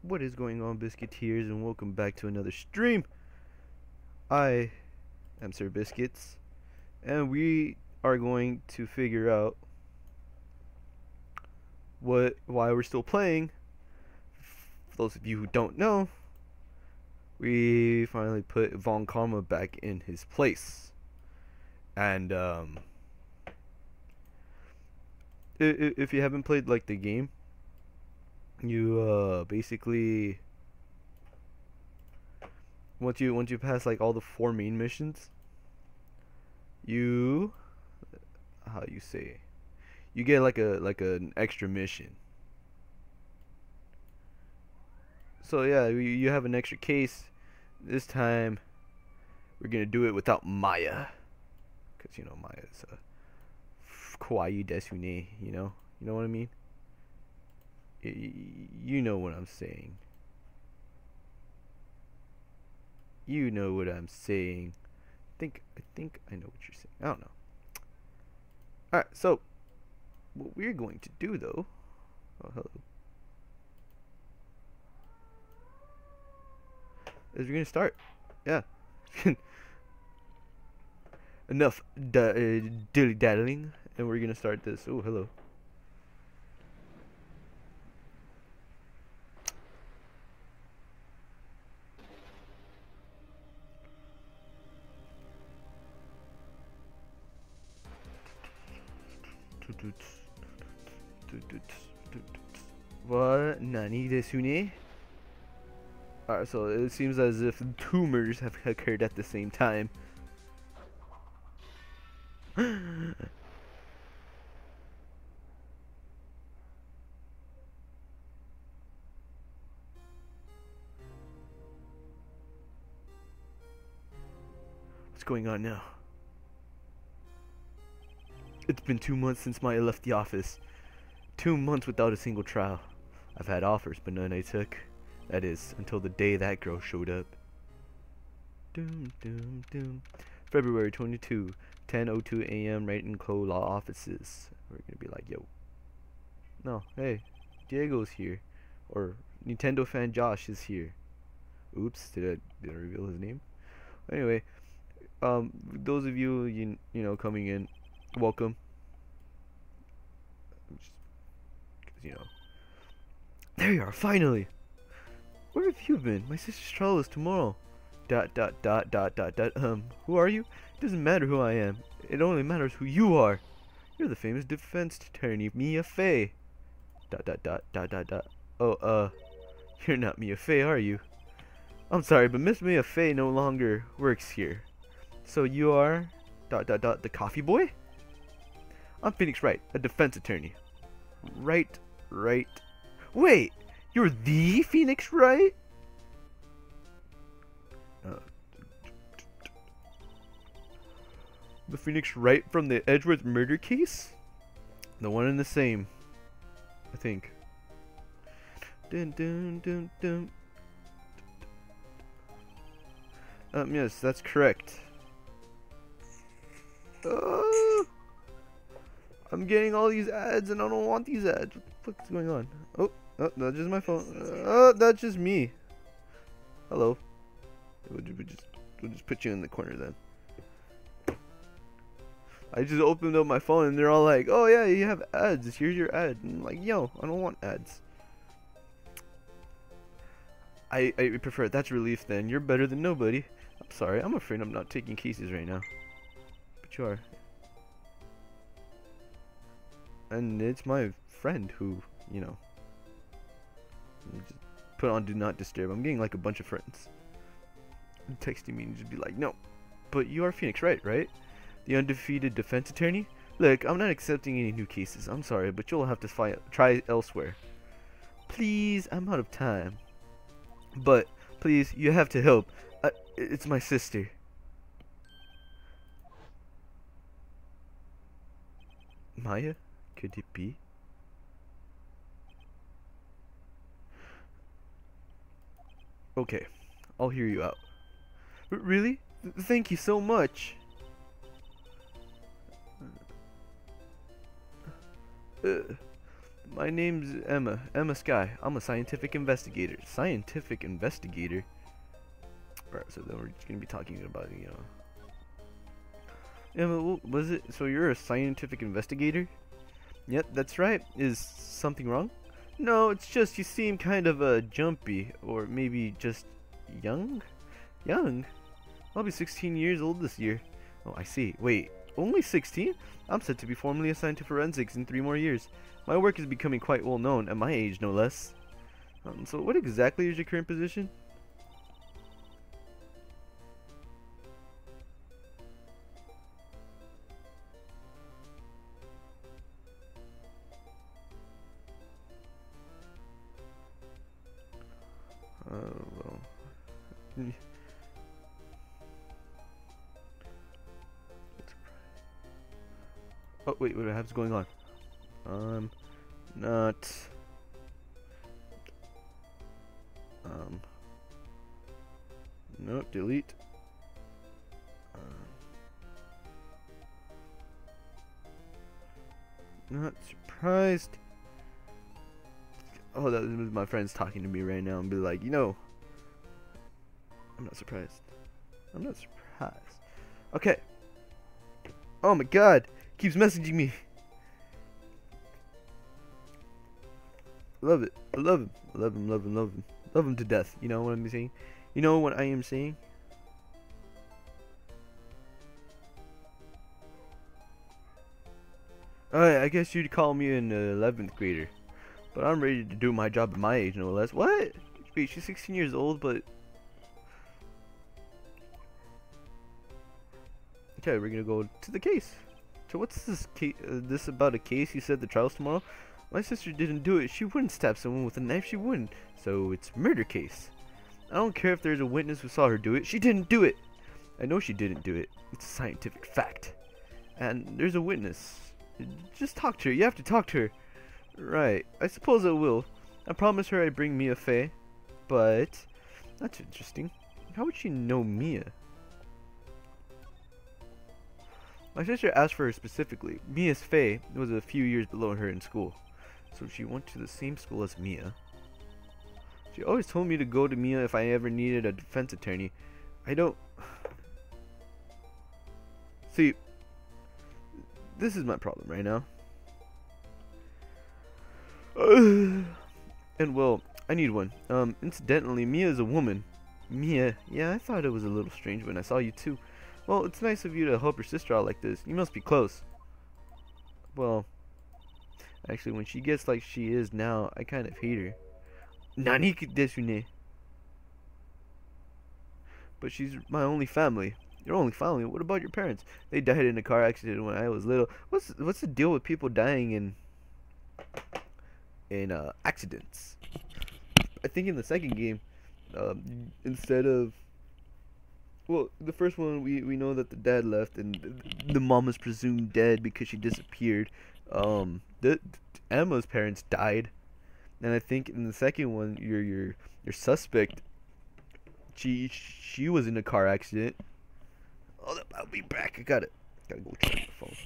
What is going on, Biscuiteers, and welcome back to another stream. I am Sir Biscuits, and we are going to figure out why we're still playing. For those of you who don't know, we finally put Von Karma back in his place, and if you haven't played like the game, you basically once you pass like all the 4 main missions, you how you say you get like an extra mission. So yeah, you have an extra case. This time we're gonna do it without Maya, cause you know Maya's kawaii desune. You know what I mean. You know what I'm saying. You know what I'm saying. I think I know what you're saying. I don't know. Alright, so what we're going to do though. Oh, hello. Is we're gonna start. Yeah. Enough dilly daddling, and we're gonna start this. Oh, hello. What? Nani desune? Alright, so it seems as if tumors have occurred at the same time. What's going on now? It's been 2 months since Maya left the office. 2 months without a single trial. I've had offers, but none I took. That is, until the day that girl showed up. Doom, doom, doom. February 22, 10:02 a.m. Wright and Co. law offices. We're gonna be like, yo. No, hey, Diego's here. Or Nintendo fan Josh is here. Oops, did I reveal his name? Anyway, those of you, you know, coming in, welcome. Just 'cause, you know. There you are, finally! Where have you been? My sister's trial is tomorrow. ... Who are you? It doesn't matter who I am. It only matters who you are. You're the famous defense attorney, Mia Fey. ... Oh, you're not Mia Fey, are you? I'm sorry, but Miss Mia Fey no longer works here. So you are... the coffee boy? I'm Phoenix Wright, a defense attorney. Right. Wait! You're the Phoenix Wright? The Phoenix Wright from the Edgeworth murder case? The one and the same, I think. Yes, that's correct. I'm getting all these ads and I don't want these ads. What the fuck is going on? Oh, that's just my phone. That's just me. Hello. We'll just put you in the corner then. I just opened up my phone and they're all like, oh yeah, you have ads. Here's your ad. And I'm like, yo, I don't want ads. I prefer that's relief then. You're better than nobody. I'm sorry. I'm afraid I'm not taking cases right now. But you are. And it's my friend who, you know, just put on do not disturb. I'm getting like a bunch of friends texting me and just be like, no, but you are Phoenix Wright, right? The undefeated defense attorney? Look, I'm not accepting any new cases. I'm sorry, but you'll have to try elsewhere. Please, I'm out of time. But, please, you have to help. It's my sister. Maya? Could it be? Okay, I'll hear you out. Really? Thank you so much. My name's Emma. Emma Sky. I'm a scientific investigator. Scientific investigator? Alright, so then we're just gonna be talking about, you know. Emma, what was it? So you're a scientific investigator? Yep, that's right. Is something wrong? No, it's just you seem kind of jumpy, or maybe just young? Young? I'll be 16 years old this year. Oh, I see. Wait, only 16? I'm set to be formally assigned to forensics in 3 more years. My work is becoming quite well known, at my age no less. So what exactly is your current position? Well... Oh, wait, what the heck's going on? Not... No, delete. Not surprised. Oh, that was my friends talking to me right now and be like, you know, I'm not surprised. I'm not surprised. Okay. Oh my god. Keeps messaging me. Love it. I love him. I love him, love him, love him. Love him to death. You know what I'm saying? You know what I am saying? Alright, I guess you'd call me an 11th grader. But I'm ready to do my job at my age, no less. What? Wait, she's 16 years old, but... Okay, we're gonna go to the case. So what's this case? This about a case? You said the trial's tomorrow? My sister didn't do it. She wouldn't stab someone with a knife. She wouldn't. So it's murder case. I don't care if there's a witness who saw her do it. She didn't do it. I know she didn't do it. It's a scientific fact. And there's a witness. Just talk to her. You have to talk to her. Right. I suppose I will. I promised her I'd bring Mia Fey. But that's interesting. How would she know Mia? My sister asked for her specifically. Mia's Fey was a few years below her in school. So she went to the same school as Mia. She always told me to go to Mia if I ever needed a defense attorney. I don't... See, this is my problem right now. And well, I need one. Incidentally, Mia is a woman. Mia? Yeah, I thought it was a little strange when I saw you too. Well, it's nice of you to help your sister out like this. You must be close. Well, actually, when she gets like she is now, I kind of hate her. Nani desu ne? But she's my only family. Your only family? What about your parents? They died in a car accident when I was little. What's the deal with people dying in accidents? I think in the second game, instead of... Well, the first one, we know that the dad left and the mom was presumed dead because she disappeared. Emma's parents died. And I think in the second one, your suspect, she was in a car accident. Hold up, I'll be back. I gotta go check my phone.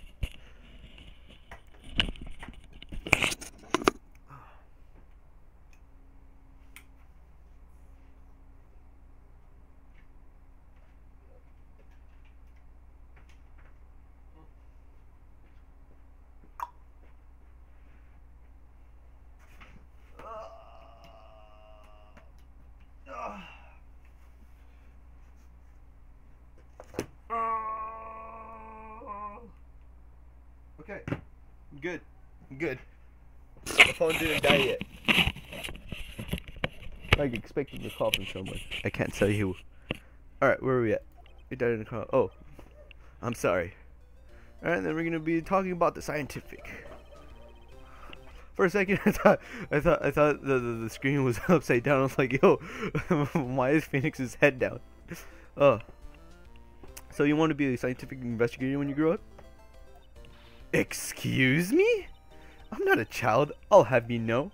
Okay, I'm good. I'm good. The phone didn't die yet. Like expecting a call from someone. I can't tell you. Alright, where are we at? It died in the car. Oh, I'm sorry. Alright, then we're gonna be talking about the scientific. For a second, I thought the screen was upside down. I was like, yo, why is Phoenix's head down? So you want to be a scientific investigator when you grow up? Excuse me? I'm not a child, I'll have you know.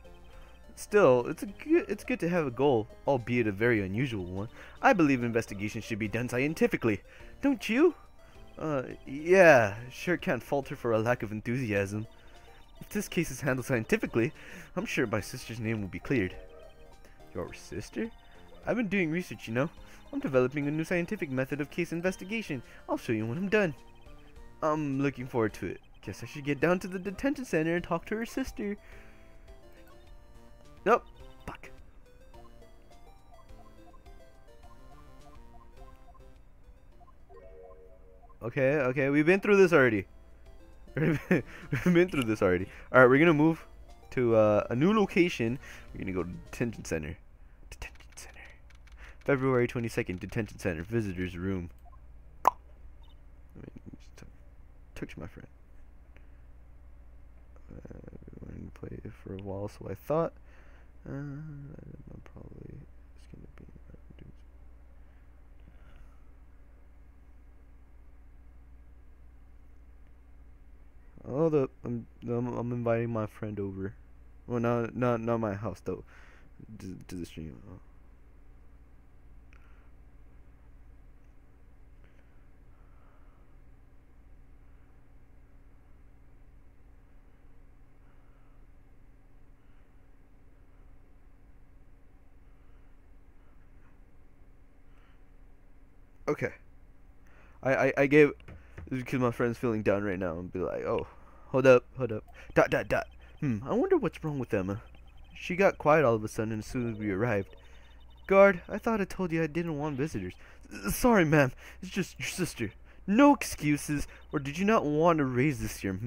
Still, it's good to have a goal, albeit a very unusual one. I believe investigations should be done scientifically. Don't you? Yeah, sure can't falter for a lack of enthusiasm. If this case is handled scientifically, I'm sure my sister's name will be cleared. Your sister? I've been doing research, you know. I'm developing a new scientific method of case investigation. I'll show you when I'm done. I'm looking forward to it. Guess I should get down to the detention center and talk to her sister. Nope. Fuck. Okay, we've been through this already. We've been through this already. Alright, we're gonna move to a new location. We're gonna go to detention center. Detention center. February 22nd, detention center, visitors room. Took to my friend. We wanted to play it for a while, so I thought I'm probably it's gonna be. Oh, I'm inviting my friend over. Well, not my house though. To the stream. Okay. I gave because my friend's feeling down right now and be like, oh, hold up. Dot. I wonder what's wrong with Emma. She got quiet all of a sudden as soon as we arrived. Guard, I thought I told you I didn't want visitors. Sorry, ma'am. It's just your sister. No excuses. Or did you not want to raise this year?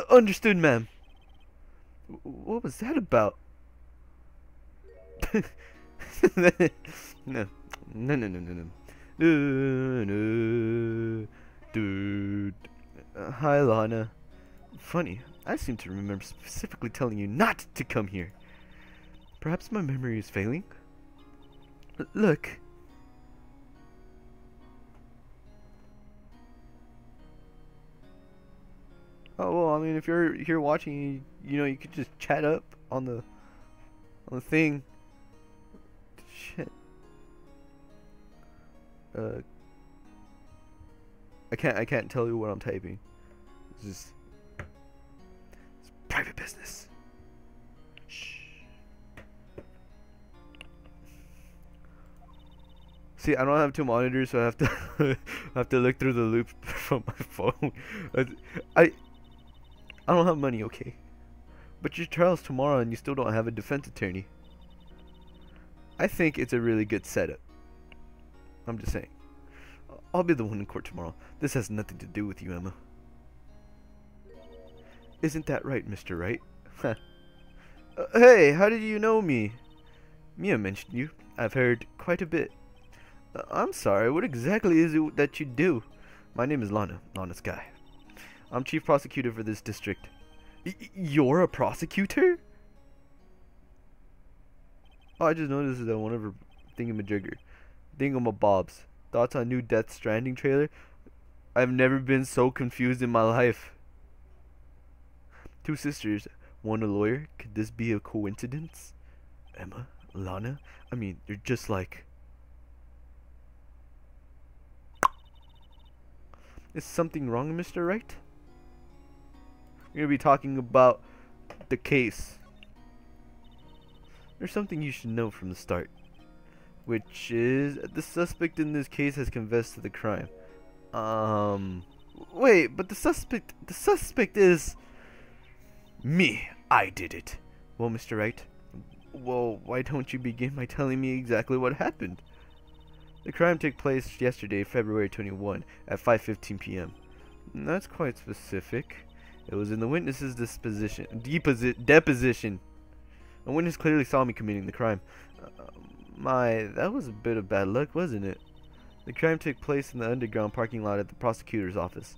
Understood, ma'am. What was that about? No. Dude. Hi, Lana. Funny, I seem to remember specifically telling you not to come here. Perhaps my memory is failing? Look. Oh, well, I mean, if you're here watching, you know, you could just chat up on the thing. Shit. I can't tell you what I'm typing. It's private business. Shh. See, I don't have two monitors, so I have to I have to look through the loop from my phone. I don't have money, okay? But your trial's tomorrow and you still don't have a defense attorney. I think it's a really good setup. I'm just saying. I'll be the one in court tomorrow. This has nothing to do with you, Emma. Isn't that right, Mr. Wright? Hey, how did you know me? Mia mentioned you. I've heard quite a bit. I'm sorry, what exactly is it that you do? My name is Lana Sky. I'm chief prosecutor for this district. You're a prosecutor? Oh, I just noticed that one of her thingamabobs. Thoughts on new Death Stranding trailer? I've never been so confused in my life. Two sisters, one a lawyer. Could this be a coincidence? Emma, Lana, I mean, they're just like... Is something wrong, Mr. Wright? We're going to be talking about the case. There's something you should know from the start, which is the suspect in this case has confessed to the crime. Wait, but the suspect is me. I did it. Well, Mr. Wright, well, why don't you begin by telling me exactly what happened? The crime took place yesterday, February 21, at 5:15 p.m. That's quite specific. It was in the witness's deposition. A witness clearly saw me committing the crime. That was a bit of bad luck, wasn't it? The crime took place in the underground parking lot at the prosecutor's office.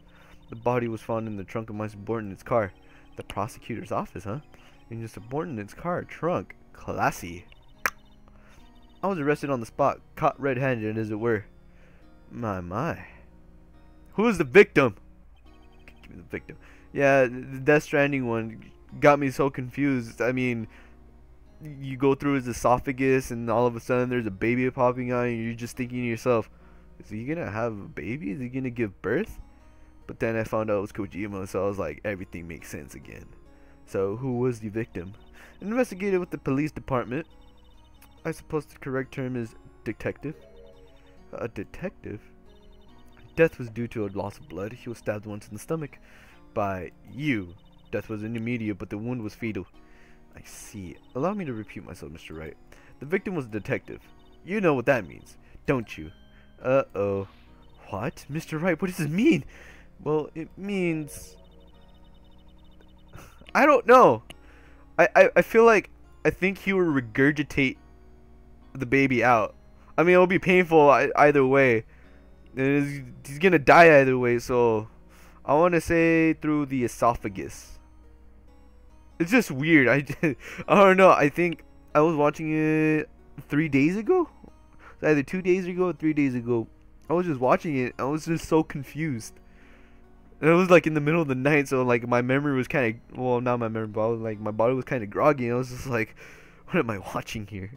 The body was found in the trunk of my subordinate's car. The prosecutor's office, huh? In your subordinate's car, trunk. Classy. I was arrested on the spot, caught red-handed, as it were. My. Who is the victim? Give me the victim. Yeah, the Death Stranding one got me so confused. I mean, you go through his esophagus, and all of a sudden there's a baby popping out, and you're just thinking to yourself, is he gonna have a baby? Is he gonna give birth? But then I found out it was Kojima, so I was like, everything makes sense again. So, who was the victim? Investigated with the police department. I suppose the correct term is detective. A detective? Death was due to a loss of blood. He was stabbed once in the stomach by you. Death was immediate, but the wound was fatal. I see. Allow me to repeat myself, Mr. Wright. The victim was a detective. You know what that means, don't you? Uh-oh. What? Mr. Wright, what does this mean? Well, it means... I don't know. I feel like... I think he will regurgitate the baby out. I mean, it'll be painful either way. He's gonna die either way, so... I want to say through the esophagus. It's just weird. I don't know. I think I was watching it 3 days ago. Either 2 days ago or 3 days ago. I was just watching it. I was just so confused. And it was like in the middle of the night, so like my memory was kind of, well, not my memory, but I was like, my body was kind of groggy. And I was just like, what am I watching here?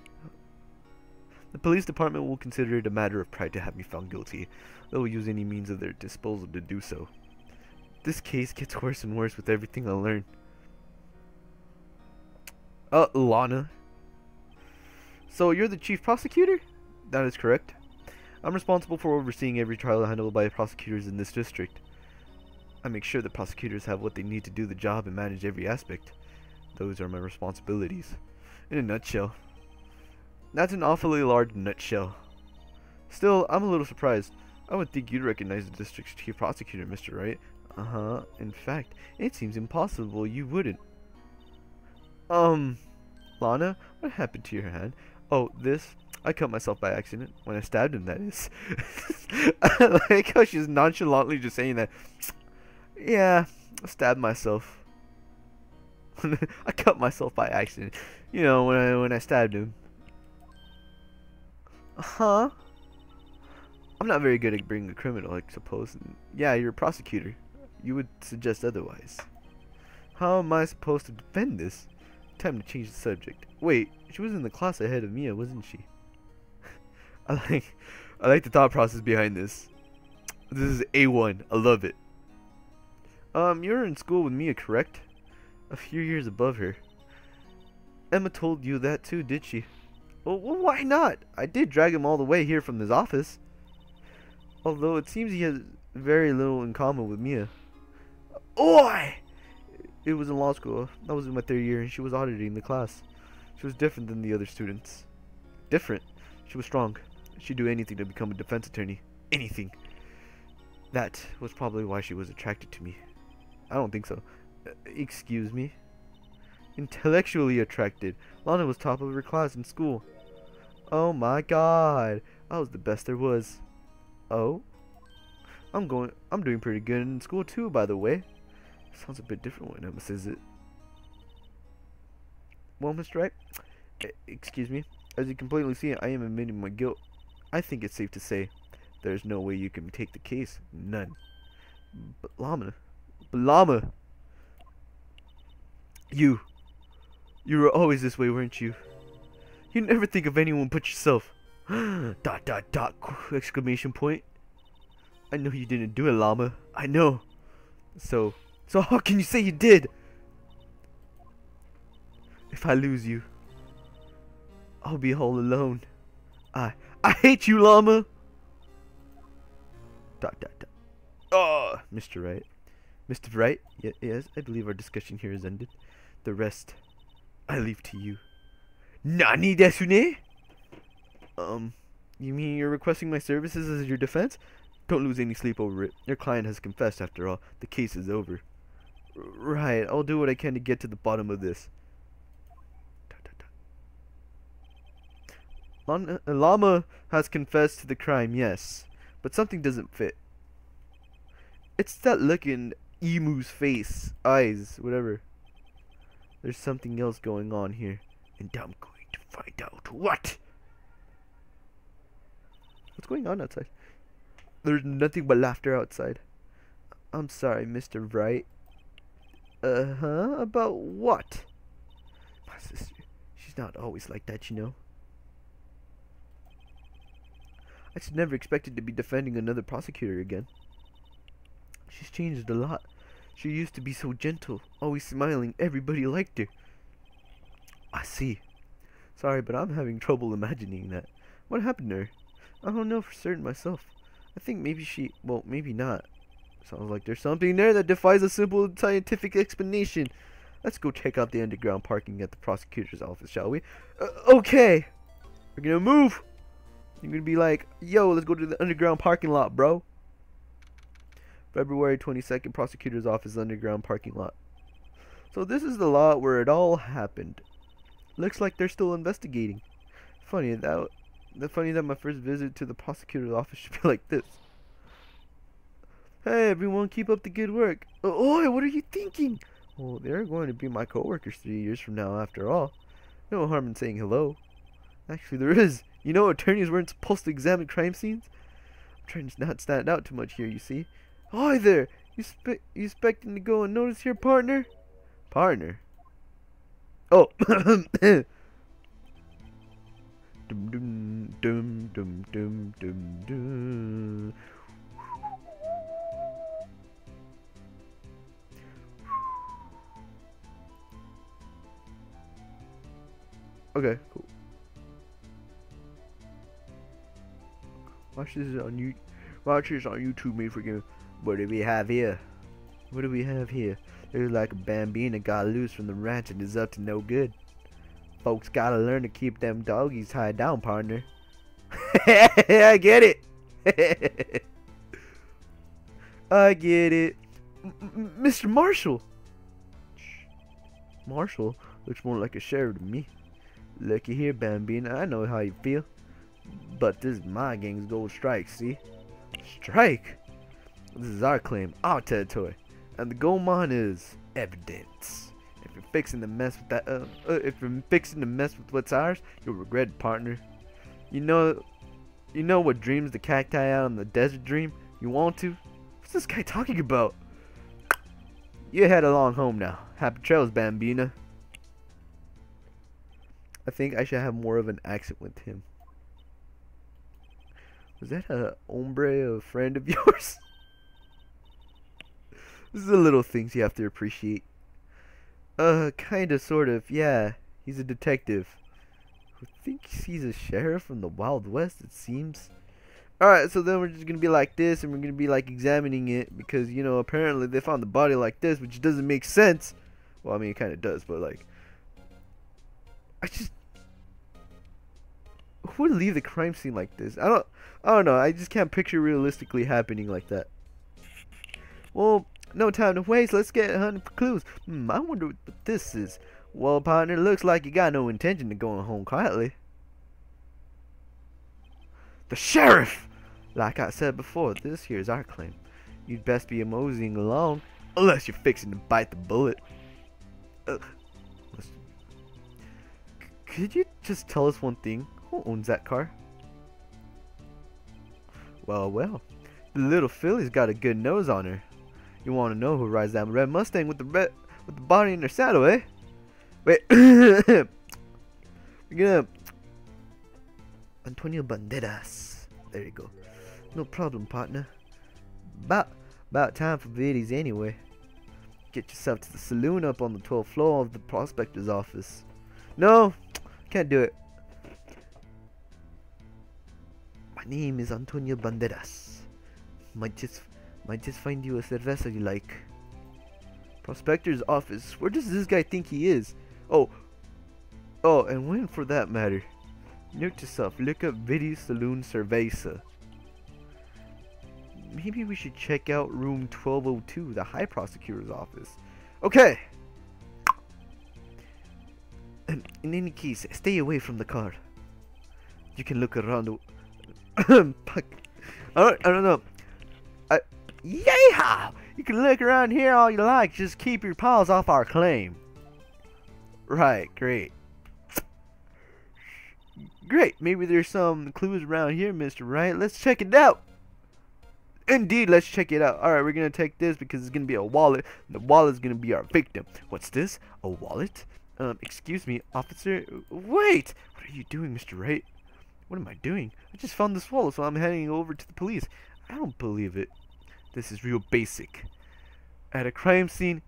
The police department will consider it a matter of pride to have me found guilty. They will use any means at their disposal to do so. This case gets worse and worse with everything I learn. Lana. So you're the chief prosecutor? That is correct. I'm responsible for overseeing every trial handled by prosecutors in this district. I make sure the prosecutors have what they need to do the job and manage every aspect. Those are my responsibilities. In a nutshell. That's an awfully large nutshell. Still, I'm a little surprised. I would think you'd recognize the district's chief prosecutor, Mr. Wright. Uh-huh. In fact, it seems impossible you wouldn't. Lana, what happened to your hand? Oh, this? I cut myself by accident. When I stabbed him, that is. I like how she's nonchalantly just saying that. Yeah, I stabbed myself. I cut myself by accident. You know, when I stabbed him. Huh? I'm not very good at bringing a criminal, I suppose. Yeah, you're a prosecutor. You would suggest otherwise. How am I supposed to defend this? Time to change the subject. Wait, she was in the class ahead of Mia, wasn't she? I like the thought process behind this. This is A1. I love it. You're in school with Mia, correct? A few years above her. Emma told you that too, did she? Well, why not? I did drag him all the way here from his office. Although it seems he has very little in common with Mia. Oi! It was in law school. I was in my 3rd year and she was auditing the class. She was different than the other students. Different? She was strong. She'd do anything to become a defense attorney. Anything. That was probably why she was attracted to me. I don't think so. Excuse me? Intellectually attracted. Lana was top of her class in school. Oh my god. I was the best there was. Oh? I'm doing pretty good in school too, by the way. Sounds a bit different when Emma says it. Well, Mr. Wright, excuse me. As you completely see, I am admitting my guilt. I think it's safe to say there's no way you can take the case. None. But Lama, you were always this way, weren't you? You never think of anyone but yourself. Dot dot dot exclamation point. I know you didn't do it, Llama. I know. So how can you say you did? If I lose you, I'll be all alone. I hate you, Llama. Dot dot dot. Oh, Mr. Wright. Mr. Wright? Yes, I believe our discussion here is ended. The rest, I leave to you. Nani desune? You mean you're requesting my services as your defense? Don't lose any sleep over it. Your client has confessed after all. The case is over. Right, I'll do what I can to get to the bottom of this. Llama has confessed to the crime, yes. But something doesn't fit. It's that look in Emu's face, eyes, whatever. There's something else going on here. And I'm going to find out what. What's going on outside? There's nothing but laughter outside. I'm sorry, Mr. Wright. Uh-huh, about what? My sister, she's not always like that, you know. I just never expected to be defending another prosecutor again. She's changed a lot. She used to be so gentle, always smiling. Everybody liked her. I see. Sorry, but I'm having trouble imagining that. What happened to her? I don't know for certain myself. I think maybe she... Well, maybe not. Sounds like there's something there that defies a simple scientific explanation. Let's go check out the underground parking at the prosecutor's office, shall we? Okay. We're gonna move. You're gonna be like, yo, let's go to the underground parking lot, bro. February 22nd, prosecutor's office, underground parking lot. So this is the lot where it all happened. Looks like they're still investigating. Funny that my first visit to the prosecutor's office should be like this. Hey everyone, keep up the good work. Oi, what are you thinking? Well, they're going to be my coworkers 3 years from now after all. No harm in saying hello. Actually, there is. You know, attorneys weren't supposed to examine crime scenes. I'm trying to not stand out too much here, you see. Hi there. You expecting to go unnoticed here, partner? Partner? Oh. Dum dum dum dum dum dum dum. Okay, cool. Watch this on YouTube, me freaking. What do we have here? What do we have here? There's like a bambina got loose from the ranch and is up to no good. Folks gotta learn to keep them doggies tied down, partner. I get it. I get it. Mr. Marshall. Marshall looks more like a sheriff to me. Looky here, Bambina, I know how you feel. But this is my gang's gold strike, see? Strike? This is our claim, our territory. And the gold mine is evidence. If you're fixing to mess with what's ours, you'll regret it, partner. You know what dreams the cacti out on the desert dream? You want to? What's this guy talking about? You head along home now. Happy trails, Bambina. I think I should have more of an accent with him. Was that a hombre, a friend of yours? This is the little things you have to appreciate. Kinda, sort of, yeah. He's a detective. I think he's a sheriff from the Wild West, it seems. Alright, so then we're just gonna be like this, and we're gonna be like examining it, because, you know, apparently they found the body like this, which doesn't make sense. Well, I mean, it kinda does, but like... Who would leave the crime scene like this? I don't know. I just can't picture realistically happening like that. Well, no time to waste. Let's get hunting for clues. I wonder what this is. Well, partner, looks like you got no intention of going home quietly. The sheriff! Like I said before, this here's our claim. You'd best be moseying along, unless you're fixing to bite the bullet. Could you just tell us one thing? Who owns that car? Well, the little filly's got a good nose on her. You want to know who rides that red Mustang with the body in her saddle, eh? Wait, we're gonna Antonio Banderas. There you go. No problem, partner. About time for biddies anyway. Get yourself to the saloon up on the 12th floor of the prospector's office. No, can't do it. My name is Antonio Banderas. Might just find you a cerveza you like. Prospector's office. Where does this guy think he is? Oh, and when for that matter? Note to self, look up Video Saloon Cerveza. Maybe we should check out room 1202, the High Prosecutor's office. Okay. In any case, stay away from the car. You can look around the... I don't know. Yeehaw! You can look around here all you like. Just keep your paws off our claim. Right, great. Great. Maybe there's some clues around here, Mr. Wright. Let's check it out. Indeed, let's check it out. Alright, we're going to take this because it's going to be a wallet. And the wallet's going to be our victim. What's this? A wallet? Excuse me, officer. Wait! What are you doing, Mr. Wright? What am I doing? I just found this wallet, so I'm heading over to the police. I don't believe it. This is real basic. At a crime scene,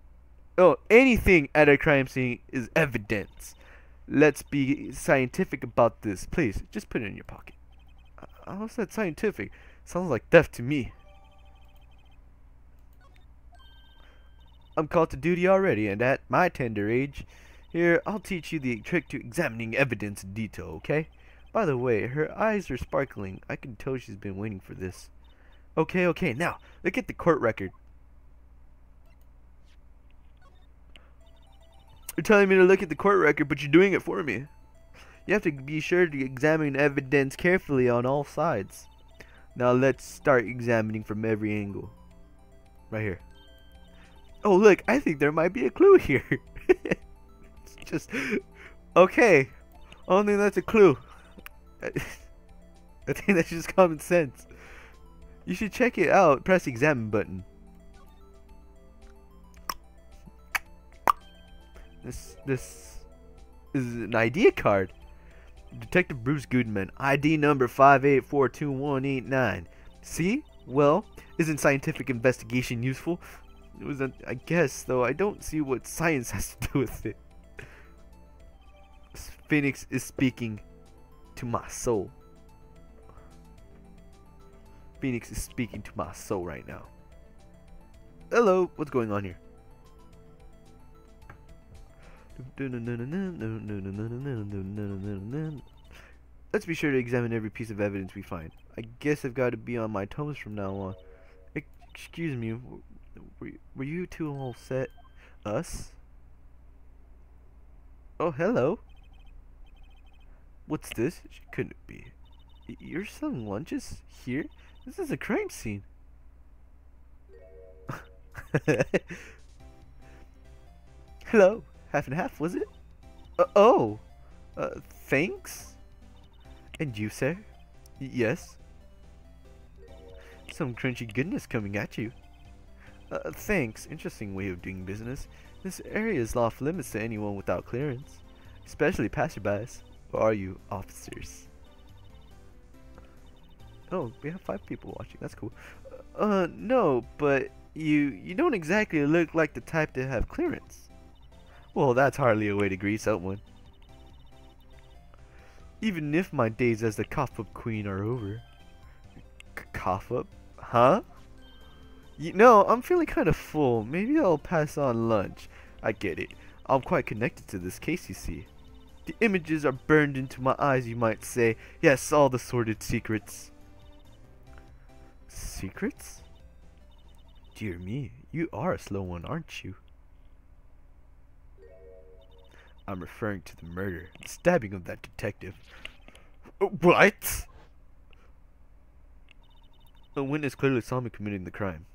oh, anything at a crime scene is evidence. Let's be scientific about this. Please, just put it in your pocket. How's that scientific? Sounds like theft to me. I'm called to duty already, and at my tender age. Here, I'll teach you the trick to examining evidence in detail, okay? By the way, her eyes are sparkling. I can tell she's been waiting for this. Okay, now, look at the court record. You're telling me to look at the court record, but you're doing it for me. You have to be sure to examine evidence carefully on all sides. Now let's start examining from every angle. Right here. Oh look, I think there might be a clue here. It's just... Okay. I don't think that's a clue. I think that's just common sense. You should check it out. Press the examine button. This is an ID card. Detective Bruce Goodman, ID number 5842189. See? Well, isn't scientific investigation useful? It was I guess, though I don't see what science has to do with it. Phoenix is speaking to my soul. Phoenix is speaking to my soul right now. Hello, what's going on here? Let's be sure to examine every piece of evidence we find. I guess I've got to be on my toes from now on. Excuse me, were you two all set? Us? Oh, hello. What's this? Couldn't it be? You're selling lunches here? This is a crime scene. Hello. Half and half, was it? Thanks? And you, sir? Yes? Some crunchy goodness coming at you. Thanks. Interesting way of doing business. This area is off limits to anyone without clearance. Especially passerbys. Or are you officers? Oh, we have 5 people watching. That's cool. No, but you don't exactly look like the type to have clearance. Well, that's hardly a way to greet someone. Even if my days as the cough-up queen are over. Cough-up? Huh? No, I'm feeling kind of full. Maybe I'll pass on lunch. I get it. I'm quite connected to this case, you see. The images are burned into my eyes, you might say. Yes, all the sordid secrets. Secrets? Dear me, you are a slow one, aren't you? I'm referring to the murder, the stabbing of that detective. What? A witness clearly saw me committing the crime.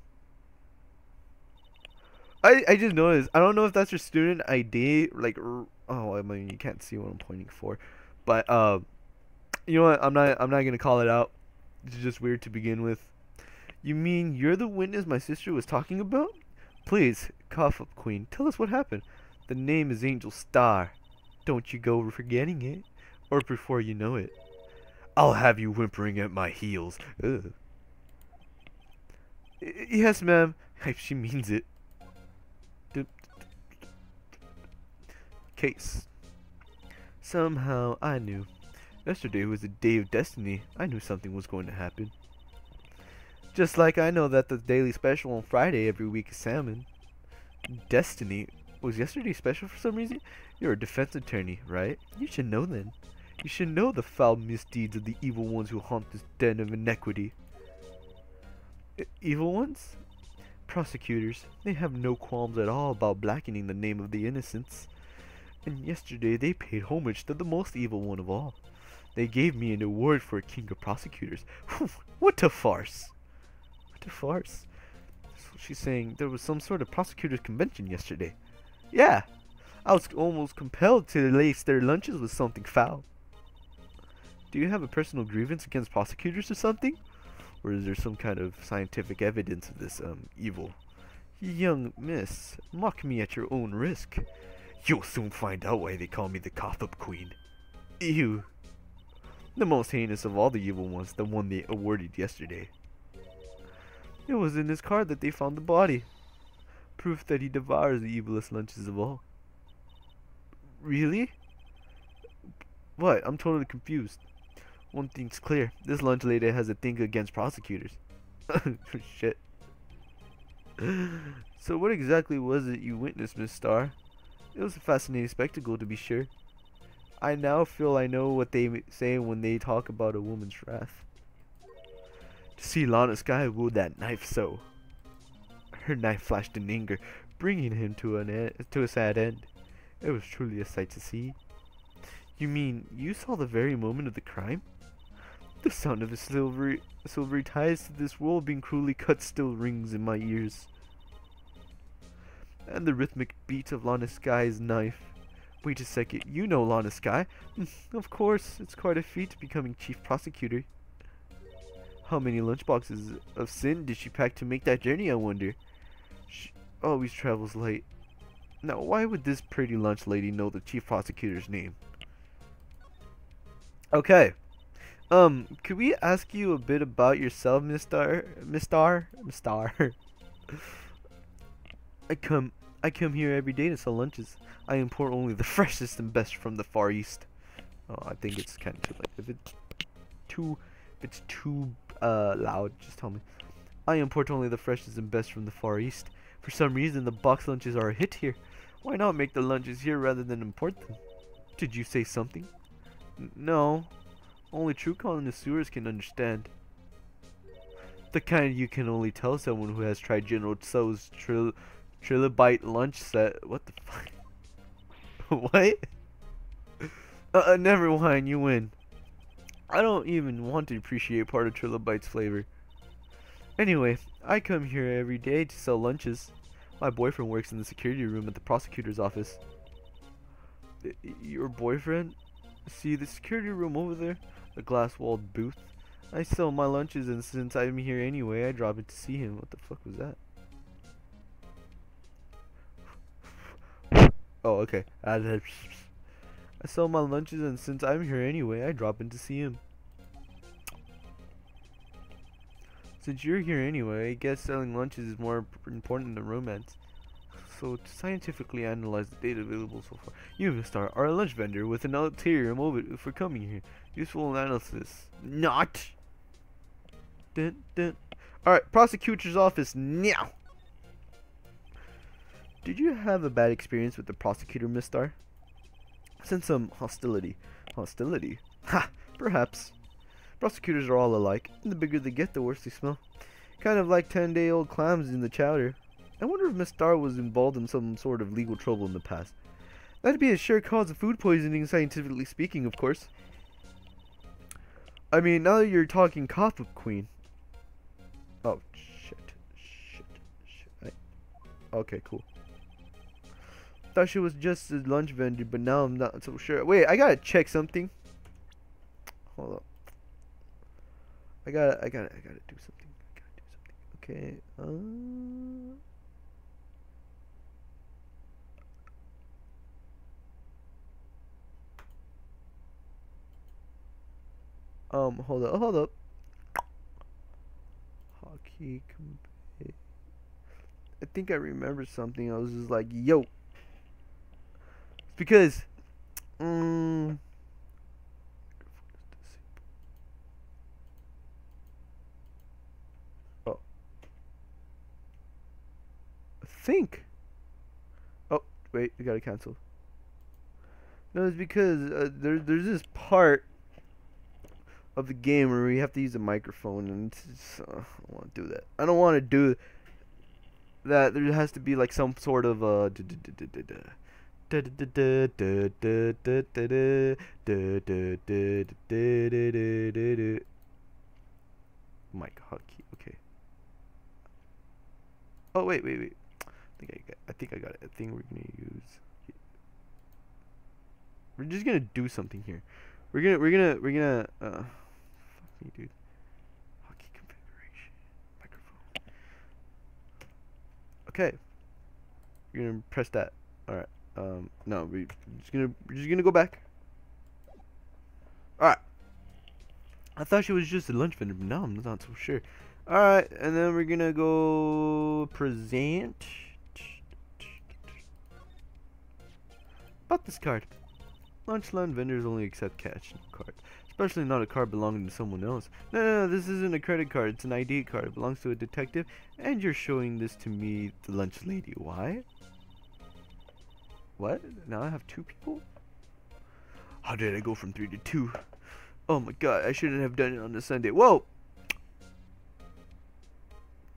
I just noticed. I don't know if that's your student ID. Like, oh, I mean, you can't see what I'm pointing for, but you know what? I'm not gonna call it out. It's just weird to begin with. You mean you're the witness my sister was talking about? Please, cough up, Queen. Tell us what happened. The name is Angel Star. Don't you go forgetting it, or before you know it, I'll have you whimpering at my heels. Ugh. Yes, ma'am. She means it. Case. Somehow I knew. Yesterday was a day of destiny. I knew something was going to happen. Just like I know that the daily special on Friday every week is salmon. Destiny. Was yesterday special for some reason? You're a defense attorney, right? You should know then. You should know the foul misdeeds of the evil ones who haunt this den of inequity. Evil ones? Prosecutors. They have no qualms at all about blackening the name of the innocents. And yesterday they paid homage to the most evil one of all. They gave me an award for king of prosecutors. Whew, what a farce. What a farce. So she's saying there was some sort of prosecutors convention yesterday. Yeah. I was almost compelled to lace their lunches with something foul. Do you have a personal grievance against prosecutors or something? Or is there some kind of scientific evidence of this evil? Young miss, mock me at your own risk. You'll soon find out why they call me the cough-up queen. Ew. The most heinous of all the evil ones, the one they awarded yesterday. It was in his car that they found the body. Proof that he devours the evilest lunches of all. Really? What? I'm totally confused. One thing's clear. This lunch lady has a thing against prosecutors. Shit. So what exactly was it you witnessed, Miss Starr? It was a fascinating spectacle, to be sure. I now feel I know what they say when they talk about a woman's wrath. To see Lana Skye wield that knife so. Her knife flashed in anger, bringing him to a sad end. It was truly a sight to see. You mean, you saw the very moment of the crime? The sound of the silvery ties to this world being cruelly cut still rings in my ears. And the rhythmic beat of Lana Skye's knife. Wait a second, you know Lana Skye? Of course, it's quite a feat becoming chief prosecutor. How many lunchboxes of sin did she pack to make that journey, I wonder? She always travels late. Now, why would this pretty lunch lady know the chief prosecutor's name? Okay. Could we ask you a bit about yourself, Miss Starr? I come here every day to sell lunches. I import only the freshest and best from the Far East. Oh, I think it's kind of too late. If it's too loud, just tell me. I import only the freshest and best from the Far East. For some reason, the box lunches are a hit here. Why not make the lunches here rather than import them? Did you say something? No. Only true connoisseurs can understand. The kind you can only tell someone who has tried General Tso's trilobite lunch set. What the fuck? What? Never mind, you win. I don't even want to appreciate part of trilobite's flavor. Anyway, I come here every day to sell lunches. My boyfriend works in the security room at the prosecutor's office. Your boyfriend? See the security room over there? The glass-walled booth? I sell my lunches, and since I'm here anyway, I drop in to see him. What the fuck was that? Oh, okay. I sell my lunches, and since I'm here anyway, I drop in to see him. Since you're here anyway, I guess selling lunches is more important than romance. So, to scientifically analyze the data available so far, you, Miss Starr, are a lunch vendor with an ulterior motive for coming here. Useful analysis. Not! Dun, dun. Alright, prosecutor's office now! Did you have a bad experience with the prosecutor, Miss Starr? Sense some hostility. Hostility? Ha! Perhaps. Prosecutors are all alike, and the bigger they get, the worse they smell. Kind of like 10-day-old clams in the chowder. I wonder if Miss Starr was involved in some sort of legal trouble in the past. That'd be a sure cause of food poisoning, scientifically speaking, of course. I mean, now that you're talking cop queen. Oh, shit. Okay, cool. Thought she was just a lunch vendor, but now I'm not so sure. Wait, I gotta check something. Hold up. I gotta do something. Okay. Hold up. Hockey compare. I think I remember something. I was just like, yo. It's because, oh. I think. Oh, wait, we gotta cancel. No, it's because there's this part of the game where we have to use a microphone, and it's, I don't want to do that. I don't want to do that. There has to be like some sort of mic hotkey. Okay. Oh wait. I think I got it. I think we're gonna use. We're just gonna do something here. We're gonna fuck me, dude. Hotkey configuration. Microphone. Okay. You're gonna press that. Alright. No, we're just gonna go back. Alright. I thought she was just a lunch vendor, but now I'm not so sure. Alright, and then we're gonna go present. About this card. Lunchland vendors only accept cash cards. Especially not a card belonging to someone else. No, this isn't a credit card. It's an ID card. It belongs to a detective. And you're showing this to me, the lunch lady. Why? What? Now I have 2 people? How did I go from 3 to 2? Oh my god, I shouldn't have done it on a Sunday. Whoa!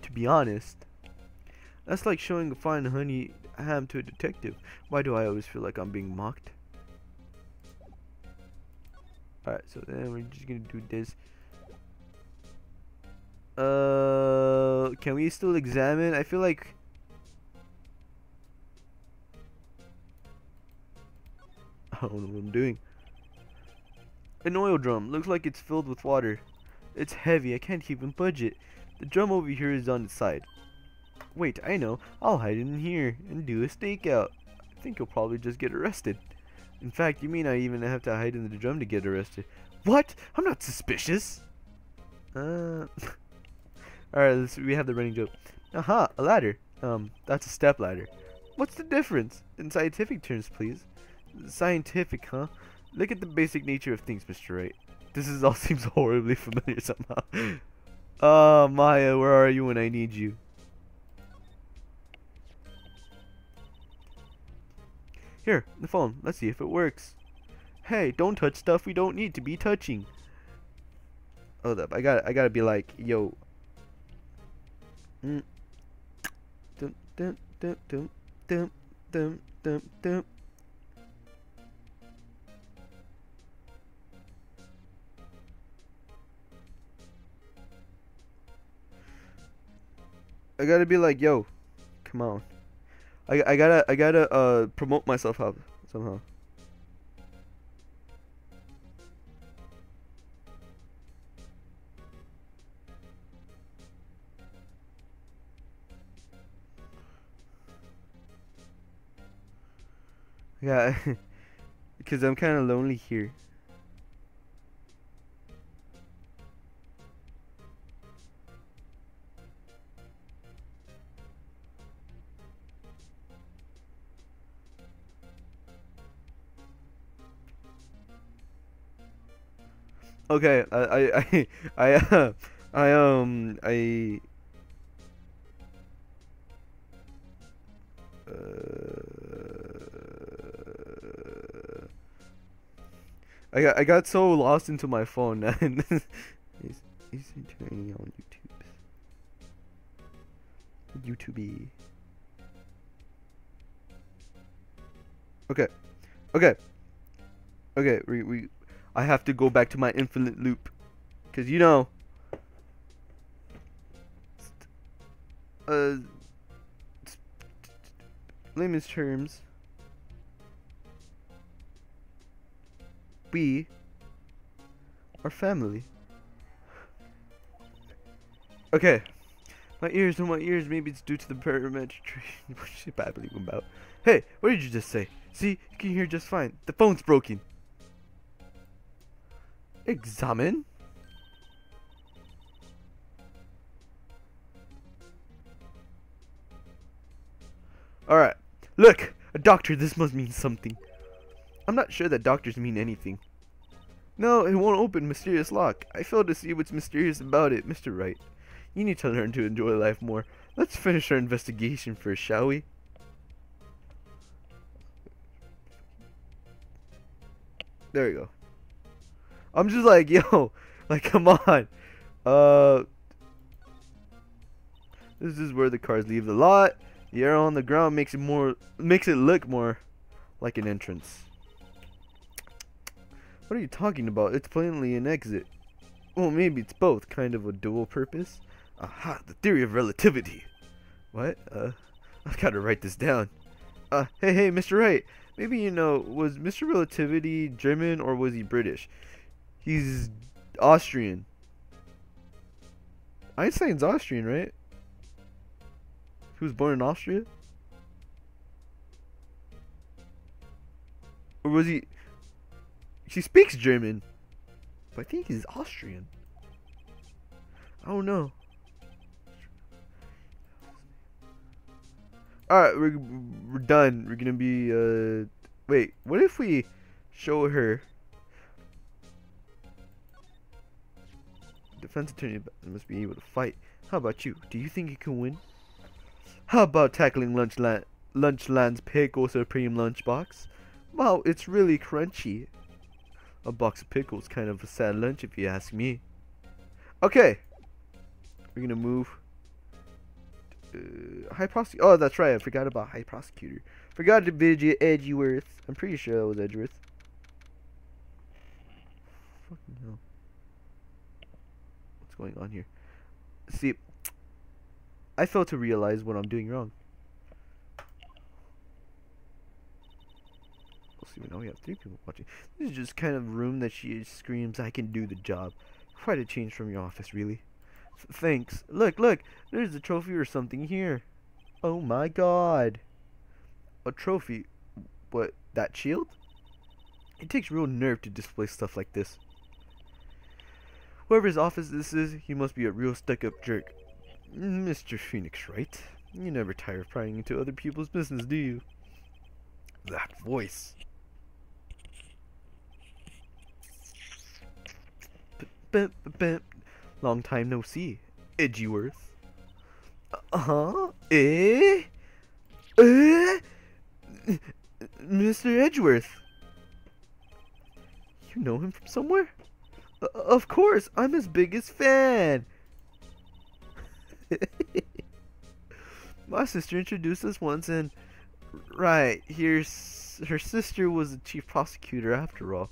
To be honest, that's like showing a fine honey ham to a detective. Why do I always feel like I'm being mocked? Alright, so then we're just gonna do this. Can we still examine? I feel like I don't know what I'm doing. An oil drum. Looks like it's filled with water. It's heavy. I can't even budge it. The drum over here is on its side. Wait, I know. I'll hide it in here and do a stakeout. I think you'll probably just get arrested. In fact, you may not even have to hide in the drum to get arrested. What? I'm not suspicious. Alright, we have the running joke. Aha, a ladder. That's a step ladder. What's the difference? In scientific terms, please. Scientific, huh? Look at the basic nature of things, Mr. Wright. This all seems horribly familiar somehow. Maya, where are you when I need you? Here, the phone. Let's see if it works. Hey, don't touch stuff we don't need to be touching. Hold up, I gotta be like, yo. Dum dum dum dum dum dum dum dum. I gotta be like, yo, come on. I gotta promote myself up somehow. Yeah, because I'm kind of lonely here. Okay, I I got so lost into my phone and he's turning on YouTube. Okay. We I have to go back to my infinite loop. Cause you know layman's terms, we are family. Okay. My ears, maybe it's due to the parametric. What is babbling about? Hey, what did you just say? See, you can hear just fine. The phone's broken. Examine? Alright. Look! A doctor, this must mean something. I'm not sure that doctors mean anything. No, it won't open. Mysterious lock. I fail to see what's mysterious about it, Mr. Wright. You need to learn to enjoy life more. Let's finish our investigation first, shall we? There we go. I'm just like, yo, like, come on. This is where the cars leave the lot. The arrow on the ground makes it look more like an entrance. What are you talking about? It's plainly an exit. Well, maybe it's both, kind of a dual purpose. Aha, the theory of relativity. What? I've got to write this down. Hey, Mr. Wright. Maybe you know, was Mr. Relativity German or was he British? He's Austrian. Einstein's Austrian, right? He was born in Austria? Or was he... She speaks German. But I think he's Austrian. I don't know. Alright, we're done. We're gonna be, wait, what if we show her defense attorney must be able to fight. How about you? Do you think you can win? How about tackling Lunchland's Pickle Supreme Lunchbox? Wow, it's really crunchy. A box of pickles, kind of a sad lunch if you ask me. Okay, we're gonna move. High prosecutor. Oh, that's right. I forgot about high prosecutor. Forgot to visit Edgeworth. I'm pretty sure that was Edgeworth. Fucking hell. What's going on here? See, I failed to realize what I'm doing wrong. We'll see. Now we have 3 people watching. This is just kind of room that she screams, "I can do the job." Quite a change from your office, really. Thanks. Look, there's a trophy or something here. Oh my god. A trophy? What, that shield? It takes real nerve to display stuff like this. Whoever's office this is, he must be a real stuck-up jerk. Mr. Phoenix, Wright? You never tire of prying into other people's business, do you? That voice. Long time no see, Edgeworth. Mr. Edgeworth. You know him from somewhere? Of course, I'm his biggest fan. My sister introduced us once, and right, here's her sister was the chief prosecutor after all.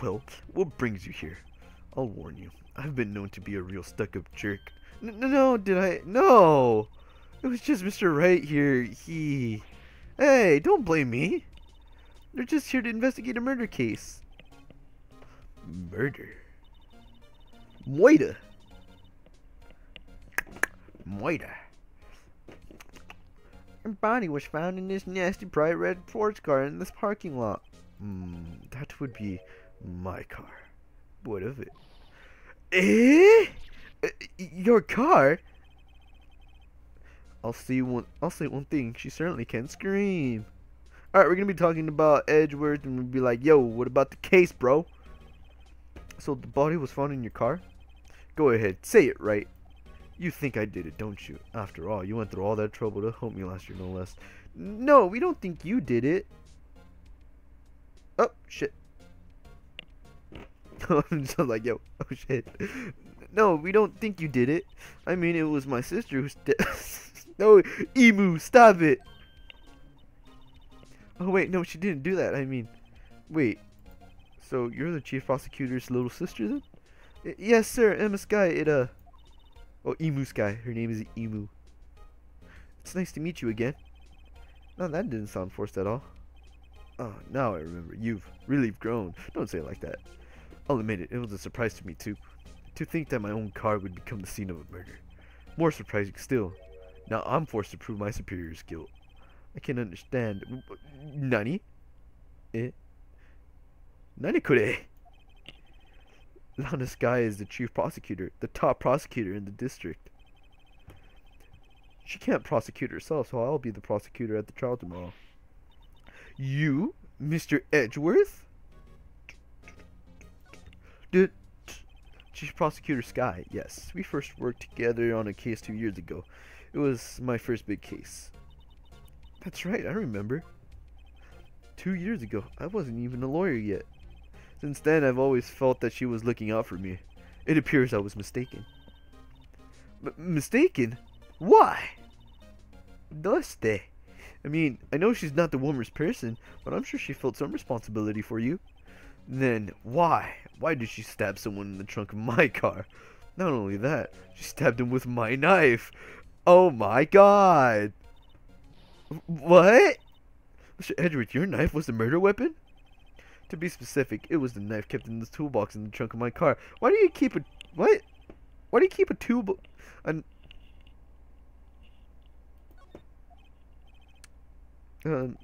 Well, what brings you here? I'll warn you, I've been known to be a real stuck-up jerk. No, did I? No! It was just Mr. Wright here. Hey, don't blame me. They're just here to investigate a murder case. Murder? Moida. Her body was found in this nasty bright red sports car in this parking lot. That would be my car. What of it? Your car? I'll say one thing. She certainly can scream. All right, we're gonna be talking about Edgeworth, and we'll be like, "Yo, what about the case, bro?" So the body was found in your car? Go ahead, say it right. You think I did it, don't you? After all, you went through all that trouble to help me last year, no less. No, we don't think you did it. Oh shit. I'm just like, yo, oh shit. No, we don't think you did it. I mean, it was my sister who No, Emu, stop it. Oh wait, no, she didn't do that. I mean, wait. So you're the chief prosecutor's little sister then? Yes, sir. Emma Sky. Oh, Emu Sky. Her name is Emu. It's nice to meet you again. No, that didn't sound forced at all. Oh, now I remember. You've really grown. Don't say it like that. I'll admit it, it was a surprise to me too. To think that my own car would become the scene of a murder. More surprising still, now I'm forced to prove my superior's guilt. I can understand. Nani? Nani kore? Lana Sky is the chief prosecutor, the top prosecutor in the district. She can't prosecute herself, so I'll be the prosecutor at the trial tomorrow. You, Mr. Edgeworth? Chief Prosecutor Sky, yes. We first worked together on a case 2 years ago. It was my first big case. That's right, I remember. 2 years ago, I wasn't even a lawyer yet. Since then, I've always felt that she was looking out for me. It appears I was mistaken. Mistaken? Why? Doste. I mean, I know she's not the warmest person, but I'm sure she felt some responsibility for you. Then, why? Why did she stab someone in the trunk of my car? Not only that, she stabbed him with my knife. Oh my god. What? Mr. Edgeworth, your knife was the murder weapon? To be specific, it was the knife kept in the toolbox in the trunk of my car. Why do you keep a... What? Why do you keep a tool...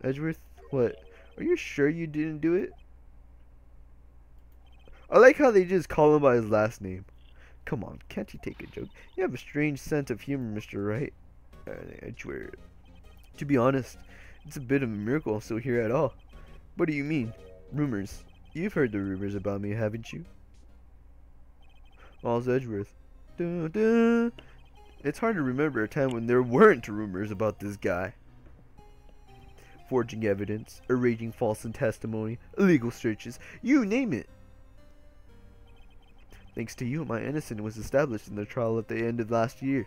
Edgeworth, what? Are you sure you didn't do it? I like how they just call him by his last name. Come on, can't you take a joke? You have a strange sense of humor, Mr. Wright. Edgeworth. To be honest, it's a bit of a miracle I'm still here at all. What do you mean? Rumors. You've heard the rumors about me, haven't you? Miles Edgeworth. Dun, dun. It's hard to remember a time when there weren't rumors about this guy. Forging evidence, arranging false testimony, illegal searches, you name it. Thanks to you, my innocence was established in the trial at the end of last year.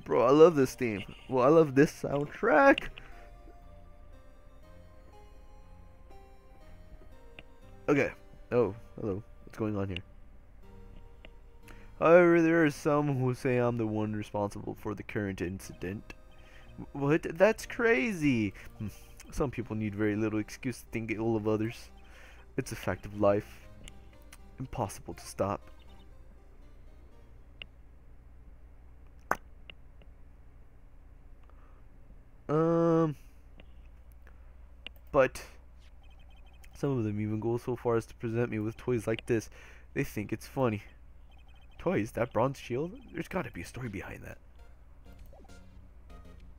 Bro, I love this theme. Well, I love this soundtrack. Okay. Oh, hello. What's going on here? However, there are some who say I'm the one responsible for the current incident. What? That's crazy. Some people need very little excuse to think ill of others. It's a fact of life. Impossible to stop. But some of them even go so far as to present me with toys like this. They think it's funny. Toys? That bronze shield? There's gotta be a story behind that.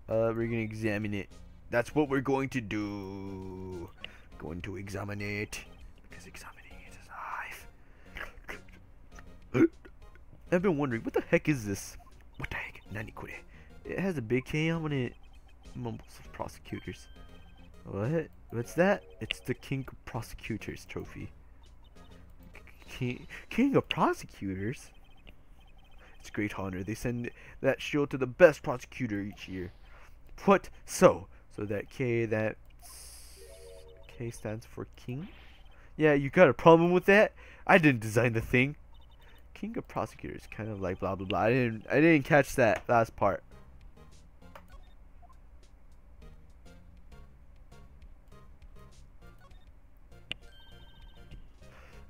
We're gonna examine it. That's what we're going to do. Going to examine it. Because examining it is life. I've been wondering, what the heck is this? What the heck? Nani kore? It has a big K on it. Mumbles of prosecutors. What? What's that? It's the King of Prosecutors trophy. King of Prosecutors? It's a great honor. They send that shield to the best prosecutor each year. What? So that K stands for King? Yeah, you got a problem with that? I didn't design the thing. King of Prosecutors, kind of like blah blah blah. I didn't catch that last part.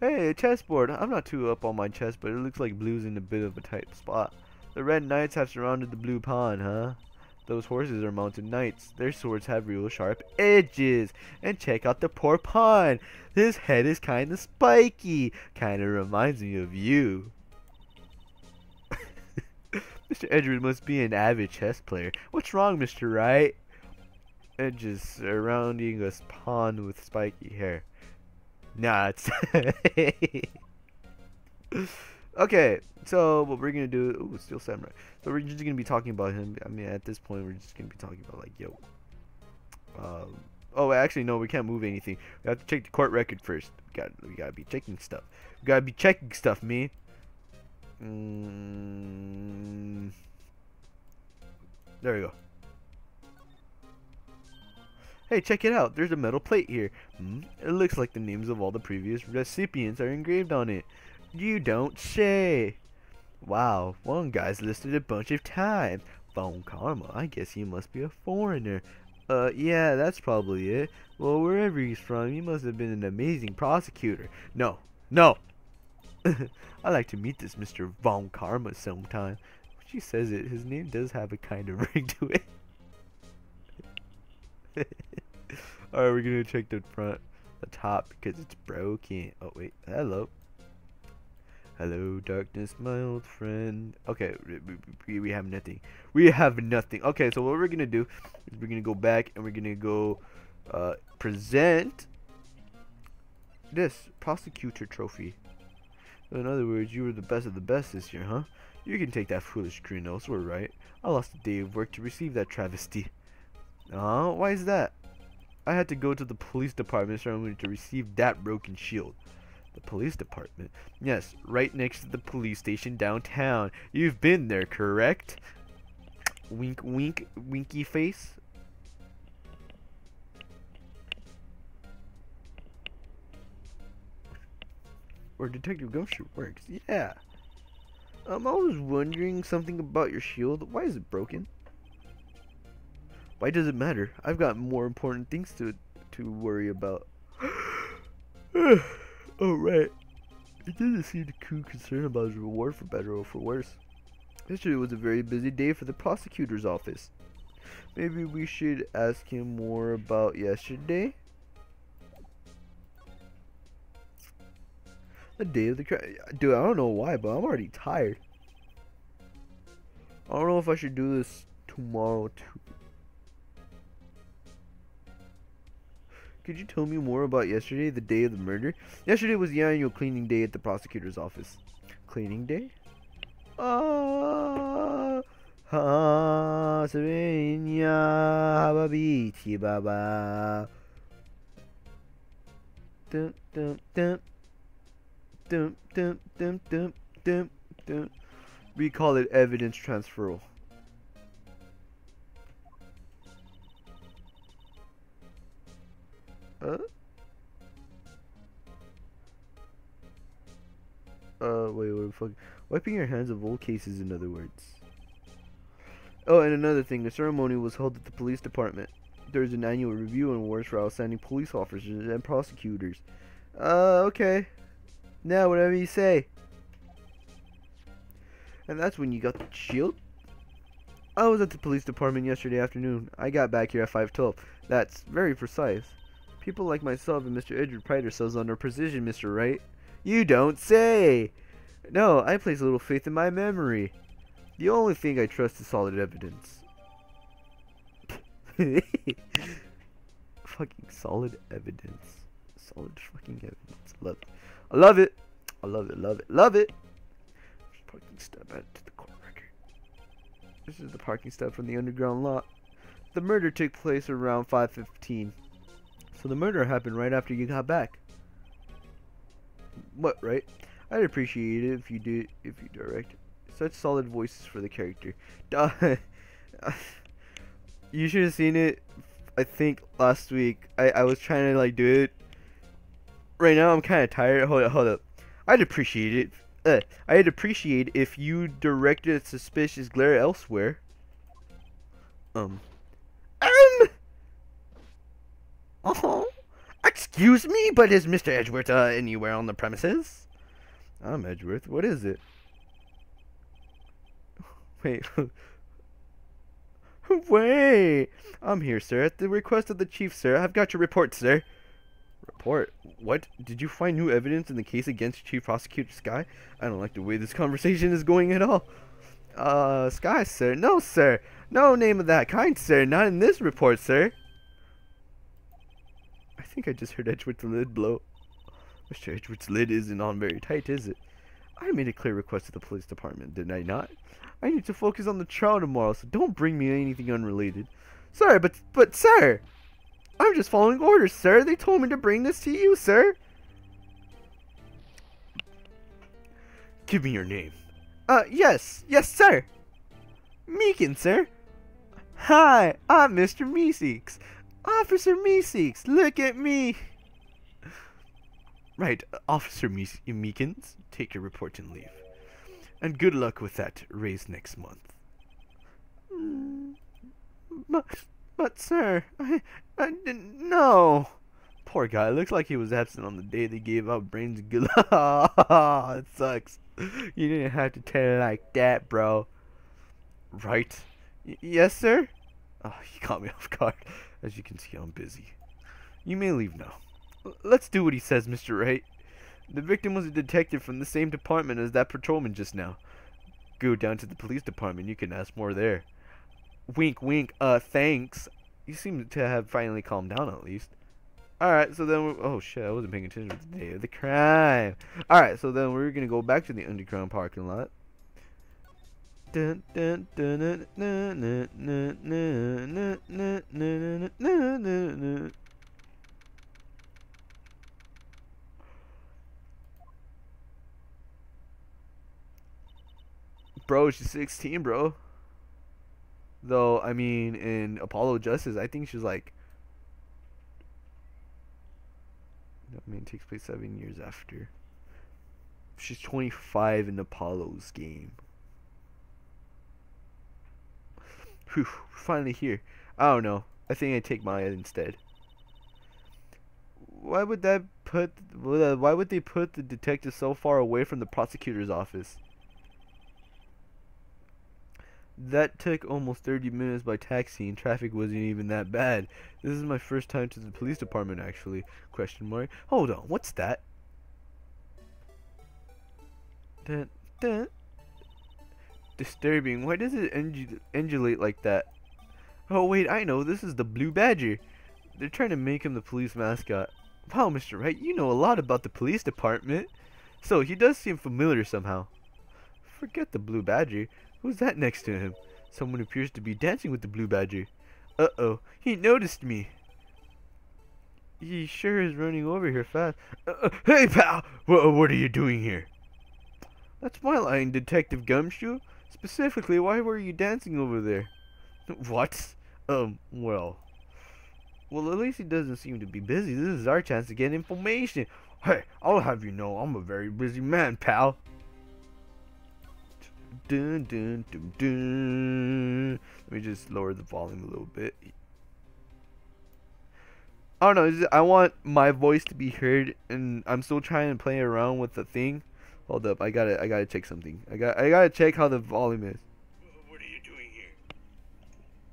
Hey, a chessboard. I'm not too up on my chess, but it looks like blue's in a bit of a tight spot. The red knights have surrounded the blue pawn, huh? Those horses are mounted knights. Their swords have real sharp edges. And check out the poor pawn. His head is kinda spiky. Kinda reminds me of you. Mr. Edgeworth must be an avid chess player. What's wrong, Mr. Wright? Edges surrounding a pawn with spiky hair. Nah, it's okay, so what we're gonna do, ooh, Steel Samurai. So we're just gonna be talking about him. I mean, at this point, we're just gonna be talking about, like, yo. Oh, actually, no, we can't move anything. We have to check the court record first. We gotta be checking stuff. We gotta be checking stuff, me. There we go. Hey, check it out. There's a metal plate here. It looks like the names of all the previous recipients are engraved on it. You don't say. Wow, one guy's listed a bunch of times. Von Karma, I guess he must be a foreigner. Yeah, that's probably it. Well, wherever he's from, he must have been an amazing prosecutor. No. I'd like to meet this Mr. Von Karma sometime. When she says it, his name does have a kind of ring to it. Alright, we're gonna check the front, the top, because it's broken. Oh, wait. Hello. Hello, darkness, my old friend. Okay, we have nothing. We have nothing. Okay, so what we're gonna do is we're gonna go back and we're gonna go present this prosecutor trophy. So in other words, you were the best of the best this year, huh? You can take that foolish grin elsewhere, right? I lost a day of work to receive that travesty. Why is that? I had to go to the police department to receive that broken shield. The police department? Yes, right next to the police station downtown. You've been there, correct? Wink, wink, winky face. Where Detective Gumshoe works, yeah. I was wondering something about your shield. Why is it broken? Why does it matter? I've got more important things to worry about. Oh, right. It doesn't seem too concerned about his reward for better or for worse. Yesterday was a very busy day for the prosecutor's office. Maybe we should ask him more about yesterday? The day of the crime. Dude, I don't know why, but I'm already tired. I don't know if I should do this tomorrow too. Could you tell me more about yesterday, the day of the murder? Yesterday was the annual cleaning day at the prosecutor's office. Cleaning day? Ah, hababiti baba. Dum dum dum dum dum dum dum dum dum. We call it evidence transferal. Wait, what the fuck? Wiping your hands of old cases, in other words. Oh, and another thing, the ceremony was held at the police department. There's an annual review and awards for outstanding police officers and prosecutors. Okay. Now, whatever you say. And that's when you got the shield? I was at the police department yesterday afternoon. I got back here at 5:12. That's very precise. People like myself and Mr. Edward pride ourselves on our precision, Mr. Wright. You don't say! No, I place little faith in my memory. The only thing I trust is solid evidence. Fucking solid evidence. Solid fucking evidence. Love it. I love it. I love it, love it, love it. Just parking stub added to the court record. This is the parking stub from the underground lot. The murder took place around 5:15. So the murder happened right after you got back. What, right? I'd appreciate it if you direct such solid voices for the character. You should have seen it. I think last week I was trying to like do it. Right now I'm kind of tired. Hold up. I'd appreciate it. I'd appreciate if you directed a suspicious glare elsewhere. Excuse me, but is Mr. Edgeworth anywhere on the premises? I'm Edgeworth. What is it? Wait. Wait. I'm here, sir. At the request of the chief, sir. I've got your report, sir. Report? What? Did you find new evidence in the case against Chief Prosecutor Sky? I don't like the way this conversation is going at all. Sky, sir. No, sir. No name of that kind, sir. Not in this report, sir. I think I just heard Edgeworth's lid blow. Mr. Edgeworth's lid isn't on very tight, is it? I made a clear request to the police department, did I not? I need to focus on the trial tomorrow, so don't bring me anything unrelated. Sir, but sir! I'm just following orders, sir. They told me to bring this to you, sir. Give me your name. Yes, sir. Meekin, sir. Hi, I'm Mr. Meeseeks. Officer Meeseeks, look at me. Right, Officer Meekins, take your report and leave. And good luck with that raise next month. But sir, I didn't know. Poor guy, looks like he was absent on the day they gave out brains. Good luck. It sucks. You didn't have to tell it like that, bro. Right? Yes, sir? Oh, you caught me off guard. As you can see, I'm busy. You may leave now. Let's do what he says, Mr. Wright. The victim was a detective from the same department as that patrolman just now. Go down to the police department. You can ask more there. Wink, wink. Thanks. You seem to have finally calmed down at least. Alright, so then oh shit, I wasn't paying attention to the day of the crime. Alright, so then we're gonna go back to the underground parking lot. Dun, dun, dun, dun, dun, dun, dun, dun, dun, dun, dun, dun. Bro, she's 16, bro. Though, I mean, in Apollo Justice, I think she's like... I mean, it takes place 7 years after. She's 25 in Apollo's game. Whew, finally here. I don't know. I think I take Maya instead. Why would they put the detective so far away from the prosecutor's office? That took almost 30 minutes by taxi and traffic wasn't even that bad. This is my first time to the police department actually. Question mark. Hold on, what's that? Dun, dun, Disturbing. Why does it undulate like that? Oh wait, I know. This is the Blue Badger. They're trying to make him the police mascot. Wow, Mr. Wright, you know a lot about the police department. So, he does seem familiar somehow. Forget the Blue Badger. Who's that next to him? Someone appears to be dancing with the Blue Badger. Uh-oh, he noticed me. He sure is running over here fast. Hey, pal! What are you doing here? That's my line, Detective Gumshoe. Specifically, why were you dancing over there? What? Well, at least he doesn't seem to be busy. This is our chance to get information. Hey, I'll have you know I'm a very busy man, pal. Dun, dun, dun, dun. Let me just lower the volume a little bit. I don't know. I want my voice to be heard, and I'm still trying to play around with the thing. Hold up, I gotta check something. I gotta check how the volume is. What are you doing here?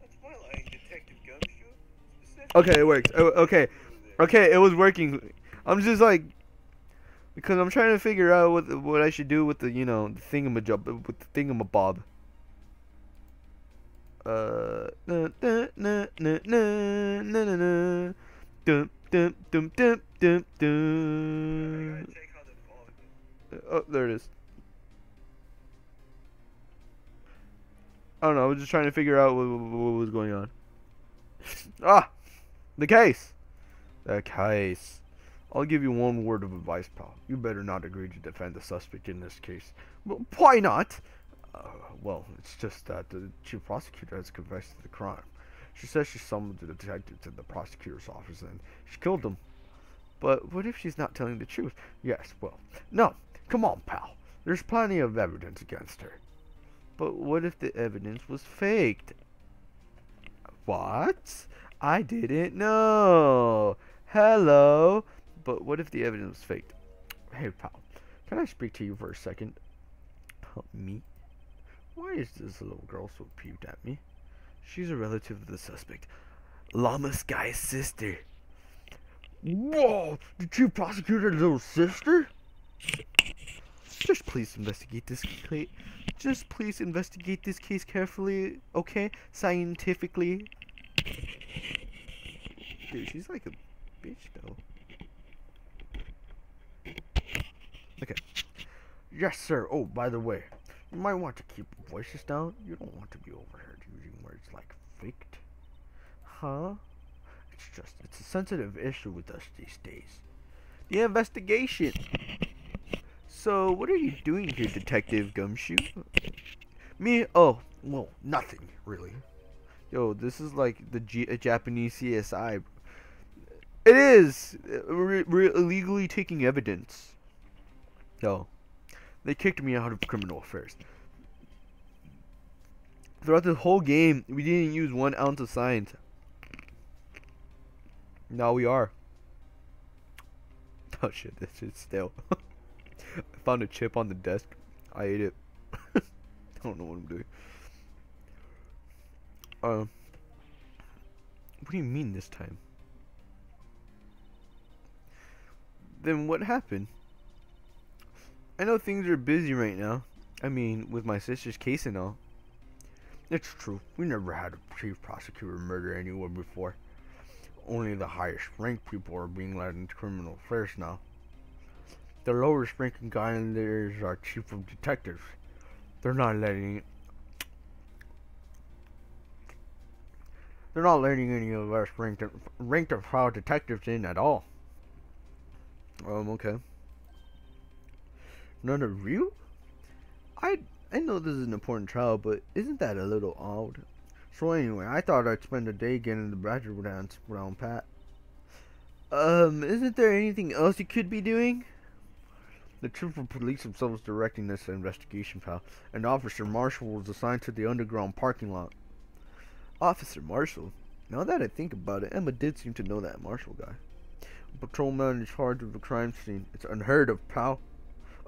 That's my line, Detective Gumshoe. Okay, it works. Okay, it was working. I'm just like, because I'm trying to figure out what I should do with the, you know, the thingamajob, with the thingamabob. Na na na na na na na na. Dum dum dum dum dum dum. Oh, there it is. I don't know. I was just trying to figure out what was going on. Ah, the case. The case. I'll give you one word of advice, pal. You better not agree to defend the suspect in this case. Well, why not? Well, it's just that the chief prosecutor has confessed to the crime. She says she summoned the detective to the prosecutor's office and she killed him. But what if she's not telling the truth? Yes, well, no. Come on, pal. There's plenty of evidence against her. But what if the evidence was faked? What? I didn't know. Hello. But what if the evidence was faked? Hey, pal. Can I speak to you for a second? Me? Why is this little girl so peeved at me? She's a relative of the suspect. Llama Sky's sister. Whoa! The chief prosecutor's little sister? Just please investigate this case. Just please investigate this case carefully, okay? Scientifically. Dude, she's like a bitch, though. Okay. Yes, sir. Oh, by the way, you might want to keep voices down. You don't want to be overheard using words like faked. Huh? It's a sensitive issue with us these days. The investigation. So, what are you doing here, Detective Gumshoe? Me? Oh, well, nothing, really. Yo, this is like the Japanese CSI. It is! We're illegally taking evidence. Yo, they kicked me out of criminal affairs. Throughout the whole game, we didn't use 1 ounce of science. Now we are. Oh shit, this shit's stale. I found a chip on the desk. I ate it. I don't know what I'm doing. What do you mean this time? Then what happened? I know things are busy right now. I mean, with my sister's case and all. It's true. We never had a chief prosecutor murder anyone before. Only the highest ranked people are being led into criminal affairs now. The lowest ranking guy in there is our chief of detectives. They're not letting any of us ranked and proud detectives in at all. Okay. None of you? I know this is an important trial, but isn't that a little odd? So anyway, I thought I'd spend a day getting the Badger dance around Pat. Isn't there anything else you could be doing? The chief of police himself is directing this investigation, pal, and Officer Marshall was assigned to the underground parking lot. Officer Marshall? Now that I think about it, Emma did seem to know that Marshall guy. A patrolman in charge of the crime scene. It's unheard of, pal.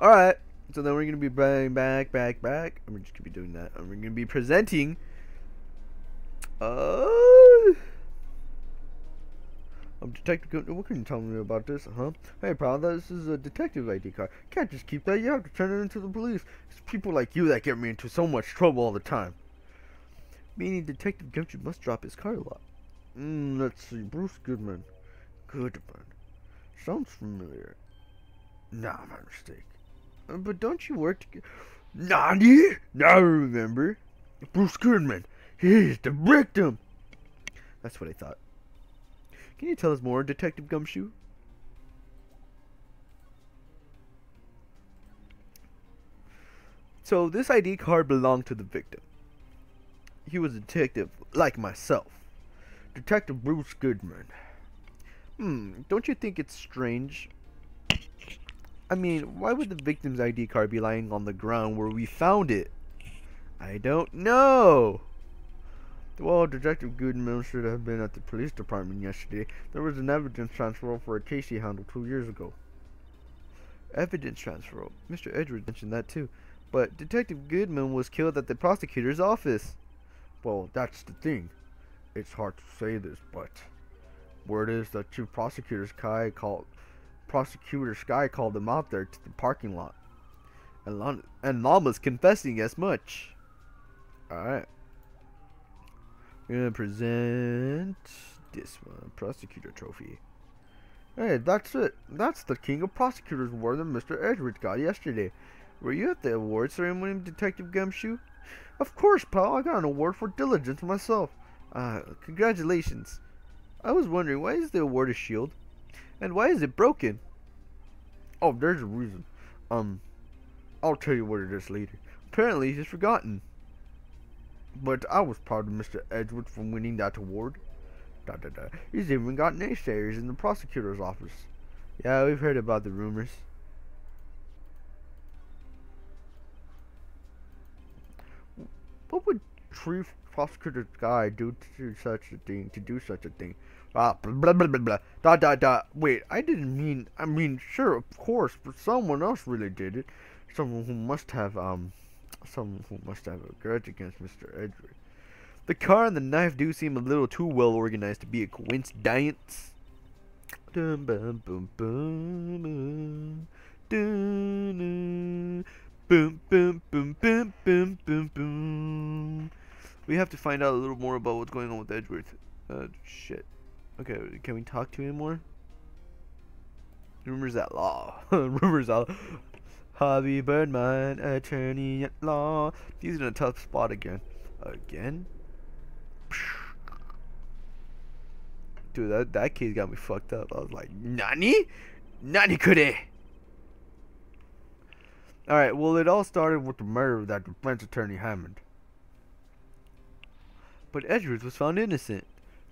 Alright, so then we're going to be bringing back. And we're just going to be doing that. And we're going to be presenting... Detective, what can you tell me about this, huh? Hey, pal, this is a detective ID card. Can't just keep that. You have to turn it into the police. It's people like you that get me into so much trouble all the time. Meaning Detective Gumshoe must drop his card a lot. Let's see. Bruce Goodman. Goodman. Sounds familiar. Nah, my mistake. But don't you work together? Nani? Now I remember. Bruce Goodman. He's the victim. That's what I thought. Can you tell us more, Detective Gumshoe? So, this ID card belonged to the victim. He was a detective, like myself. Detective Bruce Goodman. Don't you think it's strange? I mean, why would the victim's ID card be lying on the ground where we found it? I don't know. Well, Detective Goodman should have been at the police department yesterday. There was an evidence transfer for a case he handled 2 years ago. Evidence transfer? Mr. Edwards mentioned that too. But Detective Goodman was killed at the prosecutor's office. Well, that's the thing. It's hard to say this, but word is that Chief Prosecutor Sky called him out there to the parking lot. And Llama's confessing as much. Alright. We're gonna present this one, Prosecutor Trophy. Hey, that's it. That's the King of Prosecutors award that Mr. Edwards got yesterday. Were you at the award ceremony, Detective Gumshoe? Of course, pal. I got an award for diligence myself. Congratulations. I was wondering, why is the award a shield? And why is it broken? Oh, there's a reason. I'll tell you what it is later. Apparently, he's forgotten. But I was proud of Mr. Edwards for winning that award. He's even got naysayers in the prosecutor's office. Yeah, we've heard about the rumors. What would Chief Prosecutor Guy do to such a thing? Blah blah blah blah blah. Wait, I mean, sure, of course, but someone else really did it. Someone who must have a grudge against Mr. Edwards. The car and the knife do seem a little too well organized to be a coincidence. Dum bum bum bum. Boom boom boom boom boom boom boom. We have to find out a little more about what's going on with Edwards. Shit. Okay, can we talk to him more? Rumors at law. Rumors at law. Hobby Birdman, attorney at law. He's in a tough spot again. Again? Dude, that kid got me fucked up. I was like, Nani? Nani kure? Alright, well, it all started with the murder of that defense attorney Hammond. But Edwards was found innocent.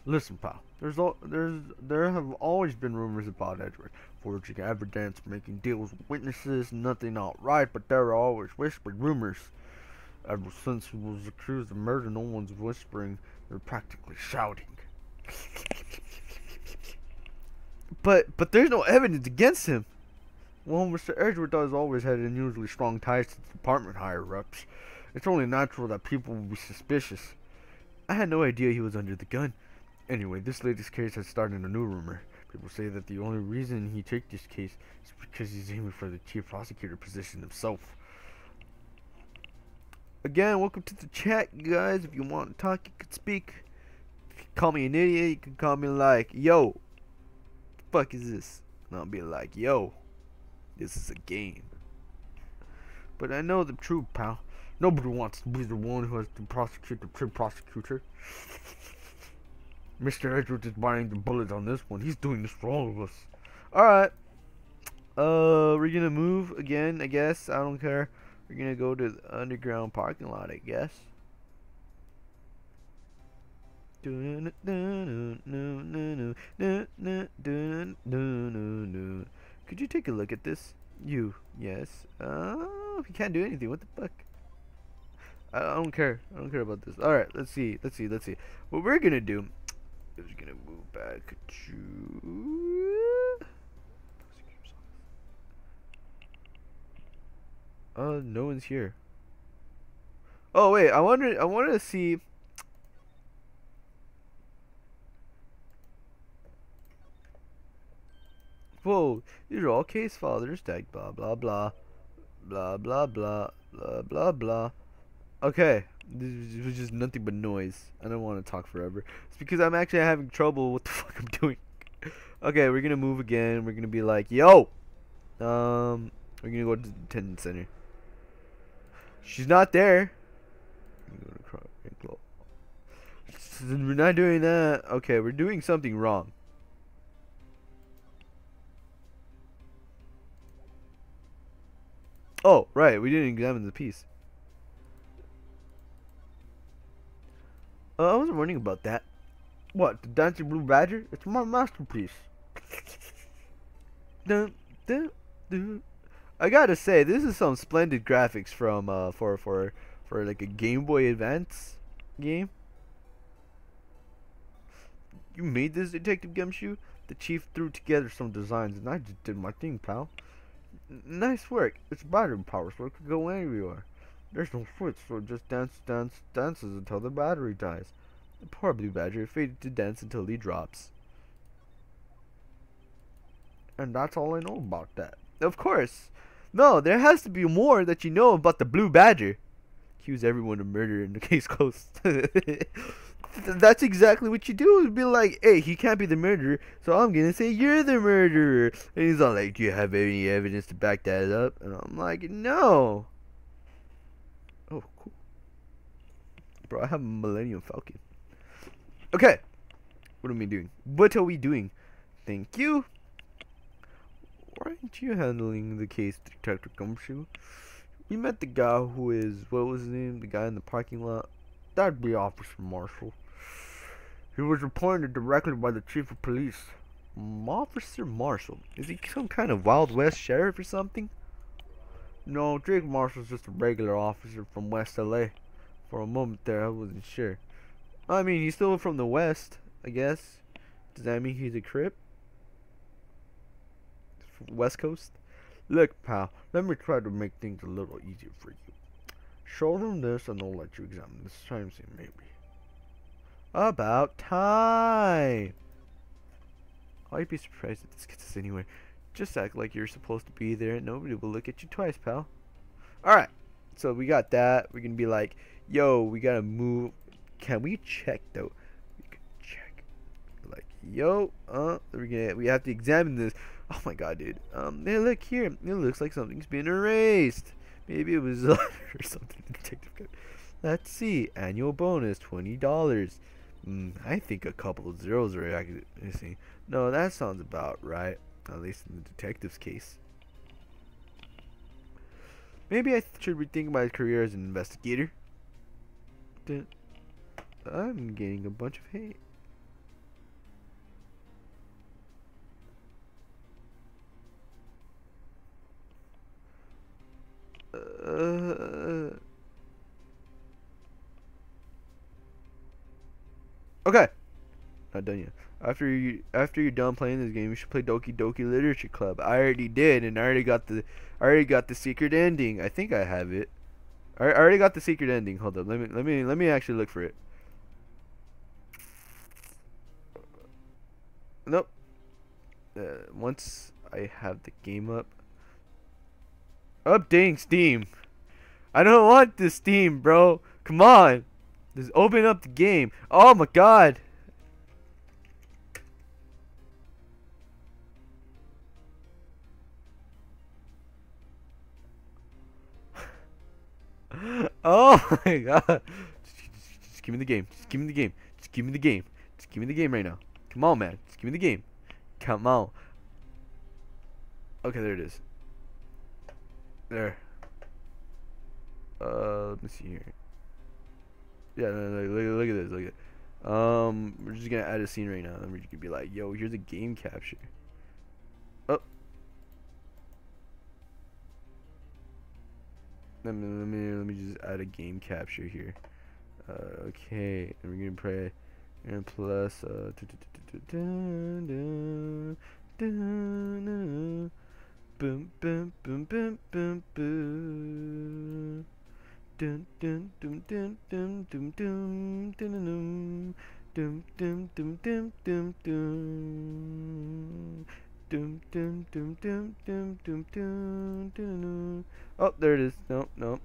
Listen, pal. There have always been rumors about Edwards. Forging evidence, making deals with witnesses, nothing outright, but there are always whispered rumors. Ever since he was accused of murder, no one's whispering. They're practically shouting. But there's no evidence against him. Well, Mr. Edwards has always had unusually strong ties to the department higher-ups. It's only natural that people will be suspicious. I had no idea he was under the gun. Anyway, this latest case has started a new rumor. People say that the only reason he took this case is because he's aiming for the chief prosecutor position himself. Again, welcome to the chat, guys. If you want to talk, you can speak. You can call me an idiot. You can call me like, yo, the fuck is this? And I'll be like, yo, this is a game. But I know the truth, pal. Nobody wants to be the one who has to prosecute the chief prosecutor. Mr. Edwards is biting the bullets on this one. He's doing this for all of us. Alright. We're gonna move again, I guess. I don't care. We're gonna go to the underground parking lot, I guess. Could you take a look at this? You, yes. You can't do anything. What the fuck? I don't care. I don't care about this. Alright, let's see. What we're gonna do is gonna move back to no one's here. Oh wait, I wanted to see. Whoa, these are all case files. They're stacked. Blah blah blah, blah blah blah, blah blah blah. Okay, this was just nothing but noise. I don't want to talk forever. It's because I'm actually having trouble. What the fuck I'm doing? Okay, we're gonna move again. We're gonna be like, yo, we're gonna go to the detention center. She's not there. We're not doing that. Okay, we're doing something wrong. Oh, right, we didn't examine the piece. I wasn't wondering about that. What, the Dancing Blue Badger? It's my masterpiece. Dun, dun, dun. I gotta say, this is some splendid graphics from for like a Game Boy Advance game. You made this, Detective Gumshoe? The chief threw together some designs and I just did my thing, pal. Nice work. It's battery power, so it could go anywhere. There's no switch, so it just dances until the battery dies. The poor blue badger faded to dance until he drops. And that's all I know about that. Of course. No, there has to be more that you know about the blue badger. Accuse everyone of murder and the case closed. That's exactly what you do. Is be like, hey, he can't be the murderer, so I'm gonna say you're the murderer. And he's all like, do you have any evidence to back that up? And I'm like, no. Oh, cool. Bro, I have a Millennium Falcon. Okay. What are we doing? What are we doing? Thank you. Why aren't you handling the case, Detective Gumshoe? We met the guy who is, what was his name? The guy in the parking lot? That'd be Officer Marshall. He was appointed directly by the chief of police. Officer Marshall? Is he some kind of Wild West sheriff or something? No, Drake Marshall's just a regular officer from West LA. For a moment there, I wasn't sure. I mean, he's still from the West, I guess. Does that mean he's a Crip? West Coast? Look, pal, let me try to make things a little easier for you. Show them this and they'll let you examine this time scene, maybe. About time! I'd be surprised if this gets us anywhere. Just act like you're supposed to be there and nobody will look at you twice, pal. Alright, so we got that. We're gonna be like, yo, we gotta move. Can we check though? We can check. Like, yo, we have to examine this. Oh my god, dude. Hey, look here. It looks like something's been erased. Maybe it was or something. Detective code. Let's see. Annual bonus $20. I think a couple of zeros are actually. Let's see. No, that sounds about right. At least in the detective's case. Maybe I should rethink my career as an investigator. I'm getting a bunch of hate. Okay. Not done yet. After you're done playing this game, you should play Doki Doki Literature Club. I already did, and I already got the secret ending. I think I have it. I already got the secret ending. Hold up. Let me actually look for it. Nope. Once I have the game up. Updating Steam. I don't want this Steam, bro. Come on. Just open up the game. Oh my god. Oh my god. Just give me the game. Just give me the game. Just give me the game. Just give me the game right now. Come on, man. Just give me the game. Come on. Okay, there it is. There. Let me see here. Yeah, no, look at this. Look at it. We're just gonna add a scene right now, and we're just gonna be like, "Yo, here's a game capture." Oh. Let me just add a game capture here. Okay, and we're gonna play and plus boom boom boom boom boom boom dun dun dun dun dun dun dun dun dun dun dun dun dun dun Doom doom doom doom doom doom doom doom. Oh, there it is. No, no.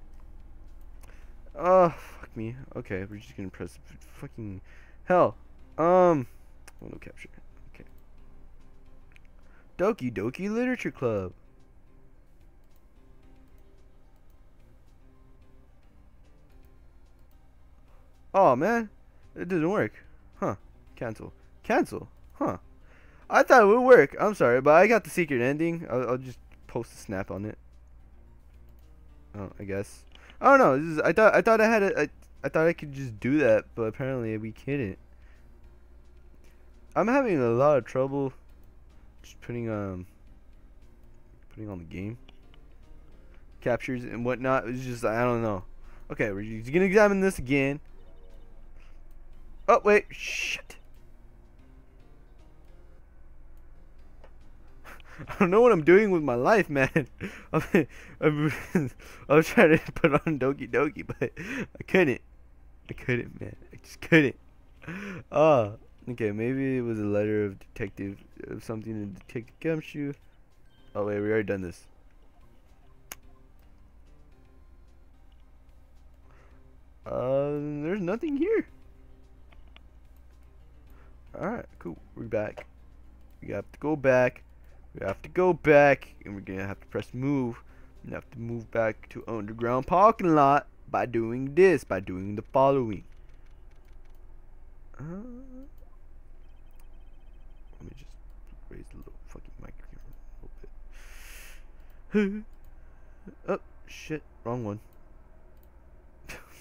Oh, fuck me. Okay, we're just gonna press fucking hell. Oh, no capture. Okay. Doki Doki Literature Club. Oh man, it didn't work. Huh? Cancel. Cancel. Huh? I thought it would work. I'm sorry, but I got the secret ending. I'll just post a snap on it. Oh, I guess. I don't know. I thought I had it. I thought I could just do that, but apparently we couldn't. I'm having a lot of trouble just putting on the game captures and whatnot. It's just I don't know. Okay, we're just gonna examine this again. Oh wait, shit. I don't know what I'm doing with my life, man. I was trying to put on Doki Doki, but I couldn't. I couldn't, man. I just couldn't. Okay, maybe it was a letter of something to Detective Gumshoe. Oh wait, we already done this. There's nothing here. Alright, cool. We're back. We have to go back. We have to go back, and we're gonna have to press move. And have to move back to underground parking lot by doing this, by doing the following. Let me just raise the little fucking microphone a little bit. Oh shit, wrong one.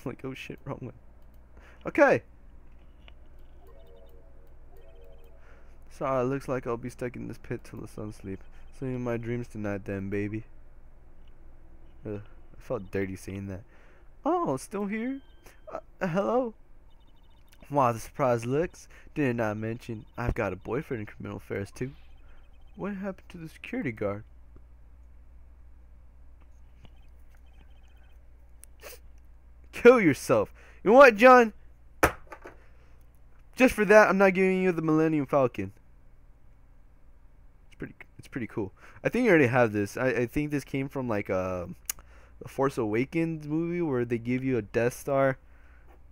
Like, oh shit, wrong one. Okay. So it looks like I'll be stuck in this pit till the sun sleep. Sleeping my dreams tonight then, baby. I felt dirty saying that. Oh, still here? Hello? Wow, the surprise looks. Did not mention I've got a boyfriend in criminal affairs too. What happened to the security guard? Kill yourself. You know what, John? Just for that, I'm not giving you the Millennium Falcon. It's pretty cool. I think you already have this. I think this came from like the Force Awakens movie where they give you a Death Star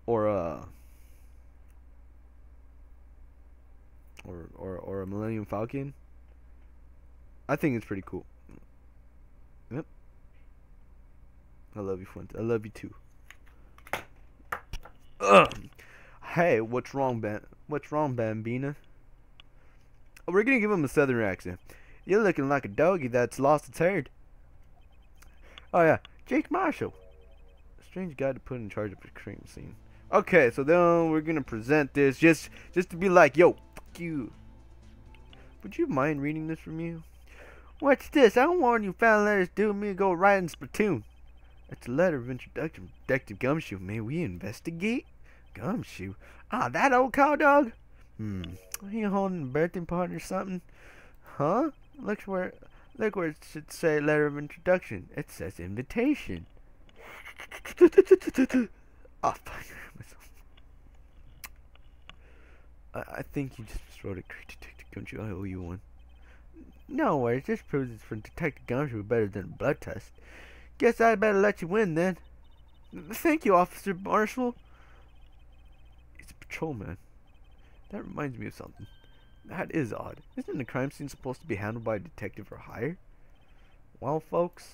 or a Millennium Falcon. I think it's pretty cool. Yep. I love you, Flint. I love you too. Ugh. Hey, what's wrong, Bambina? Oh, we're gonna give him a southern accent. You're looking like a doggy that's lost its herd. Oh yeah, Jake Marshall. A strange guy to put in charge of a crime scene. Okay, so then we're gonna present this just to be like, yo, fuck you. Would you mind reading this from you? What's this? I don't want you found letters doing me to go right in Splatoon. It's a letter of introduction from Detective Gumshoe. May we investigate? Gumshoe? Ah, that old cow dog? He holding a birthday party or something? Huh? Look where it should say letter of introduction. It says invitation. Oh, fuck. I think you just wrote a Detective Gumshoe. I owe you one. No worries. This proves it's from Detective Gumshoe better than a blood test. Guess I'd better let you win then. Thank you, Officer Marshall. He's a patrolman. That reminds me of something. That is odd. Isn't a crime scene supposed to be handled by a detective for hire? Well, folks,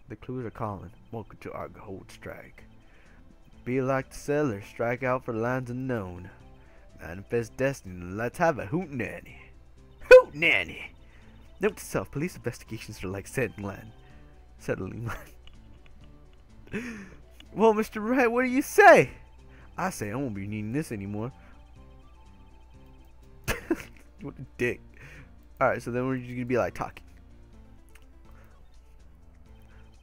the clues are calling. Welcome to our gold strike. Be like the sailor, strike out for lands unknown. Manifest destiny, let's have a hootenanny. Hootenanny! Note to self, police investigations are like settling land. Well, Mr. Wright, what do you say? I say I won't be needing this anymore. What a dick. Alright, so then we're just gonna be like talking.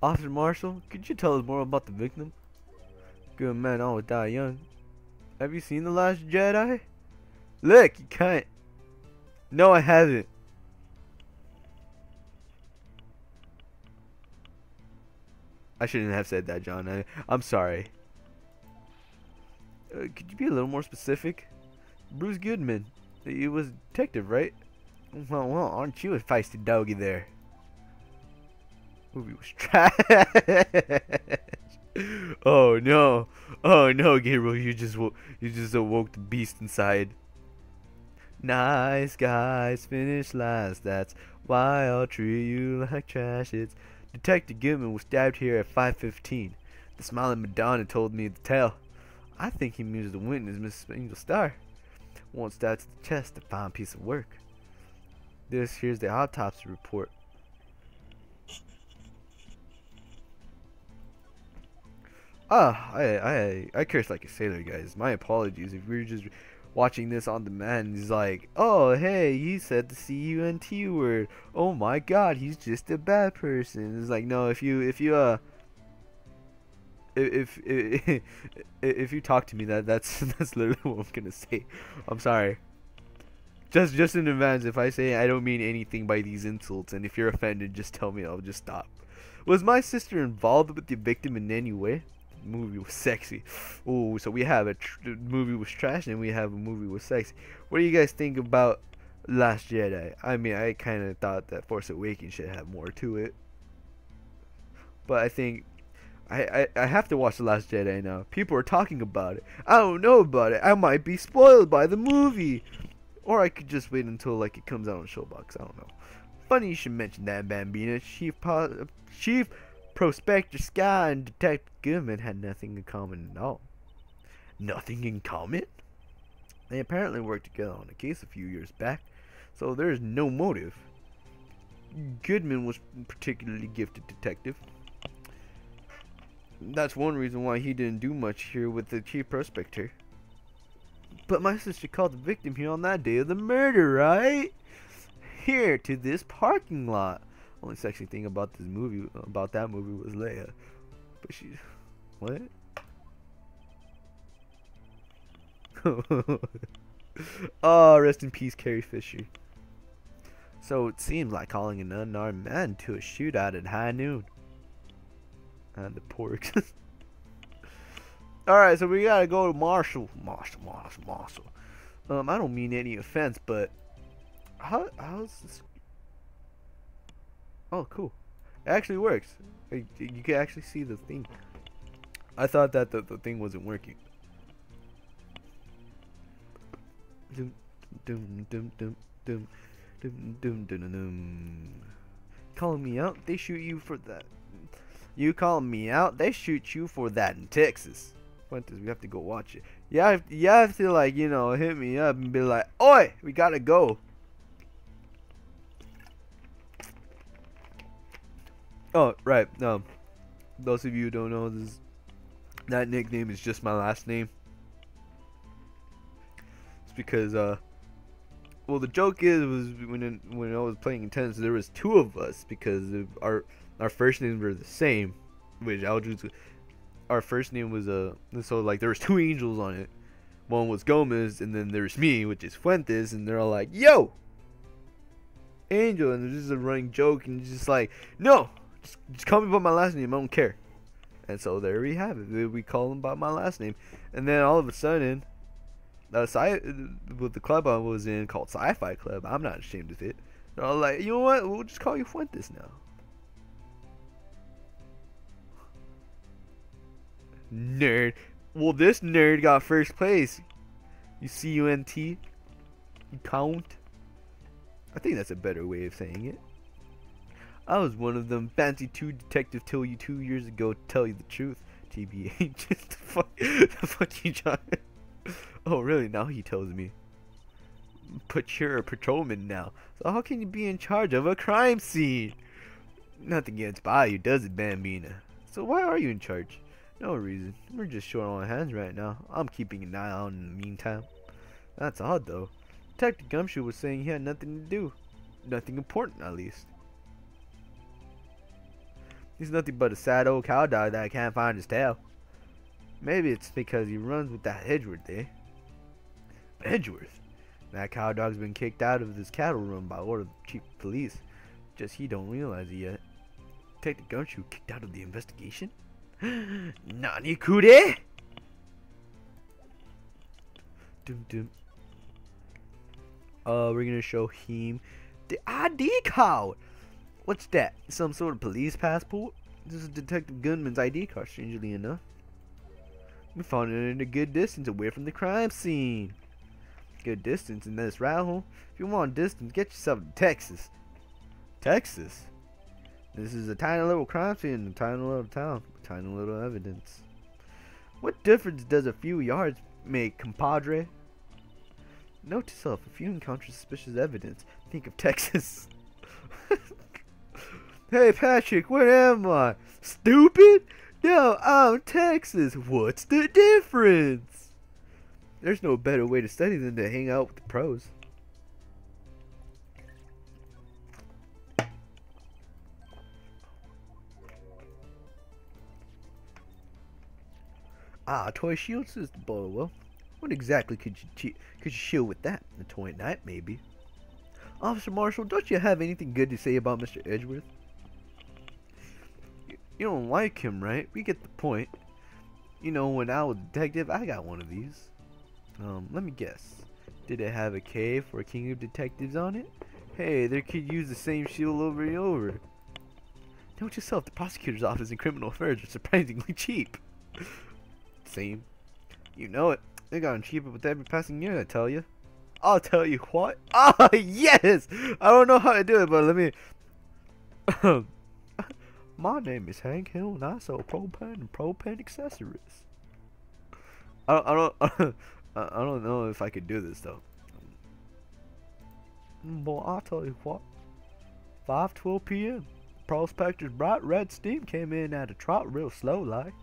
Officer Marshall, could you tell us more about the victim? Good man always die young. Have you seen The Last Jedi? Look, you can't. No, I haven't. I shouldn't have said that, John. I'm sorry. Could you be a little more specific? Bruce Goodman. He was a detective, right? Well, aren't you a feisty doggy there? Movie was trash. Oh no. Oh no, Gabriel, you just awoke the beast inside. Nice guys finish last. That's why I'll treat you like trash. It's Detective Goodman was stabbed here at 5:15. The smiling Madonna told me the tale. I think he means the witness, Miss Angel Star. One stab to the chest, a fine piece of work. Here's the autopsy report. I curse like a sailor, guys. My apologies if you're just watching this on demand. He's like, oh, hey, he said the C-U-N-T word. Oh my God, he's just a bad person. It's like, no, if you if you talk to me, that's literally what I'm gonna say. I'm sorry. Just in advance, if I say I don't mean anything by these insults, and if you're offended, just tell me. I'll just stop. Was my sister involved with the victim in any way? The movie was sexy. Oh, so we have a movie was trash, and we have a movie was sexy. What do you guys think about Last Jedi? I mean, I kind of thought that Force Awakens should have more to it, but I think I have to watch The Last Jedi now. People are talking about it. I don't know about it. I might be spoiled by the movie. Or I could just wait until like it comes out on Showbox. I don't know. Funny you should mention that, Bambina. Chief Prospector Sky and Detective Goodman had nothing in common at all. Nothing in common? They apparently worked together on a case a few years back, so there's no motive. Goodman was a particularly gifted detective. That's one reason why he didn't do much here with the Chief Prospector. But my sister called the victim here on that day of the murder, right? Here to this parking lot. Only sexy thing about that movie was Leia. But she, what? Oh, rest in peace, Carrie Fisher. So it seems like calling an unarmed man to a shootout at high noon. And the porks. Alright, so we gotta go to Marshall. Marshall. I don't mean any offense, but how's this? Oh, cool. It actually works. You can actually see the thing. I thought that the thing wasn't working. Calling me out? They shoot you for that. You calling me out? They shoot you for that in Texas. We have to go watch it. You have to, like, you know, hit me up and be like, oi, we gotta go. Oh, right. Those of you who don't know, that nickname is just my last name. It's because, well, the joke was when I was playing Intense, there was two of us because our first names were the same, which I'll just. Our first name was so like there was two angels on it. One was Gomez, and then there's me, which is Fuentes, and they're all like, yo, Angel, and there's just a running joke, and just like, no, just call me by my last name, I don't care. And so there we have it. We call them by my last name, and then all of a sudden, with the club I was in called Sci-Fi Club, I'm not ashamed of it. They're all like, you know what? We'll just call you Fuentes now. Nerd. Well, this nerd got first place. You C-U-N-T. You count. I think that's a better way of saying it. I was one of them fancy 2 detective till you 2 years ago, to tell you the truth. TBH. the fuck you, John? Oh, really? Now he tells me. But you're a patrolman now. So how can you be in charge of a crime scene? Nothing gets by you, does it, Bambina? So why are you in charge? No reason. We're just short on hands right now. I'm keeping an eye on in the meantime. That's odd, though. Detective Gumshoe was saying he had nothing to do. Nothing important, at least. He's nothing but a sad old cow dog that can't find his tail. Maybe it's because he runs with that Edgeworth, eh? Edgeworth? That cow dog's been kicked out of his cattle run by order of the chief of police. Just he don't realize it yet. Detective Gumshoe kicked out of the investigation? Nani kure? We're gonna show him The ID card. What's that? Some sort of police passport? This is Detective Gunman's ID card, strangely enough. We found it in a good distance away from the crime scene. Good distance in this route home. If you want distance, get yourself to Texas. Texas? This is a tiny little crime scene, a tiny little town, tiny little evidence. What difference does a few yards make, compadre? Note to self, if you encounter suspicious evidence, think of Texas. Hey Patrick, where am I? Stupid? No, I'm Texas. What's the difference? There's no better way to study than to hang out with the pros. Ah, toy shield system, boy. Well, what exactly could you shield with that? A toy knife, maybe. Officer Marshall, don't you have anything good to say about Mr. Edgeworth? You don't like him, right? We get the point. You know, when I was a detective, I got one of these. Let me guess. Did it have a K for King of Detectives on it? Hey, they could use the same shield over and over. Note yourself, the prosecutor's office in criminal affairs are surprisingly cheap. Same. You know it. They gotten cheaper with every passing year, I tell you. I'll tell you what. Ah, yes! I don't know how to do it, but let me... My name is Hank Hill, and I sell propane and propane accessories. I don't know if I could do this though. Boy, I'll tell you what. 5:12 p.m. Prospector's bright red steam came in at a trot real slow like.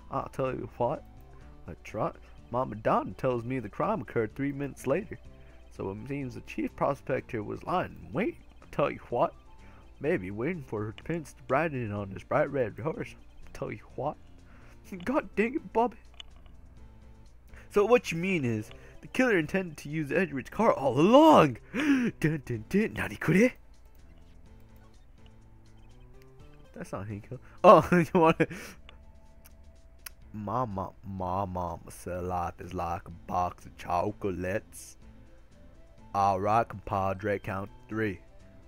I'll tell you what. A trot. Mama Donna tells me the crime occurred 3 minutes later. So it means the chief prospector was lying. Wait, I'll tell you what. Maybe waiting for her prince to ride in on this bright red horse. I'll tell you what. God dang it, Bobby. So what you mean is, the killer intended to use Edward's car all along. Dun dun dun. Narikure? That's not Hinko. Oh, you want to... My mama said life is like a box of chocolates. Alright, compadre, count 3.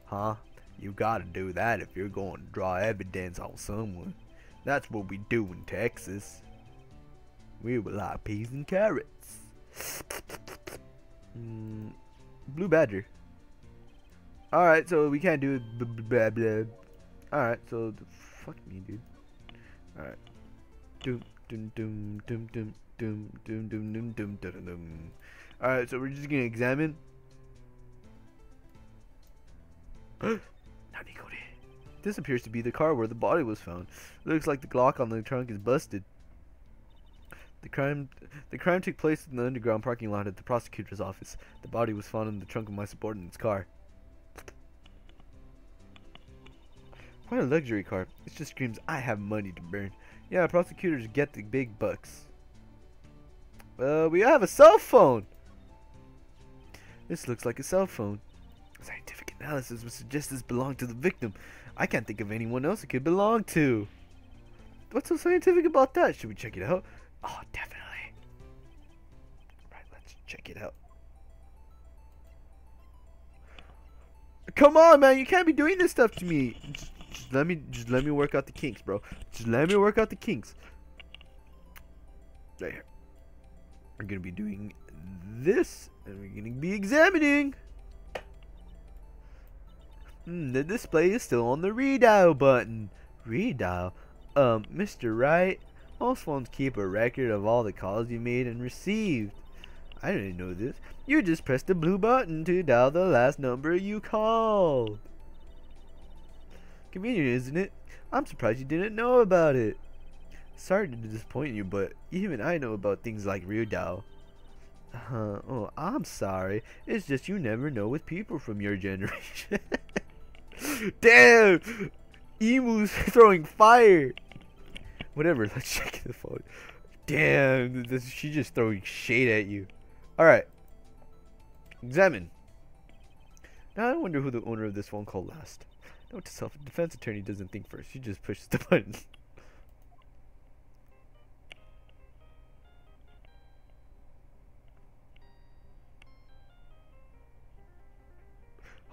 Huh? You gotta do that if you're going to draw evidence on someone. That's what we do in Texas. We were like peas and carrots. Blue Badger. Alright, so we can't do it. Alright, so fuck me, dude. Alright. Doom doom doom doom doom doom doom doom doom doom doom doom. Alright, so we're just gonna examine. This appears to be the car where the body was found. Looks like the Glock on the trunk is busted. The crime took place in the underground parking lot at the prosecutor's office. The body was found in the trunk of my subordinate's car. Quite a luxury car. It just screams, I have money to burn. Yeah, prosecutors get the big bucks. We have a cell phone. This looks like a cell phone. Scientific analysis would suggest this belonged to the victim. I can't think of anyone else it could belong to. What's so scientific about that? Should we check it out? Oh, definitely. Right, let's check it out. Come on, man, you can't be doing this stuff to me. Just let me work out the kinks, bro. Just let me work out the kinks. Right here. We're gonna be doing this, and we're gonna be examining. The display is still on the redial button. Redial? Mr. Wright, most phones keep a record of all the calls you made and received. I didn't know this. You just pressed the blue button to dial the last number you called. Convenient, isn't it? I'm surprised you didn't know about it. Sorry to disappoint you, but even I know about things like redial. Oh, I'm sorry. It's just you never know with people from your generation. Damn! Emu's throwing fire! Whatever, let's check the phone. Damn, she's just throwing shade at you. Alright. Examine. Now I wonder who the owner of this phone called last. Note to self, a defense attorney doesn't think first, he just pushes the button.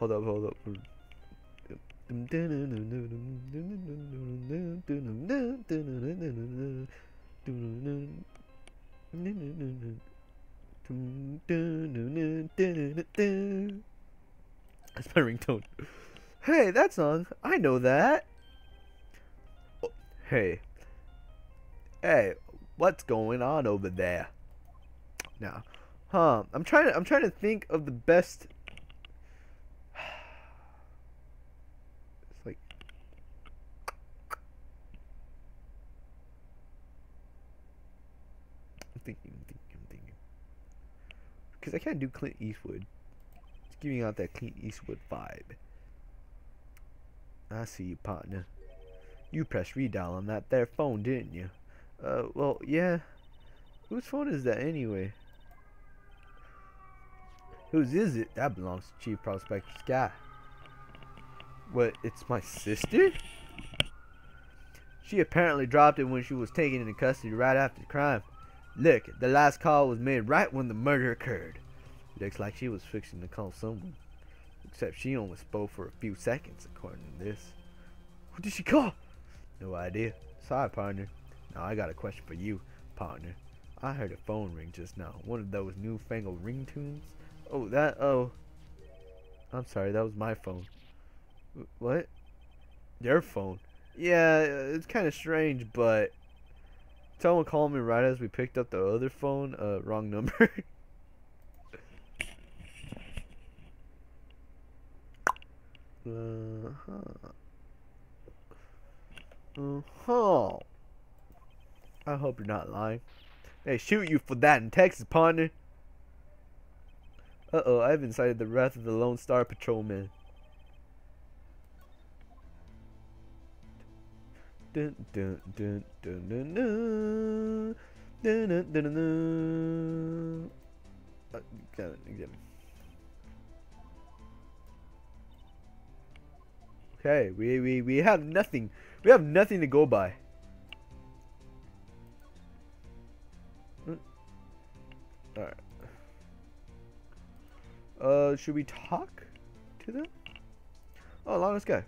Hold up, hold up. That's my ringtone. Hey, that song. I know that. Hey. Hey, what's going on over there? Now, I'm trying to think of the best. It's like I'm thinking. Because I can't do Clint Eastwood. It's giving out that Clint Eastwood vibe. I see you, partner. You pressed redial on that there phone, didn't you? Well, yeah. Whose phone is that anyway? Whose is it? That belongs to Chief Prospector Sky. What, it's my sister? She apparently dropped it when she was taken into custody right after the crime. Look, the last call was made right when the murder occurred. Looks like she was fixing to call someone. Except she only spoke for a few seconds, according to this. Who did she call? No idea. Sorry, partner. Now I got a question for you, partner. I heard a phone ring just now. One of those newfangled ringtones. Oh, I'm sorry, that was my phone. What? Your phone? Yeah, it's kind of strange, but someone called me right as we picked up the other phone. Wrong number. I hope you're not lying. They shoot you for that in Texas, partner. Uh-oh, I've incited the wrath of the Lone Star Patrolman. Dun dun dun dun dun dun dun dun dun dun. Okay, we have nothing. We have nothing to go by. Alright. Should we talk to them? Oh, longest guy.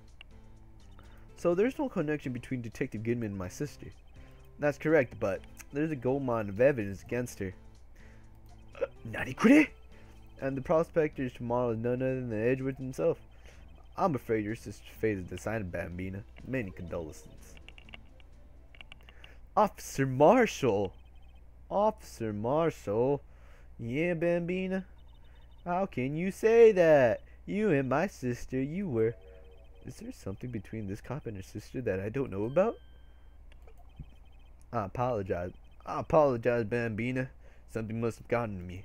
So there's no connection between Detective Goodman and my sister. That's correct, but there's a gold mine of evidence against her. Narikure? And the prospector's tomorrow is none other than Edgeworth himself. I'm afraid your sister's fate is decided, Bambina. Many condolences. Officer Marshall! Officer Marshall? Yeah, Bambina? How can you say that? You and my sister, you were... Is there something between this cop and her sister that I don't know about? I apologize. I apologize, Bambina. Something must have gotten to me.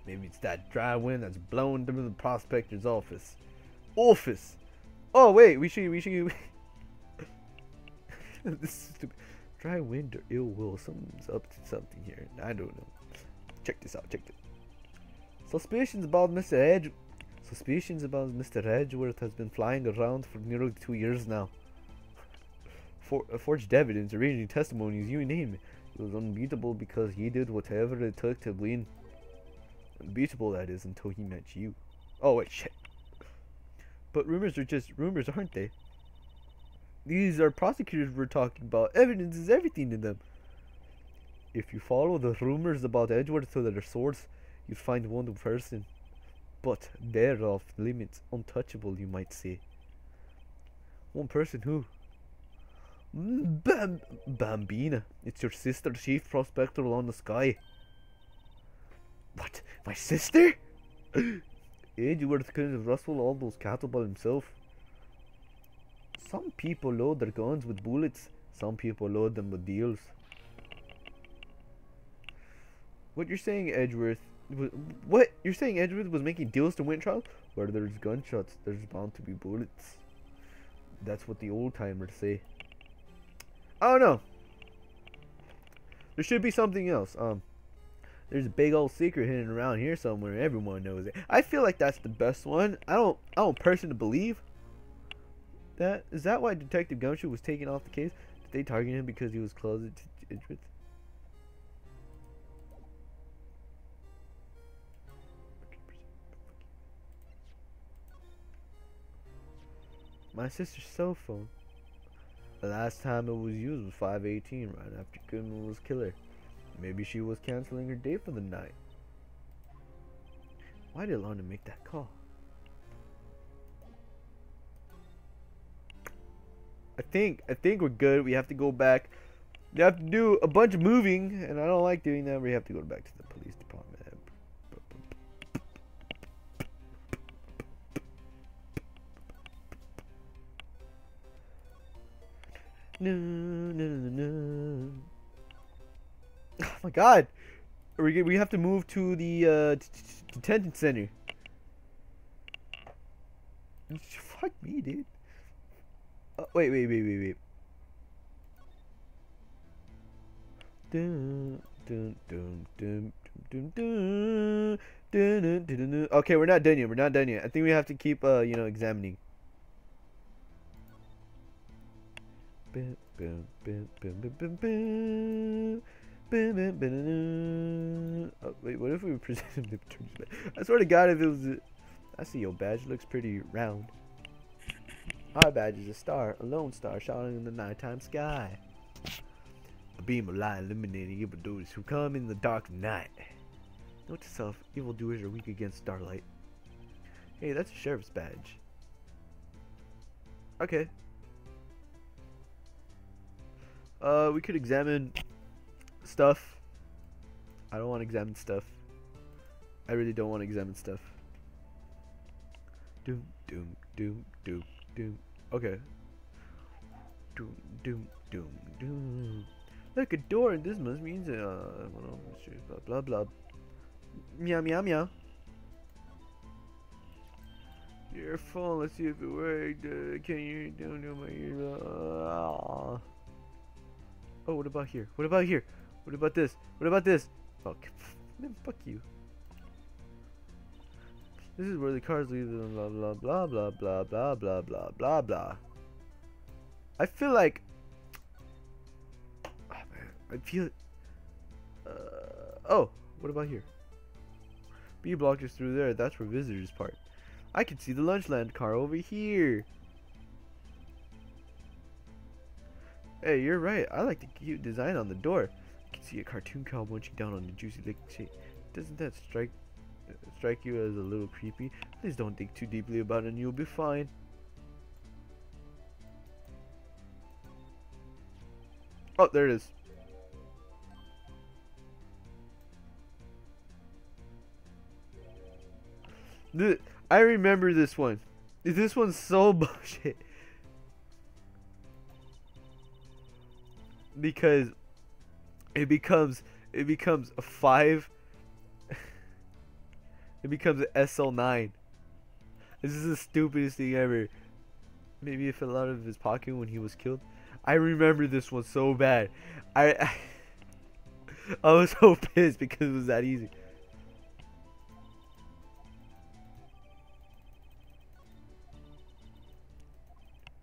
Maybe it's that dry wind that's blowing through the prospector's office. Office! Oh, wait, we should... This is stupid. Dry wind or ill will. Someone's up to something here. I don't know. Check this out, check this. Suspicions about Mr. Edgeworth has been flying around for nearly 2 years now. Forged evidence, arranging testimonies, you name it. It was unbeatable because he did whatever it took to win. Unbeatable, that is, until he met you. Oh, wait, shit. But rumors are just rumors, aren't they? These are prosecutors we're talking about. Evidence is everything to them. If you follow the rumors about Edgeworth to their source, you'd find one person. But they're off limits, untouchable, you might say. One person who? Bambina. It's your sister, Chief Prospector on the Sky. What? My sister? Edgeworth couldn't have rustled all those cattle by himself. Some people load their guns with bullets. Some people load them with deals. What you're saying, Edgeworth? What? You're saying Edgeworth was making deals to win trials? Where there's gunshots, there's bound to be bullets. That's what the old timers say. Oh no! There should be something else. There's a big old secret hidden around here somewhere. Everyone knows it. I feel like that's the best one. I don't personally believe that. Is that why Detective Gumshoe was taken off the case? Did they target him because he was closeted to Edgeworth? My sister's cell phone. The last time it was used was 5:18, right after Goodman was killer. Maybe she was canceling her date for the night. Why did Lana make that call? I think we're good. We have to go back. We have to do a bunch of moving, and I don't like doing that. We have to go back to the police department. No, no, no, no. Oh my God! We have to move to the detention center. Fuck me, dude. Wait. Okay, we're not done yet. We're not done yet. I think we have to keep, examining. Oh, wait, what if we presented the turns back? I swear to God, if it was I see your badge looks pretty round. Our badge is a star, a lone star shining in the nighttime sky. A beam of light illuminating evildoers who come in the dark night. Note to self, evildoers are weak against starlight. Hey, that's a sheriff's badge. Okay. We could examine stuff. I don't want to examine stuff. I really don't want to examine stuff. Doom, doom, doom, doom, doom. Okay. Doom, doom, doom, doom. Like a door, and this must mean blah blah blah. Meow meow meow. Your phone. Let's see if it worked. Can you don't know my ear? Oh, what about here? What about here? What about this? What about this? Oh, man, fuck you. This is where the cars leave. Blah blah blah blah blah blah blah blah blah blah. I feel like. Oh man, I feel. Oh, what about here? B block is through there. That's where visitors park. I can see the Lunchland car over here. Hey, you're right. I like the cute design on the door. I can see a cartoon cow munching down on the juicy liquid shake. Doesn't that strike you as a little creepy? Please don't think too deeply about it and you'll be fine. Oh, there it is. I remember this one. This one's so bullshit. Because it becomes a 5. It becomes an SL9. This is the stupidest thing ever. Maybe it fell out of his pocket when he was killed. I remember this one so bad. I was so pissed because it was that easy.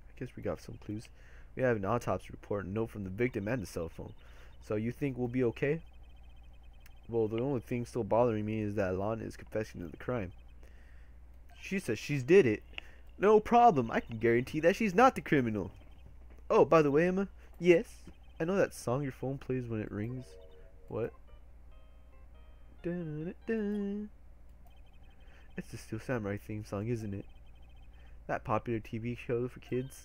I guess we got some clues. We have an autopsy report, a note from the victim, and a cell phone. So you think we'll be okay? Well, the only thing still bothering me is that Lana is confessing to the crime. She says she's did it. No problem. I can guarantee that she's not the criminal. Oh, by the way, Emma. Yes, I know that song your phone plays when it rings. What? Dun, dun, dun. It's the Steel Samurai theme song, isn't it? That popular TV show for kids.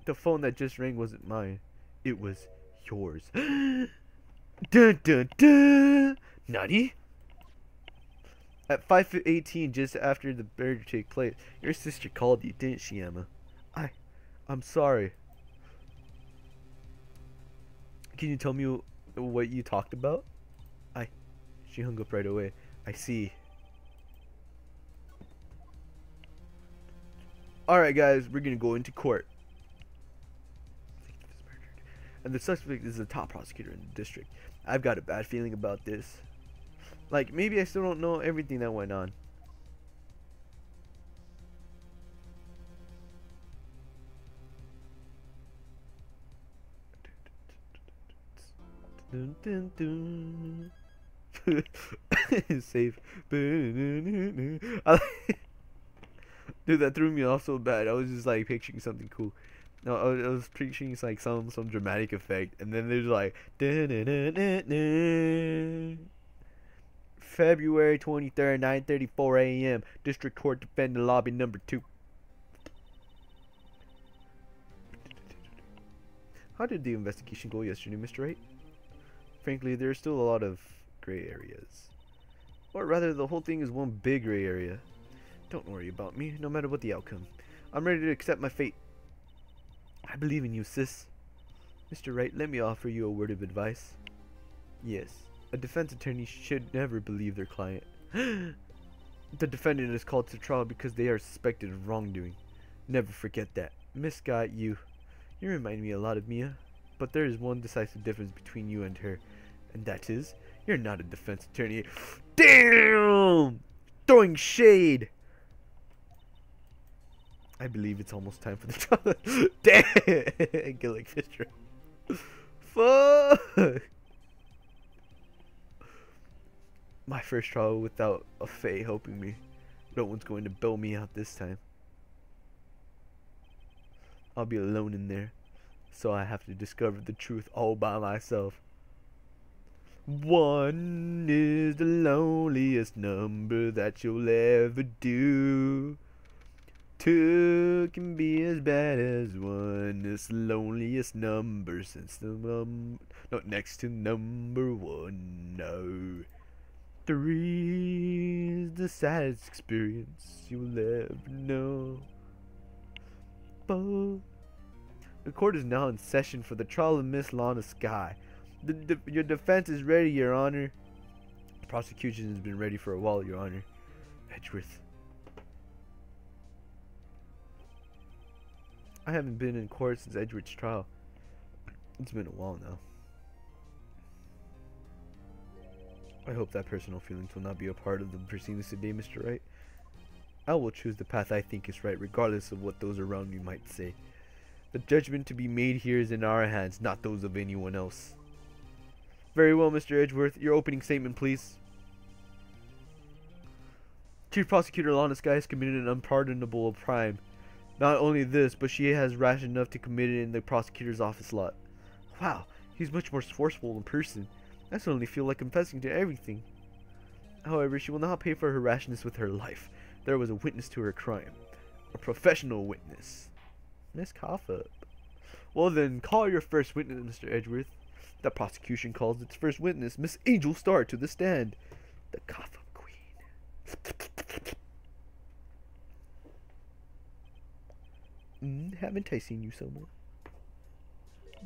The phone that just rang wasn't mine. It was yours. Dun dun dun! Nani? At 5:18, just after the murder took place, your sister called you, didn't she, Emma? I'm sorry. Can you tell me what you talked about? She hung up right away. I see. Alright guys, we're gonna go into court. And the suspect is the top prosecutor in the district. I've got a bad feeling about this. Like, maybe I still don't know everything that went on. Dun, dun, dun. Safe. Dude, that threw me off so bad. I was just like picturing something cool. No, I was picturing like some dramatic effect, and then there's like February 23rd, 9:34 a.m. District Court defendant lobby number 2. How did the investigation go yesterday, Mr. Wright? Frankly, there's still a lot of gray areas. Or rather, the whole thing is one big gray area. Don't worry about me, no matter what the outcome. I'm ready to accept my fate. I believe in you, sis. Mr. Wright, let me offer you a word of advice. Yes, a defense attorney should never believe their client. The defendant is called to trial because they are suspected of wrongdoing. Never forget that. Miss Guy, you remind me a lot of Mia, but there is one decisive difference between you and her, and that is, you're not a defense attorney. Damn! Throwing shade! I believe it's almost time for the trial. Damn! Get like Fisher. Fuck! My first trial without a fae helping me. No one's going to bail me out this time. I'll be alone in there, so I have to discover the truth all by myself. 1 is the loneliest number that you'll ever do. 2 can be as bad as 1. It's the loneliest number since the not next to number 1. No. 3 is the saddest experience you'll ever know. 4. The court is now in session for the trial of Miss Lana Skye. Your defense is ready, Your Honor. The prosecution has been ready for a while, Your Honor. Edgeworth. I haven't been in court since Edgeworth's trial. It's been a while now. I hope that personal feelings will not be a part of the proceedings today, Mr. Wright. I will choose the path I think is right, regardless of what those around me might say. The judgment to be made here is in our hands, not those of anyone else. Very well, Mr. Edgeworth. Your opening statement, please. Chief Prosecutor Lana Skye has committed an unpardonable crime. Not only this, but she has rash enough to commit it in the prosecutor's office lot. Wow, he's much more forceful in person. I suddenly feel like confessing to everything. However, she will not pay for her rashness with her life. There was a witness to her crime. A professional witness. Miss Coughup. Well then, call your first witness, Mr. Edgeworth. The prosecution calls its first witness, Miss Angel Starr, to the stand. The Coughup Queen. Haven't I seen you somewhere?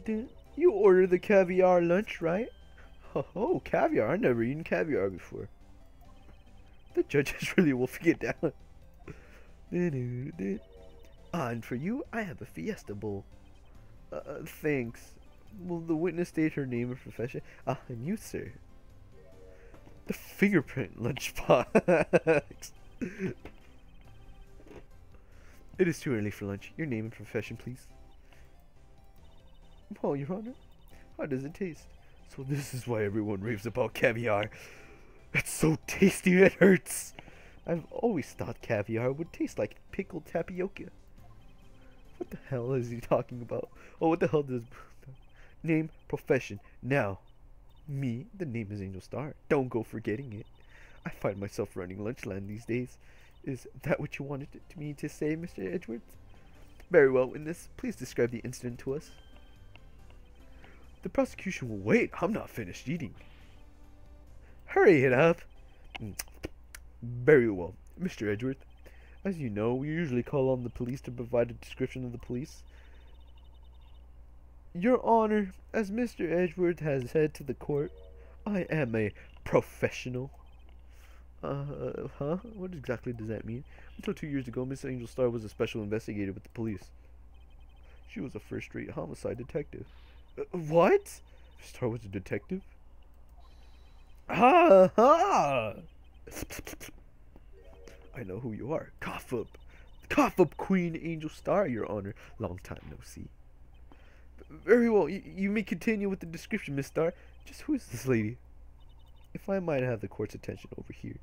Did you order the caviar lunch, right? Oh, caviar. I've never eaten caviar before. The judges really wolfing it down. And for you, I have a fiesta bowl. Thanks. Will the witness state her name and profession? And you, sir. The fingerprint lunchbox. It is too early for lunch. Your name and profession, please. Well, Your Honor, how does it taste? So this is why everyone raves about caviar. It's so tasty it hurts. I've always thought caviar would taste like pickled tapioca. What the hell is he talking about? Oh, what the hell does... Name, profession. Now, me, the name is Angel Starr. Don't go forgetting it. I find myself running Lunchland these days. Is that what you wanted me to say, Mr. Edgeworth? Very well, witness. Please describe the incident to us. The prosecution will wait. I'm not finished eating. Hurry it up. Very well, Mr. Edgeworth. As you know, we usually call on the police to provide a description of the police. Your Honor, as Mr. Edgeworth has said to the court, I am a professional. What exactly does that mean? Until 2 years ago, Miss Angel Starr was a special investigator with the police. She was a first-rate homicide detective. What? Starr was a detective? Ha ha! I know who you are. Cough up. Cough up, Queen Angel Starr, Your Honor. Long time no see. Very well. You may continue with the description, Miss Starr. Just who is this lady? If I might have the court's attention over here.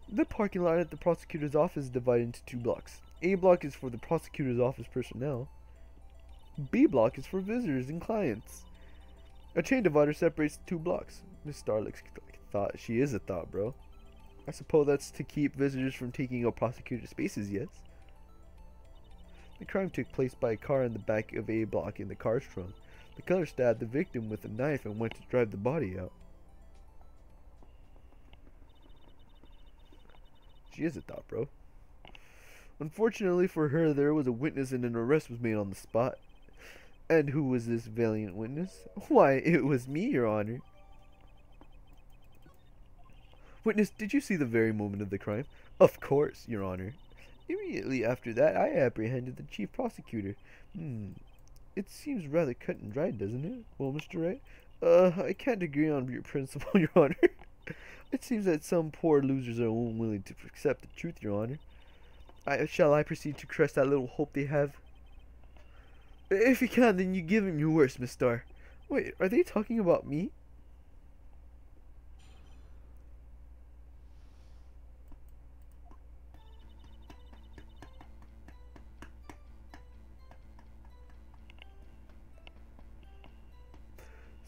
The parking lot at the prosecutor's office is divided into 2 blocks. A block is for the prosecutor's office personnel. B block is for visitors and clients. A chain divider separates the 2 blocks. Miss Star looks like a thought. She is a thought, bro. I suppose that's to keep visitors from taking up prosecutor's spaces, yes? The crime took place by a car in the back of A block in the car's trunk. The killer stabbed the victim with a knife and went to drive the body out. She is a thought, bro. Unfortunately for her, there was a witness and an arrest was made on the spot. And who was this valiant witness? Why, it was me, Your Honor. Witness, did you see the very moment of the crime? Of course, Your Honor. Immediately after that, I apprehended the chief prosecutor. It seems rather cut and dried, doesn't it? Well, Mr. Wright, I can't agree on your principle, Your Honor. It seems that some poor losers are unwilling to accept the truth, Your Honor. Shall I proceed to crush that little hope they have? If you can, then you give him your worst, Miss Starr. Wait, are they talking about me?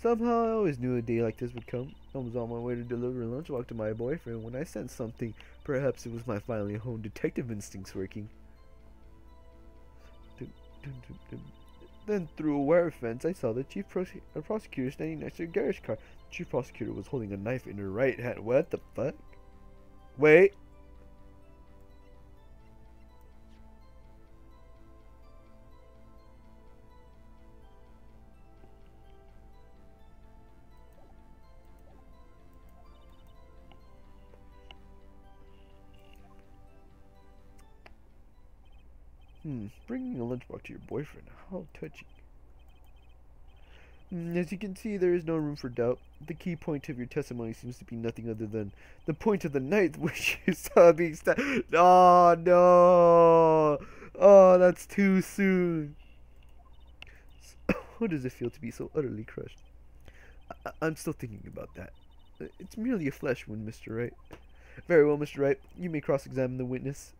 Somehow I always knew a day like this would come. I was on my way to deliver a lunchbox to my boyfriend when I sensed something. Perhaps it was my finely honed detective instincts working. Then through a wire fence I saw the chief prosecutor standing next to a garage car. The chief prosecutor was holding a knife in her right hand. What the fuck? Wait. Bringing a lunchbox to your boyfriend. How touching. As you can see, there is no room for doubt. The key point of your testimony seems to be nothing other than the point of the knife which you saw being stabbed. Oh, no. Oh, that's too soon. How does it feel to be so utterly crushed? I'm still thinking about that. It's merely a flesh wound, Mr. Wright. Very well, Mr. Wright. You may cross-examine the witness.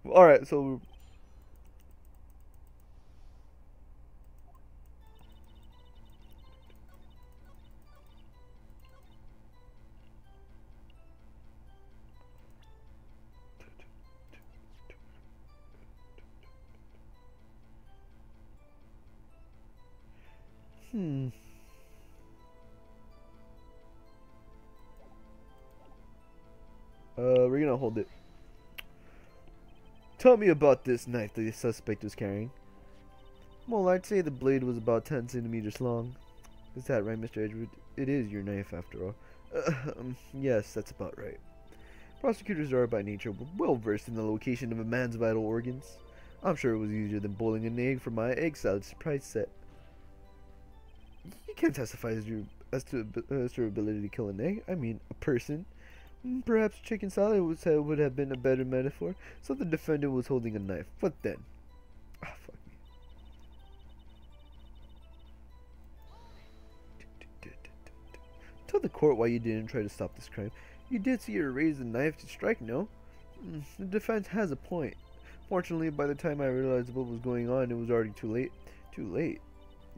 Alright, so... We're gonna hold it. Tell me about this knife the suspect was carrying. Well, I'd say the blade was about 10 centimeters long. Is that right, Mr. Edgewood? It is your knife, after all. Yes, that's about right. Prosecutors are, by nature, well versed in the location of a man's vital organs. I'm sure it was easier than boiling an egg for my egg salad surprise set. You can't testify as to her ability to kill an egg. I mean, a person. Perhaps chicken salad would have been a better metaphor. So the defendant was holding a knife. What then? Ah, fuck me. Tell the court why you didn't try to stop this crime. You did see her raise the knife to strike, no? The defense has a point. Fortunately, by the time I realized what was going on, it was already too late. Too late?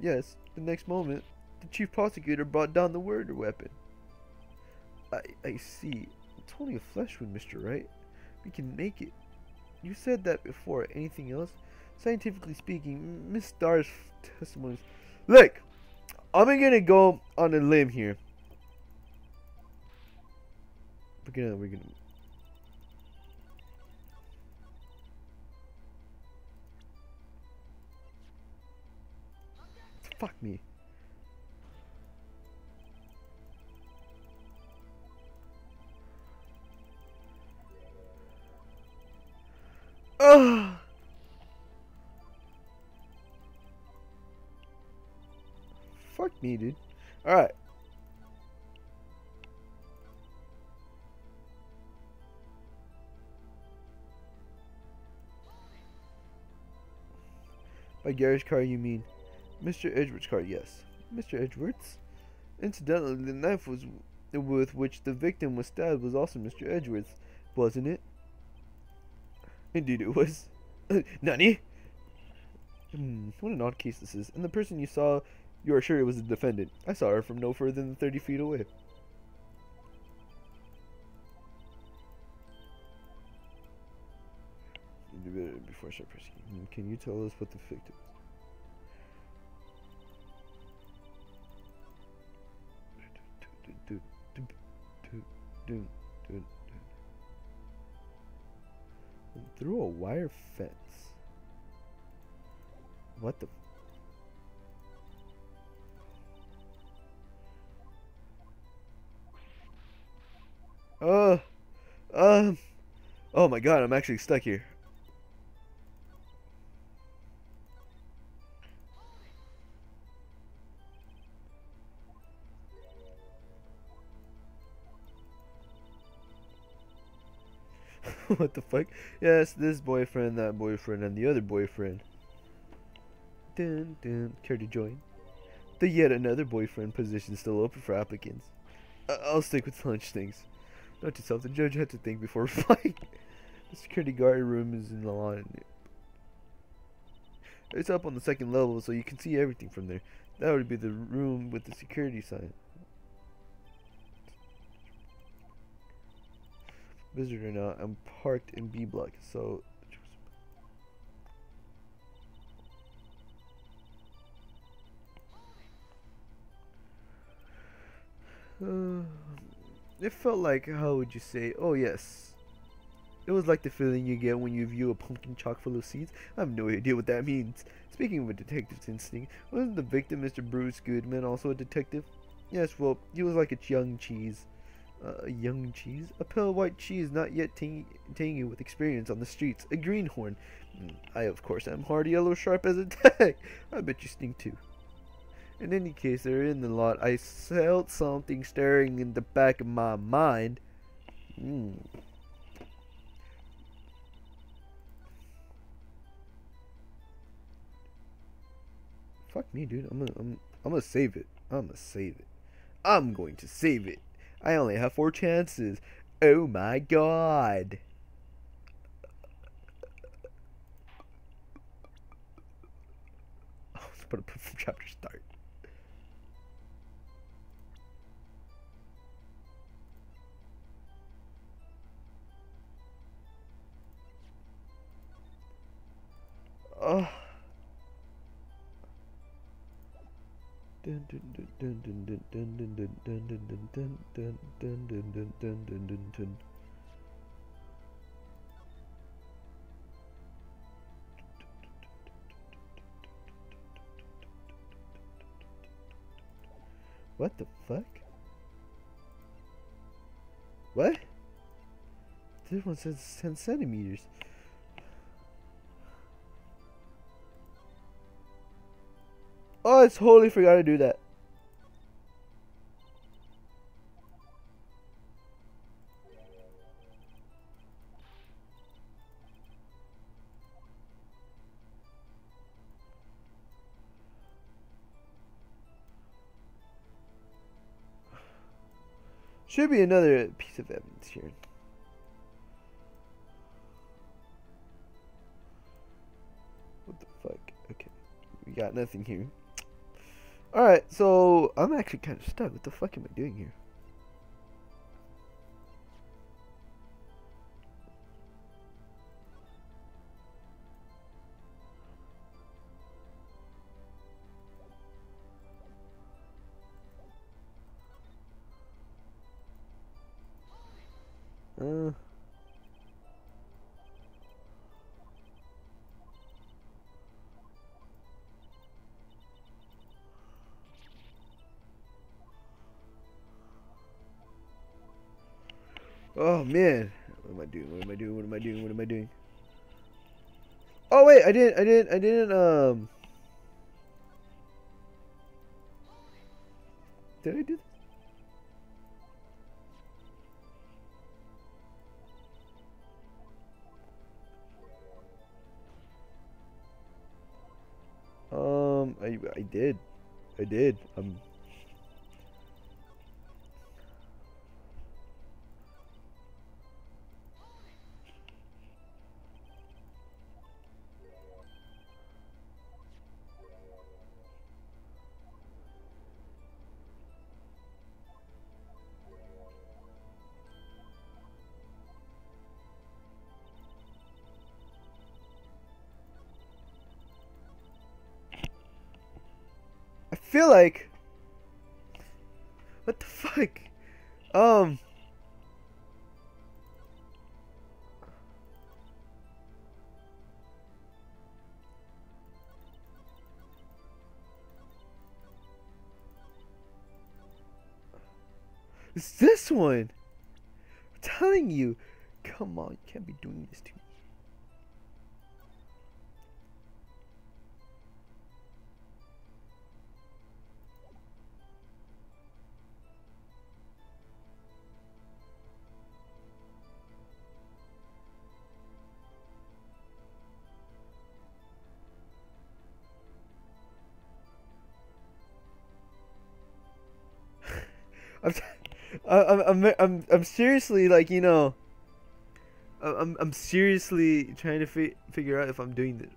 Yes, the next moment, the chief prosecutor brought down the murder weapon. I see. It's only a flesh wound, Mr. Wright. We can make it. You said that before. Anything else? Scientifically speaking, Miss Starr's testimony. Look, I'm gonna go on a limb here. We're gonna. Fuck me. Ugh. Fuck me, dude. Alright. By garage car, you mean Mr. Edgeworth's car? Yes. Mr. Edgeworth's? Incidentally, the knife with which the victim was stabbed was also Mr. Edgeworth's. wasn't it? Indeed it was. Nani? What an odd case this is. And the person you saw, you are sure it was the defendant. I saw her from no further than 30 feet away. Before I start prosecuting, can you tell us what the victim is? Through a wire fence. What the? Oh my god, I'm actually stuck here. What the fuck? Yes, this boyfriend, that boyfriend, and the other boyfriend. Care to join? The yet another boyfriend position still open for applicants. I'll stick with lunch things. Note to self, the judge had to think before replying. The security guard room is in the line. It's up on the second level, so you can see everything from there. That would be the room with the security sign. Visitor now. I'm parked in B block, so it felt like, how would you say? Oh yes, it was like the feeling you get when you view a pumpkin chock full of seeds. I have no idea what that means. Speaking of a detective's instinct, wasn't the victim, Mr. Bruce Goodman, also a detective? Yes, well, he was like a young cheese. A young cheese? A pale white cheese not yet tangy with experience on the streets. A greenhorn. I, of course, am hard yellow sharp as a tack. I bet you stink too. In any case, they're in the lot. I felt something stirring in the back of my mind. Fuck me, dude. I'm gonna save it. I'm gonna save it. I'm going to save it. I only have 4 chances. Oh my god. Let's put a chapter start. Oh. What the fuck? What? This one says 10 centimeters. Oh, I totally forgot to do that. Should be another piece of evidence here. What the fuck? Okay. We got nothing here. Alright, so I'm actually kind of stuck. What the fuck am I doing here? Oh man, what am I doing? What am I doing? What am I doing? What am I doing? Oh wait, I didn't. Did I do this? I did. I did. feel like, what the fuck? It's this one. I'm telling you. Come on, you can't be doing this to me. I'm seriously, like, you know, I'm seriously trying to figure out if I'm doing this.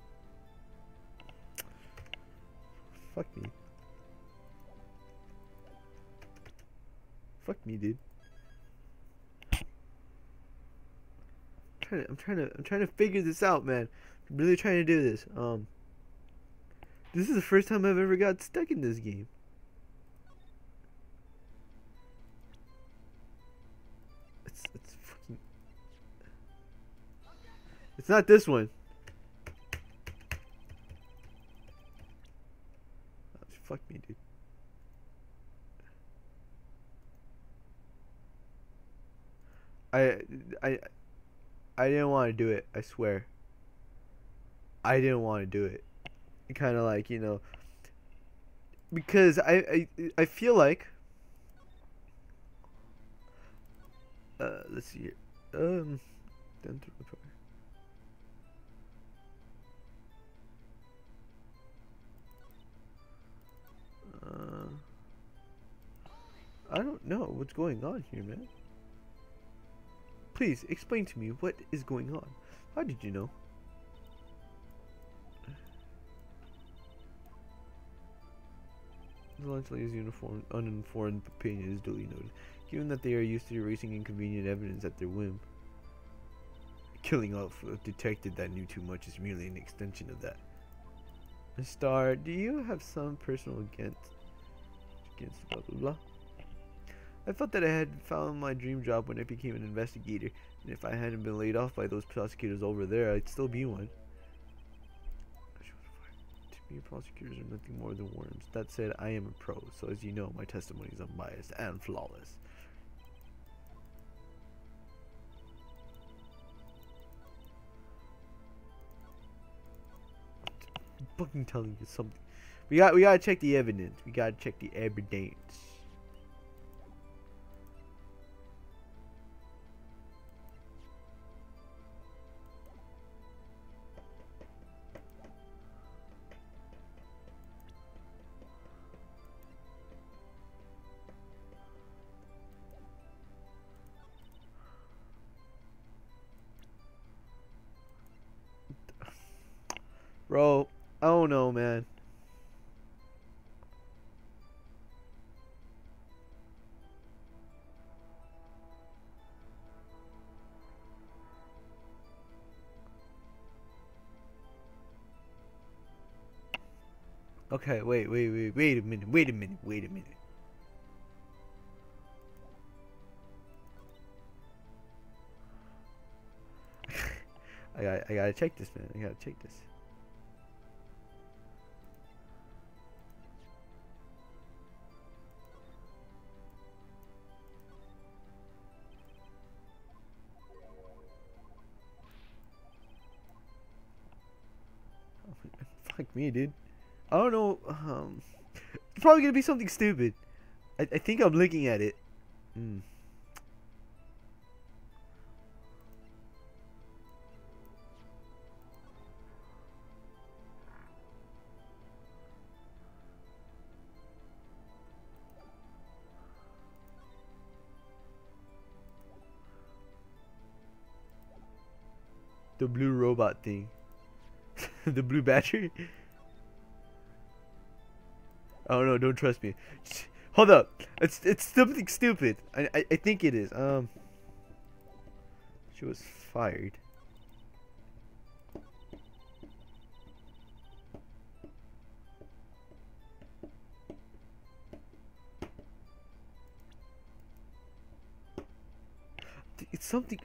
Fuck me. Fuck me, dude. I'm trying to figure this out, man. I'm really trying to do this. This is the first time I've ever got stuck in this game. It's fucking. It's not this one. Oh, fuck me, dude. I didn't want to do it. I swear. I didn't want to do it. Kind of like, you know, because I feel like. Let's see here. Down through the fire. I don't know what's going on here, man. Please explain to me what is going on. How did you know? The Lancelot's uniform, uninformed opinion is duly noted. Given that they are used to erasing inconvenient evidence at their whim, killing off a detective that knew too much is merely an extension of that. Star, do you have some personal against blah blah blah? I felt that I had found my dream job when I became an investigator, and if I hadn't been laid off by those prosecutors over there, I'd still be one. To me, prosecutors are nothing more than worms. That said, I am a pro, so as you know, my testimony is unbiased and flawless. I'm fucking telling you something. We gotta check the evidence. We gotta check the evidence. Bro, I don't know, man. Okay, wait a minute. I gotta check this, man. I gotta check this. Fuck me, dude. I don't know. It's probably gonna be something stupid. I think I'm looking at it. The blue robot thing. The blue battery. Oh no! Don't trust me. Hold up. It's something stupid. I think it is. She was fired.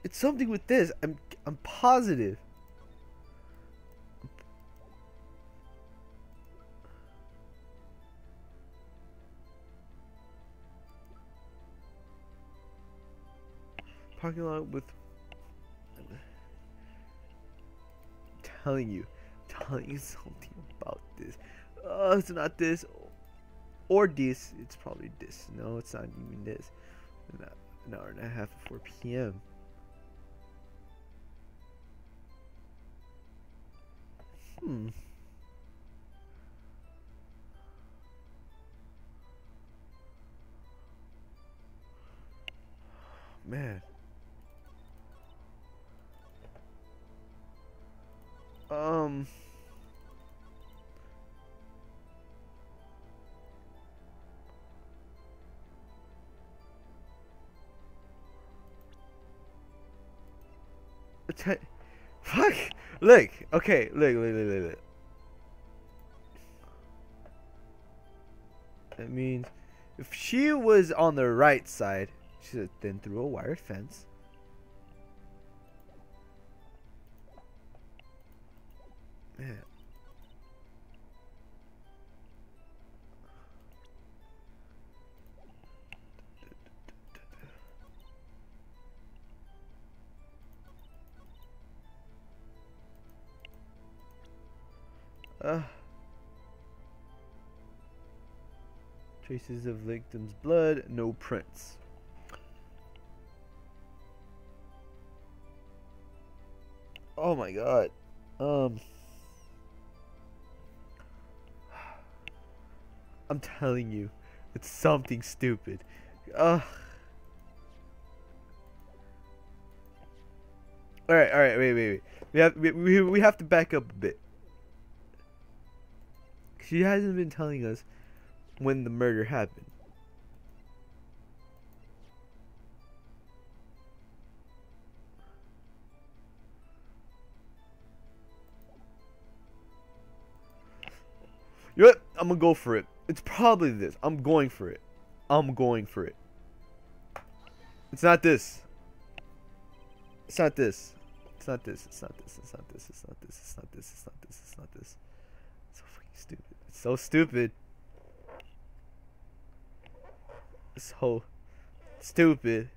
It's something with this. I'm positive. Parking lot with. Telling you something about this. It's not this or this. It's probably this. No, it's not even this. An hour and a half before p.m. Man. Fuck. Look. Okay. Look. That means if she was on the right side, she would then through a wire fence. Man. Traces of victim's blood, no prints. Oh my god. I'm telling you, it's something stupid. Alright, wait. We have to back up a bit. She hasn't been telling us when the murder happened. You know what? I'm gonna go for it. It's probably this. I'm going for it. It's not this. It's not this. It's not this. It's not this. It's not this. It's not this. It's not this. It's not this. It's not this. It's so fucking stupid. It's so stupid. It's so stupid.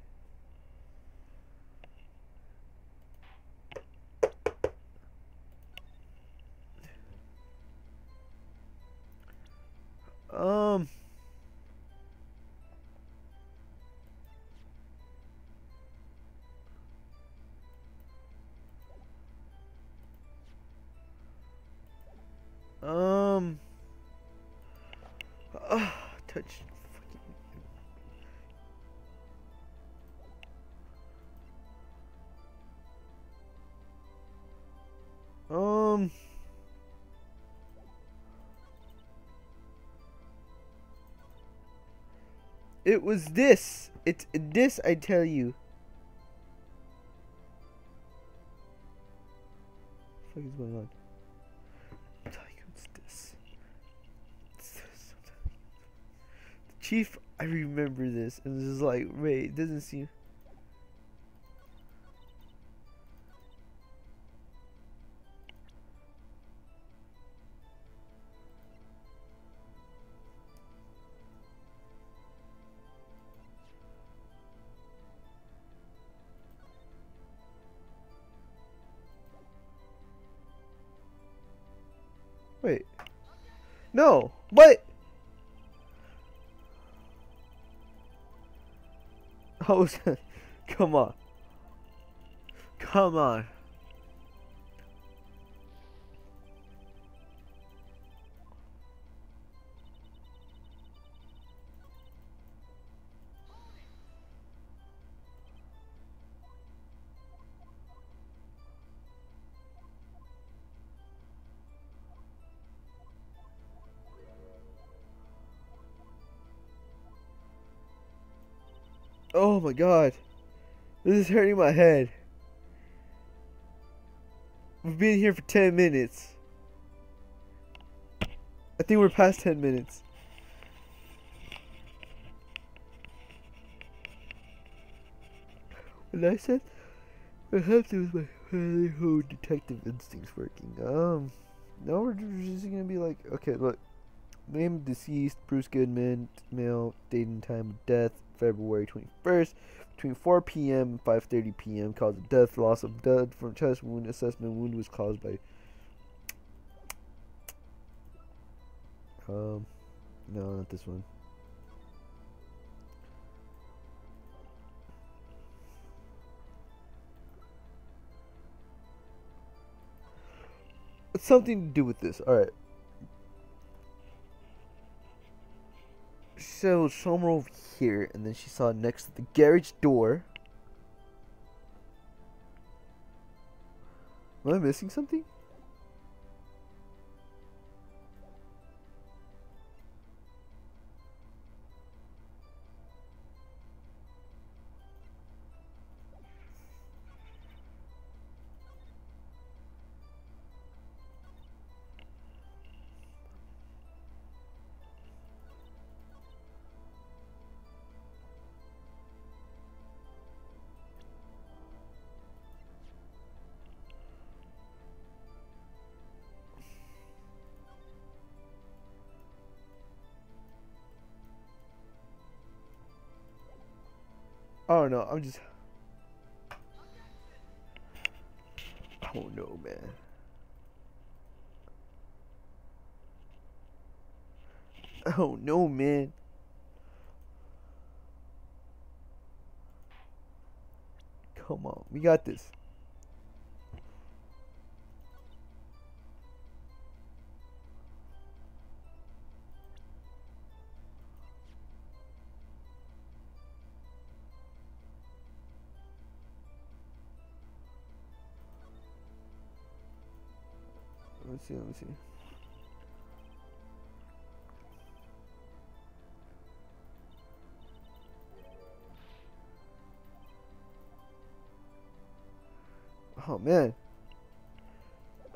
Touch. It was this. It's this, I tell you. What the fuck is going on? I'm telling you, it's this. It's this. I'm telling you. The chief, I remember this, and this is like, wait, it doesn't seem. Wait. No. What? Oh, come on. Come on. Oh my god. This is hurting my head. We've been here for 10 minutes. I think we're past 10 minutes. What did I say? Perhaps it was my whole detective instincts working. Now we're just gonna be like, okay, look. Name of deceased, Bruce Goodman, male, date and time of death, February 21st, between 4 p.m. and 5:30 p.m. Cause of death, loss of blood from chest wound, assessment wound was caused by, no, not this one. It's something to do with this, alright. So somewhere over here, and then she saw next to the garage door. Am I missing something? I don't know, I'm just... I don't know, man. I don't know, man. Come on, we got this. Let me see. Oh, man.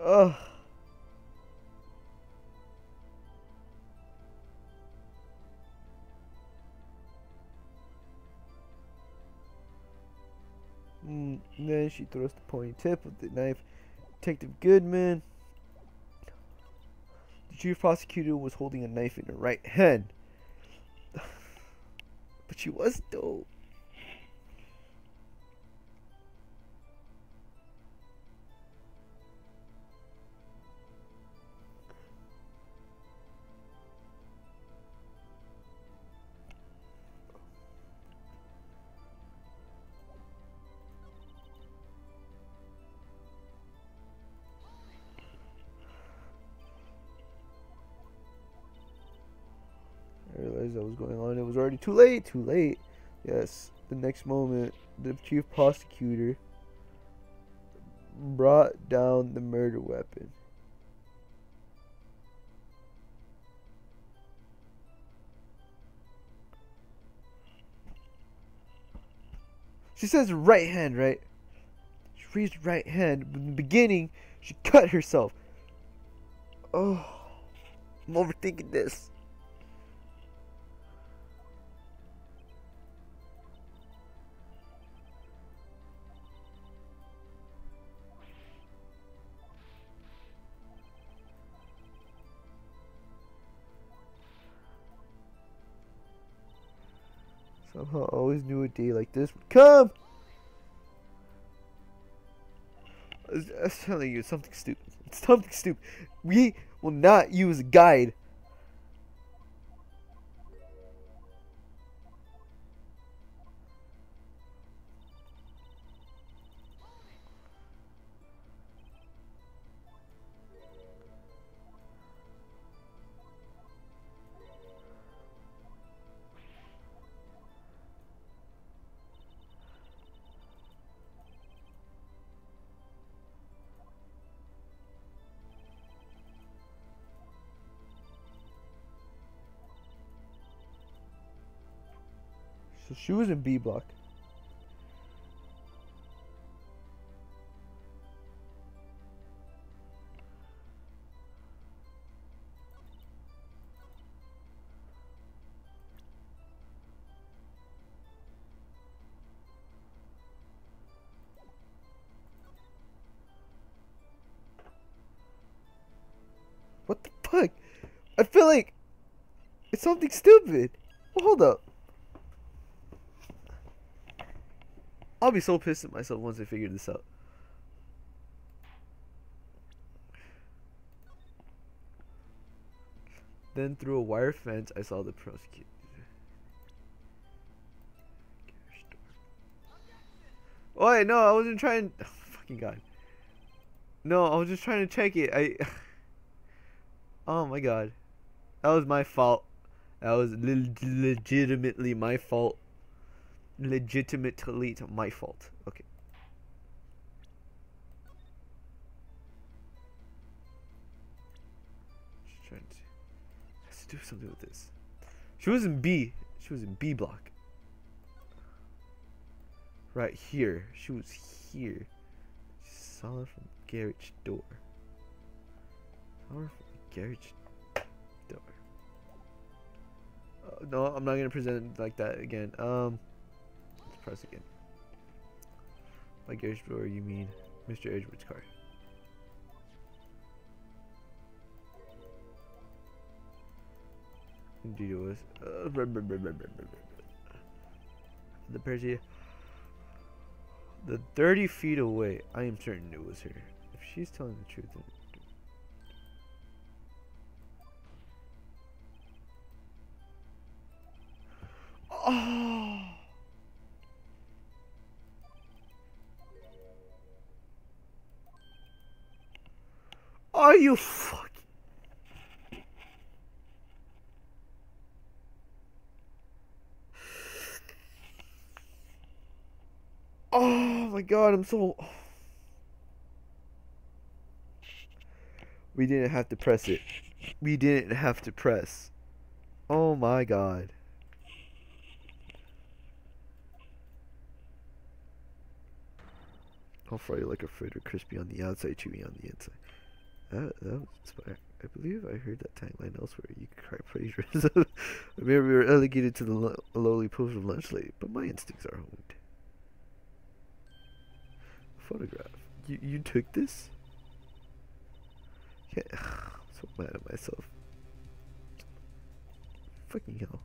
Ugh. Then she throws the pointy tip of the knife. Detective Goodman. The chief prosecutor was holding a knife in her right hand. But she was though. I realized that was going on. It was already too late. Too late. Yes. The next moment, the chief prosecutor brought down the murder weapon. She says right hand, right? She raised right hand. But in the beginning, she cut herself. Oh, I'm overthinking this. Somehow I always knew a day like this would come. I was telling you, it's something stupid. It's something stupid. We will not use a guide. So she was in B block. fuck? I feel like it's something stupid. Well, hold up. I'll be so pissed at myself once I figure this out. Then through a wire fence, I saw the prosecutor. Oh wait, no, I wasn't trying. Oh, fucking god. No, I was just trying to check it. Oh my god, that was my fault. That was legitimately my fault. Legitimately my fault. Okay. Just trying to. Has to do something with this. She was in B. She was in B block. Right here. She was here. Saw her from the garage door. Saw her from the garage door. No, I'm not gonna present it like that again. Let's press again. By garage door, you mean Mr. Edgewood's car. Indeed it was. The Persia. The 30 feet away. I am certain it was her. If she's telling the truth, then. Oh! Are you fucking? Oh my god, I'm so. We didn't have to press it. We didn't have to press. Oh my god. I'll fry you like a fritter, crispy on the outside, chewy on the inside. That was inspiring. I believe I heard that tagline elsewhere. You can cry praise. Maybe we were relegated to the lowly post of lunch late, but my instincts are honed. Photograph. You took this? Yeah. I'm so mad at myself. Fucking hell.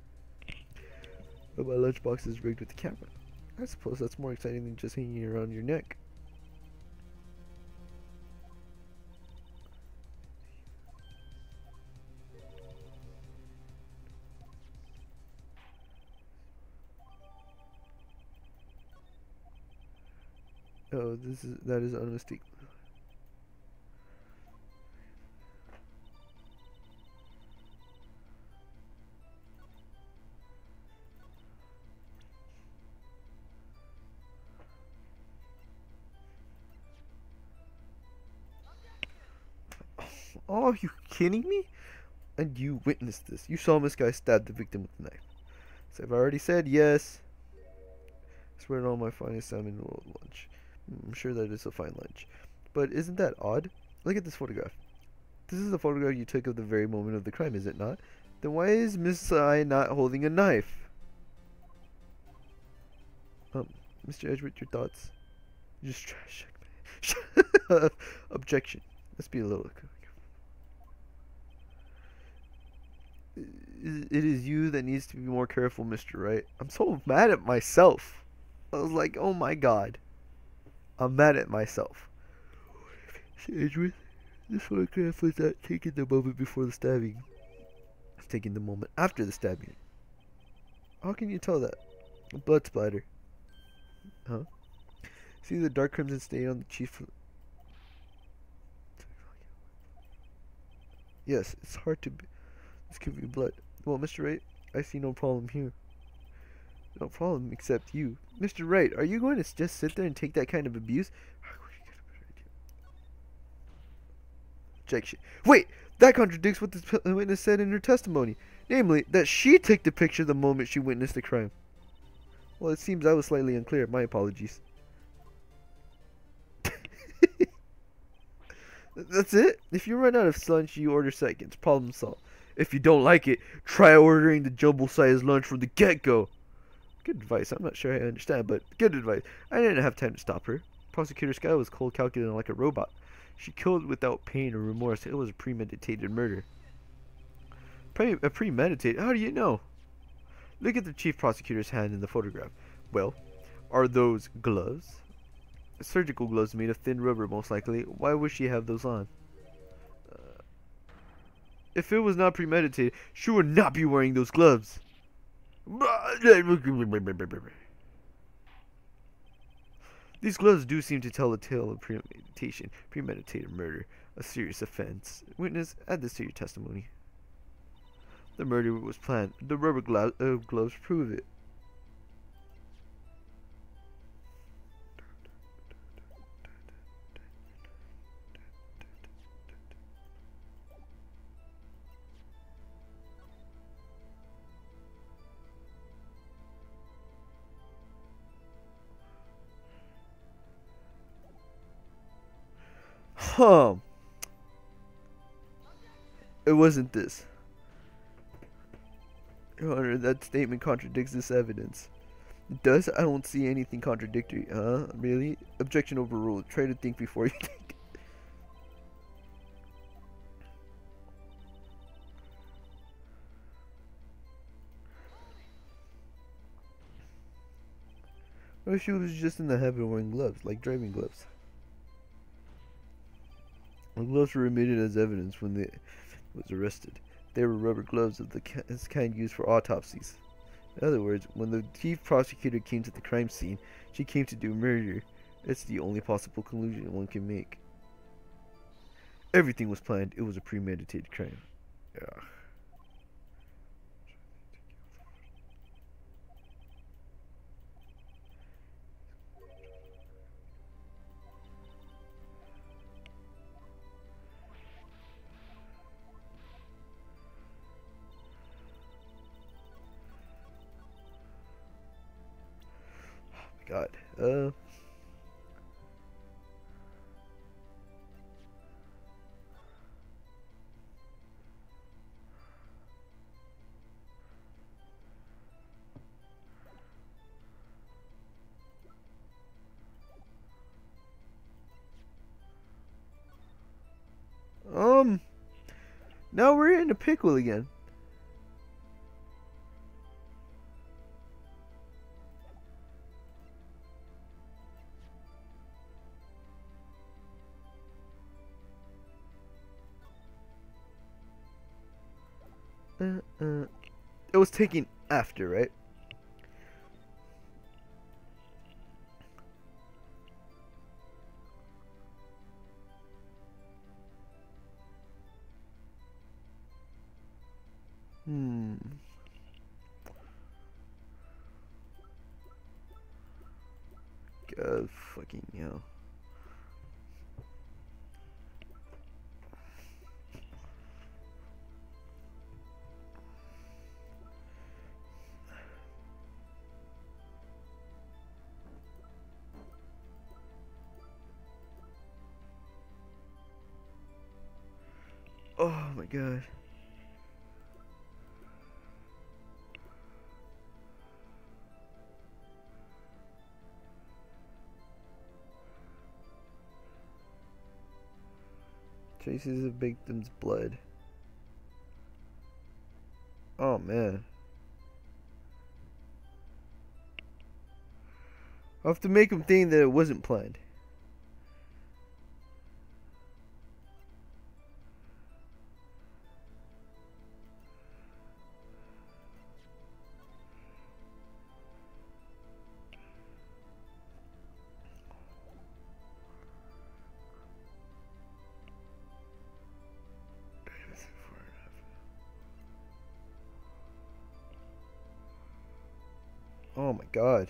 But my lunchbox is rigged with the camera. I suppose that's more exciting than just hanging around your neck. Oh, that is unmistakable. Oh, are you kidding me? And you witnessed this. You saw this guy stab the victim with a knife. So I've already said yes. I swear on all my finest salmon rolled lunch. I'm sure that is a fine lunch. But isn't that odd? Look at this photograph. This is the photograph you took of the very moment of the crime, is it not? Then why is Miss I not holding a knife? Mr. Edgewood, your thoughts? You just trash. Objection. Let's be a little. It is you that needs to be more careful, Mr. Wright. I'm so mad at myself. I was like, oh my god. I'm mad at myself. Edgewood, this photograph was not taken the moment before the stabbing. It's taken the moment after the stabbing. How can you tell that? A blood splatter. Huh? See the dark crimson stain on the chief. Yes, it's hard to. This could be blood. Well, Mr. Wright, I see no problem here. No problem except you. Mr. Wright, are you going to just sit there and take that kind of abuse? Objection. Wait! That contradicts what the witness said in her testimony. Namely, that she took the picture the moment she witnessed the crime. Well, it seems I was slightly unclear. My apologies. That's it? If you run out of lunch, you order seconds. Problem solved. If you don't like it, try ordering the jumbo-sized lunch from the get-go. Good advice. I'm not sure I understand, but good advice. I didn't have time to stop her. Prosecutor Sky was cold calculating like a robot. She killed without pain or remorse. It was a premeditated murder. Premeditated? How do you know? Look at the chief prosecutor's hand in the photograph. Well, are those gloves? Surgical gloves made of thin rubber, most likely. Why would she have those on? If it was not premeditated, she would not be wearing those gloves. These gloves do seem to tell a tale of premeditation, premeditated murder, a serious offense. Witness, add this to your testimony. The murder was planned. The rubber gloves prove it. It wasn't this. Your Honor, that statement contradicts this evidence. It does? I don't see anything contradictory. Really? Objection overruled. Try to think before you think. What if she was just in the habit of wearing gloves, like driving gloves? The gloves were admitted as evidence when they was arrested. They were rubber gloves of the kind used for autopsies. In other words, when the chief prosecutor came to the crime scene, she came to do murder. It's the only possible conclusion one can make. Everything was planned. It was a premeditated crime. Yeah. God. Now we're in a pickle again. It was taken after, right? God fucking hell. Oh my God. Traces of victim's blood. Oh man. I'll have to make him think that it wasn't planned. Oh my God.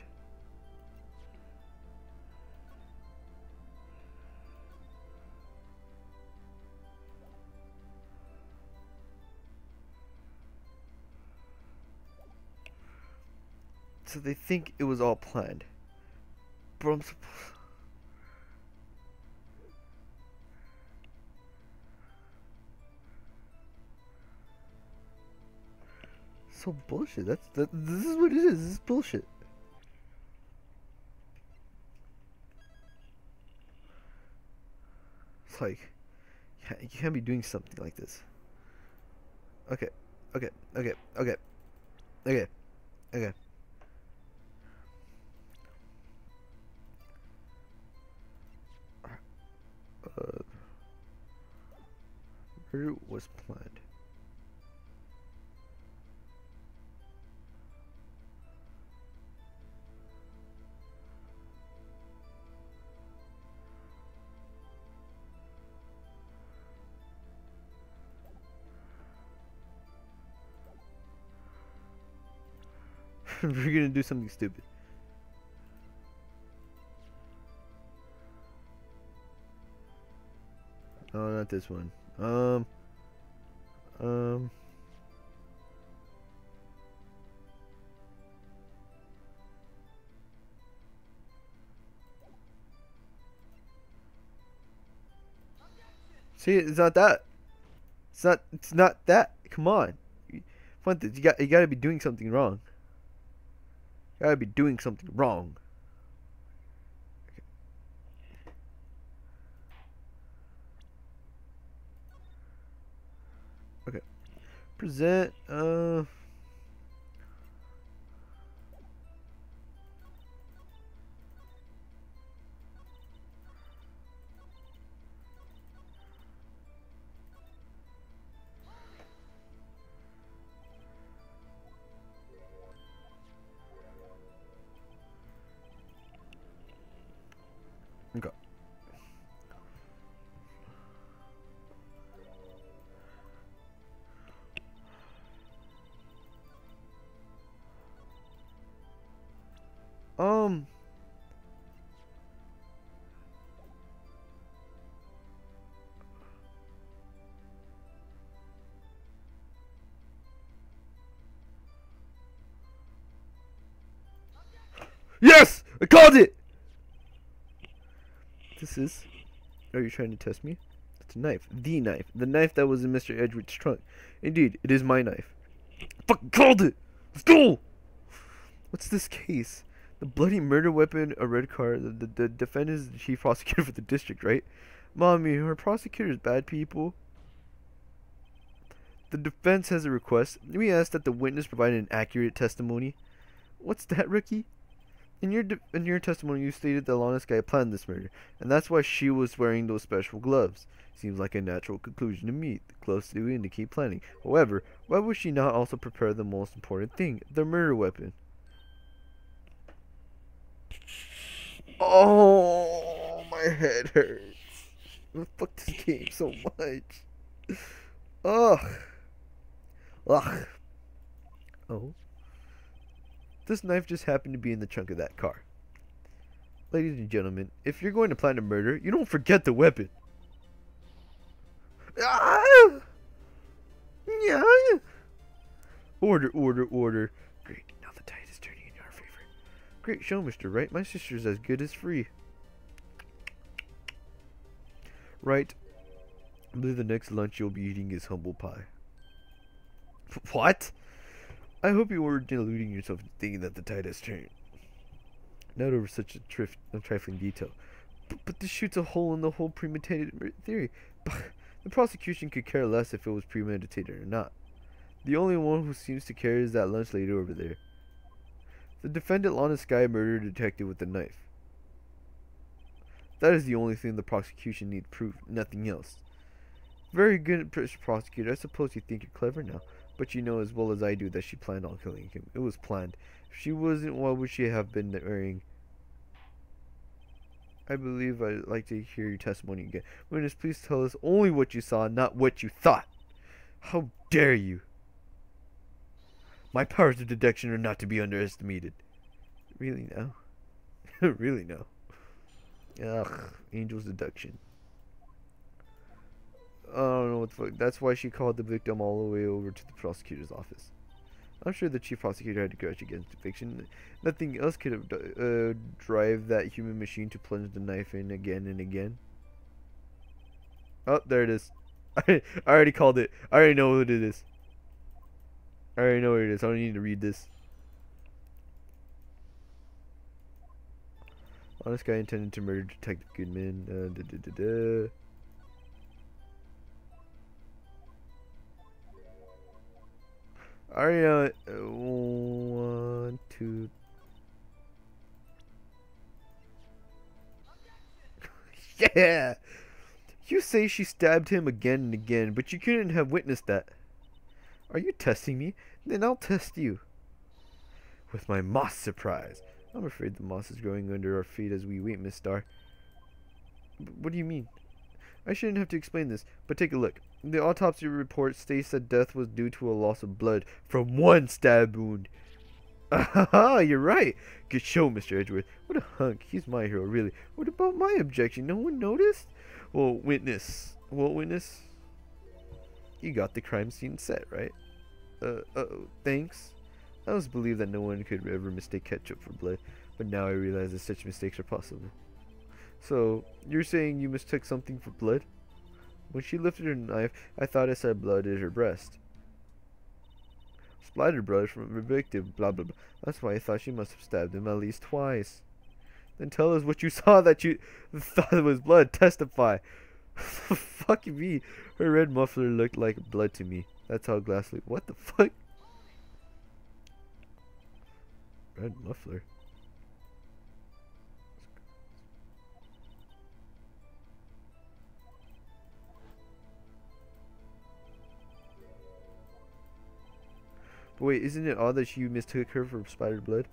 So they think it was all planned. But I'm so bullshit. This is what it is. This is bullshit. It's like you can't be doing something like this. Okay, Okay. Okay. Okay. Okay. Okay. Murder was planned. We're gonna do something stupid. Oh, not this one. Um. See, it's not that. It's not. It's not that. Come on. Fuentes, you gotta be doing something wrong. You gotta be doing something wrong. Okay. Present. Okay. Um. Yes! I called it! This is... Are you trying to test me? It's a knife. The knife. The knife that was in Mr. Edgeworth's trunk. Indeed, it is my knife. Fucking called it! Let's go! What's this case? The bloody murder weapon, a red car. The defendant is the chief prosecutor for the district, right? Mommy, are prosecutors bad people? The defense has a request. We ask that the witness provide an accurate testimony. What's that, Ricky? In your testimony, you stated that Lana Sky planned this murder, and that's why she was wearing those special gloves. Seems like a natural conclusion to me. The gloves do indicate planning. However, why would she not also prepare the most important thing, the murder weapon? Oh, my head hurts. Fuck this game so much. Ugh. Ugh. Oh. This knife just happened to be in the trunk of that car. Ladies and gentlemen, if you're going to plan a murder, you don't forget the weapon. Ah! Yeah. Order, order, order. Great, now the tide is turning in your favor. Great show, Mr. Wright. My sister's as good as free. Right. I believe the next lunch you'll be eating is humble pie. What? I hope you weren't deluding yourself into thinking that the tide has turned. Not over such a trifling detail. But this shoots a hole in the whole premeditated theory. The prosecution could care less if it was premeditated or not. The only one who seems to care is that lunch lady over there. The defendant Lana Sky murdered a detective with a knife. That is the only thing the prosecution needs proof, nothing else. Very good, Mr. Prosecutor. I suppose you think you're clever now. But you know as well as I do that she planned on killing him. It was planned. If she wasn't, what would she have been wearing? I believe I'd like to hear your testimony again. Witness, please tell us only what you saw, not what you thought. How dare you? My powers of deduction are not to be underestimated. Really now? Really now? Ugh, Angel's deduction. I don't know what the fuck. That's why she called the victim all the way over to the prosecutor's office. I'm sure the chief prosecutor had a grudge against fiction. Nothing else could have drive that human machine to plunge the knife in again and again. Oh, there it is. I already called it. I already know what it is. I already know what it is. I don't need to read this. Honest guy intended to murder Detective Goodman. Alright, one, two. Yeah! You say she stabbed him again and again, but you couldn't have witnessed that. Are you testing me? Then I'll test you. With my moss surprise. I'm afraid the moss is growing under our feet as we wait, Miss Star. What do you mean? I shouldn't have to explain this, but take a look. The autopsy report states that death was due to a loss of blood from one stab wound. Aha, you're right. Good show, Mr. Edgeworth. What a hunk. He's my hero, really. What about my objection? No one noticed? Well, witness. You got the crime scene set, right? Thanks. I always believed that no one could ever mistake ketchup for blood, but now I realize that such mistakes are possible. So, you're saying you mistook something for blood? When she lifted her knife, I thought I saw blood at her breast. Splattered blood from her victim, blah blah blah. That's why I thought she must have stabbed him at least twice. Then tell us what you saw that you thought it was blood. Testify. Fuck me. Her red muffler looked like blood to me. That's how Glassly. What the fuck? Red muffler. But wait, isn't it odd that you mistook her for spider blood?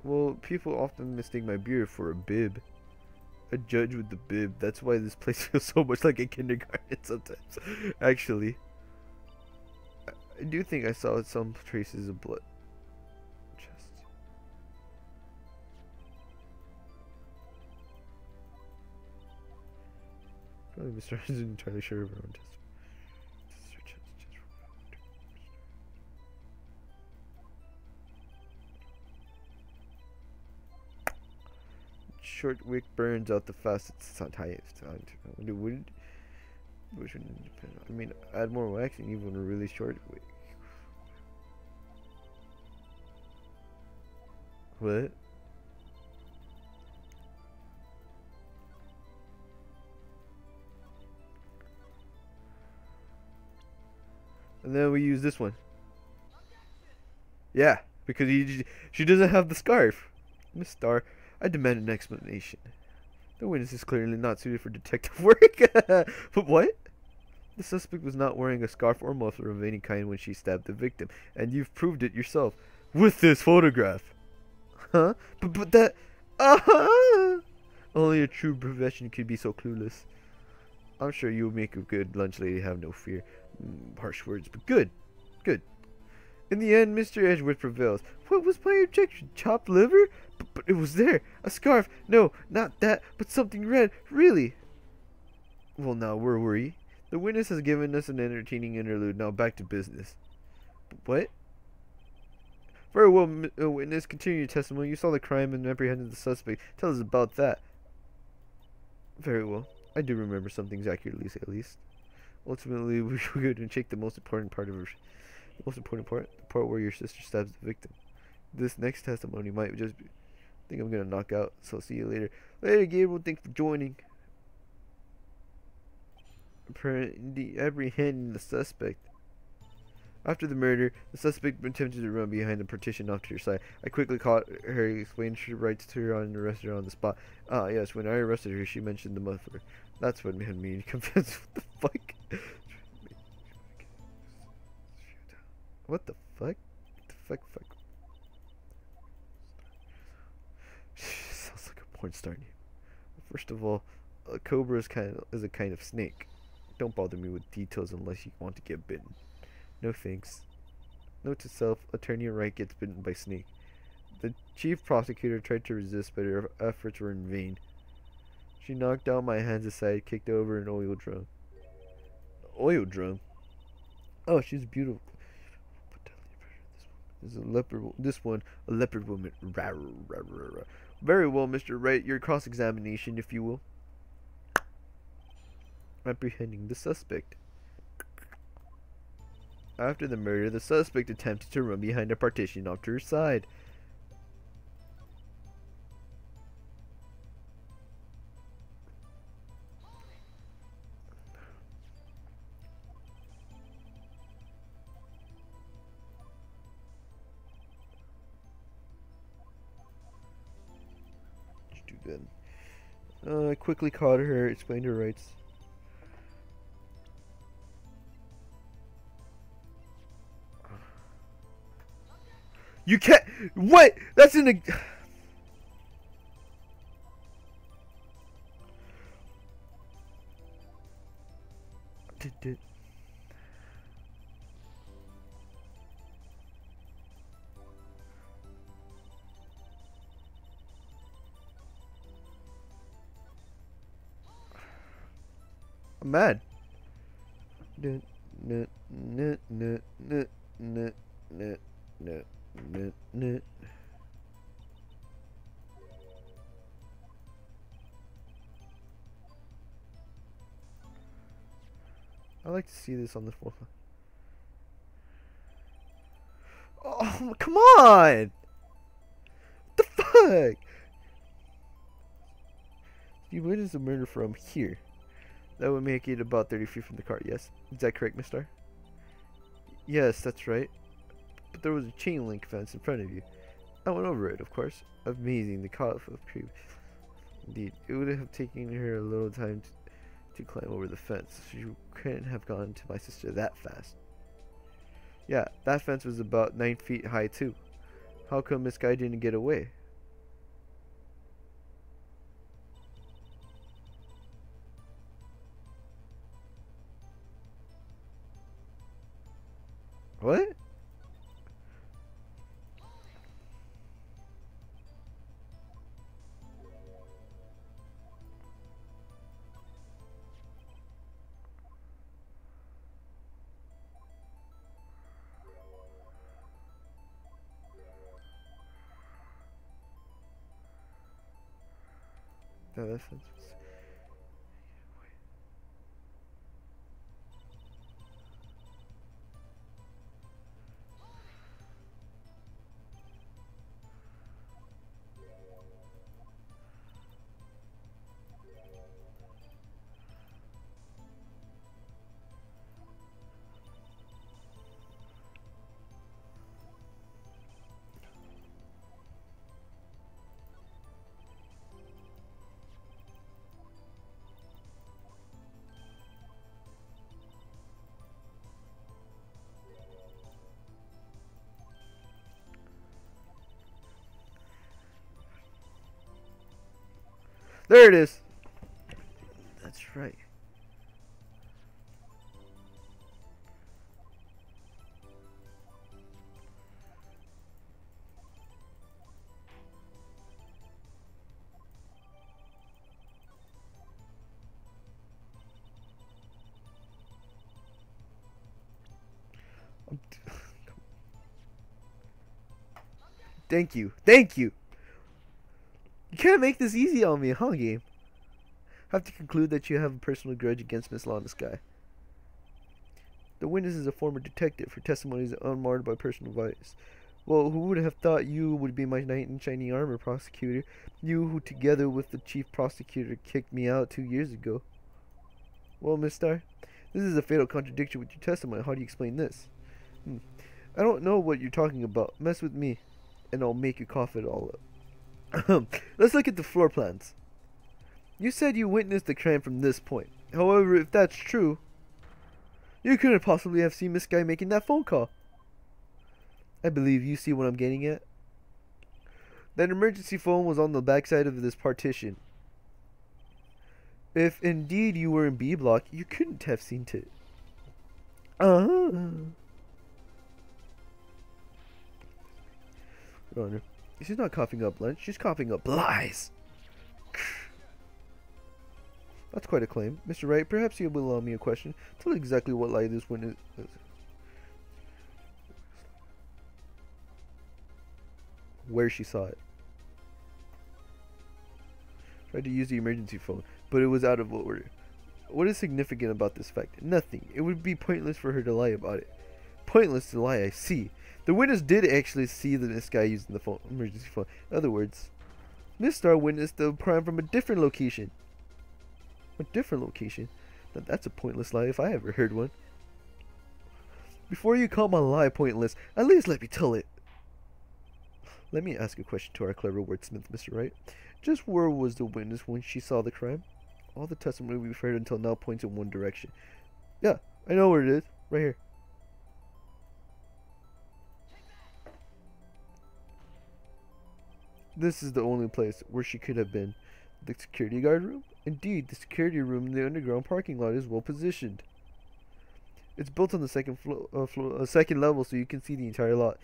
Well, people often mistake my beard for a bib. A judge with the bib. That's why this place feels so much like a kindergarten sometimes. Actually, I do think I saw some traces of blood. Chest. Probably Mr. isn't entirely sure of her own test. Short wick burns out the fastest. Which one depend? I mean, add more wax and even a really short wick. What? And then we use this one. Yeah, because she doesn't have the scarf. Miss Star, I demand an explanation. The witness is clearly not suited for detective work. But what? The suspect was not wearing a scarf or muffler of any kind when she stabbed the victim, and you've proved it yourself with this photograph. Huh? But that... Only a true profession could be so clueless. I'm sure you'll make a good lunch lady, have no fear. Harsh words, but good. Good. In the end, Mr. Edgeworth prevails. What was my objection? Chopped liver? But it was there. A scarf. No, not that, but something red. Really? Well, now, where were we? The witness has given us an entertaining interlude. Now back to business. What? Very well, witness. Continue your testimony. You saw the crime and apprehended the suspect. Tell us about that. Very well. I do remember some things accurately, at least. Ultimately, we were going to check the most important part of her. The most important part? The part where your sister stabs the victim. This next testimony might just be... I think I'm going to knock out, so see you later. Later, Gabriel. Thanks for joining. Apprehending the suspect. After the murder, the suspect attempted to run behind the partition off to her side. I quickly caught her, explained her rights to her, and arrested her on the spot. Ah, yes, when I arrested her, she mentioned the muffler. That's what made me confess. What the fuck? What the fuck? Fuck. Sounds like a porn star name. First of all, a cobra is a kind of snake. Don't bother me with details unless you want to get bitten. No thanks. Note to self, Attorney Wright gets bitten by snake. The chief prosecutor tried to resist, but her efforts were in vain. She knocked out my hands aside, kicked over an oil drum. Oil drum? Oh, she's beautiful. This one, a leopard woman. Very well, Mr. Wright, your cross-examination, if you will. Apprehending the suspect. After the murder, the suspect attempted to run behind a partition off to her side. I quickly caught her, explained her rights. You can't. What? That's in a. Did. I'm mad. I like to see this on the floor. Oh, come on! What the fuck? You witnessed a murder from here. That would make it about 30 feet from the car, yes? Is that correct, mister? Yes, that's right. But there was a chain link fence in front of you. I went over it, of course. Amazing, the cough of creep. Indeed, it would have taken her a little time to climb over the fence. She couldn't have gone to my sister that fast. Yeah, that fence was about 9 feet high, too. How come this guy didn't get away? What? No, that fence was... There it is. That's right. Thank you. Thank you. You can't make this easy on me, huh, game? Have to conclude that you have a personal grudge against Miss Lana Sky. The witness is a former detective. Her testimony is unmarred by personal bias. Well, who would have thought you would be my knight in shining armor, prosecutor? You who, together with the chief prosecutor, kicked me out 2 years ago. Well, Miss Starr, this is a fatal contradiction with your testimony. How do you explain this? I don't know what you're talking about. Mess with me, and I'll make you cough it all up. Let's look at the floor plans. You said you witnessed the crime from this point. However, if that's true, you couldn't possibly have seen Miss Sky making that phone call. I believe you see what I'm getting at. That emergency phone was on the backside of this partition. If indeed you were in B block, you couldn't have seen it. Your Honor, she's not coughing up lunch, she's coughing up lies. That's quite a claim. Mr. Wright, perhaps you will allow me a question. Tell me exactly what lie this witness... Where she saw it. Tried to use the emergency phone, but it was out of order. What is significant about this fact? Nothing. It would be pointless for her to lie about it. Pointless to lie, I see. The witness did actually see this guy using the phone, emergency phone. In other words, Miss Starr witnessed the crime from a different location. A different location? Now that's a pointless lie if I ever heard one. Before you call my lie pointless, at least let me tell it. Let me ask a question to our clever wordsmith, Mr. Wright. Just where was the witness when she saw the crime? All the testimony we've heard until now points in one direction. Yeah, I know where it is. Right here. This is the only place where she could have been. The security guard room? Indeed, the security room in the underground parking lot is well positioned. It's built on the second level, so you can see the entire lot.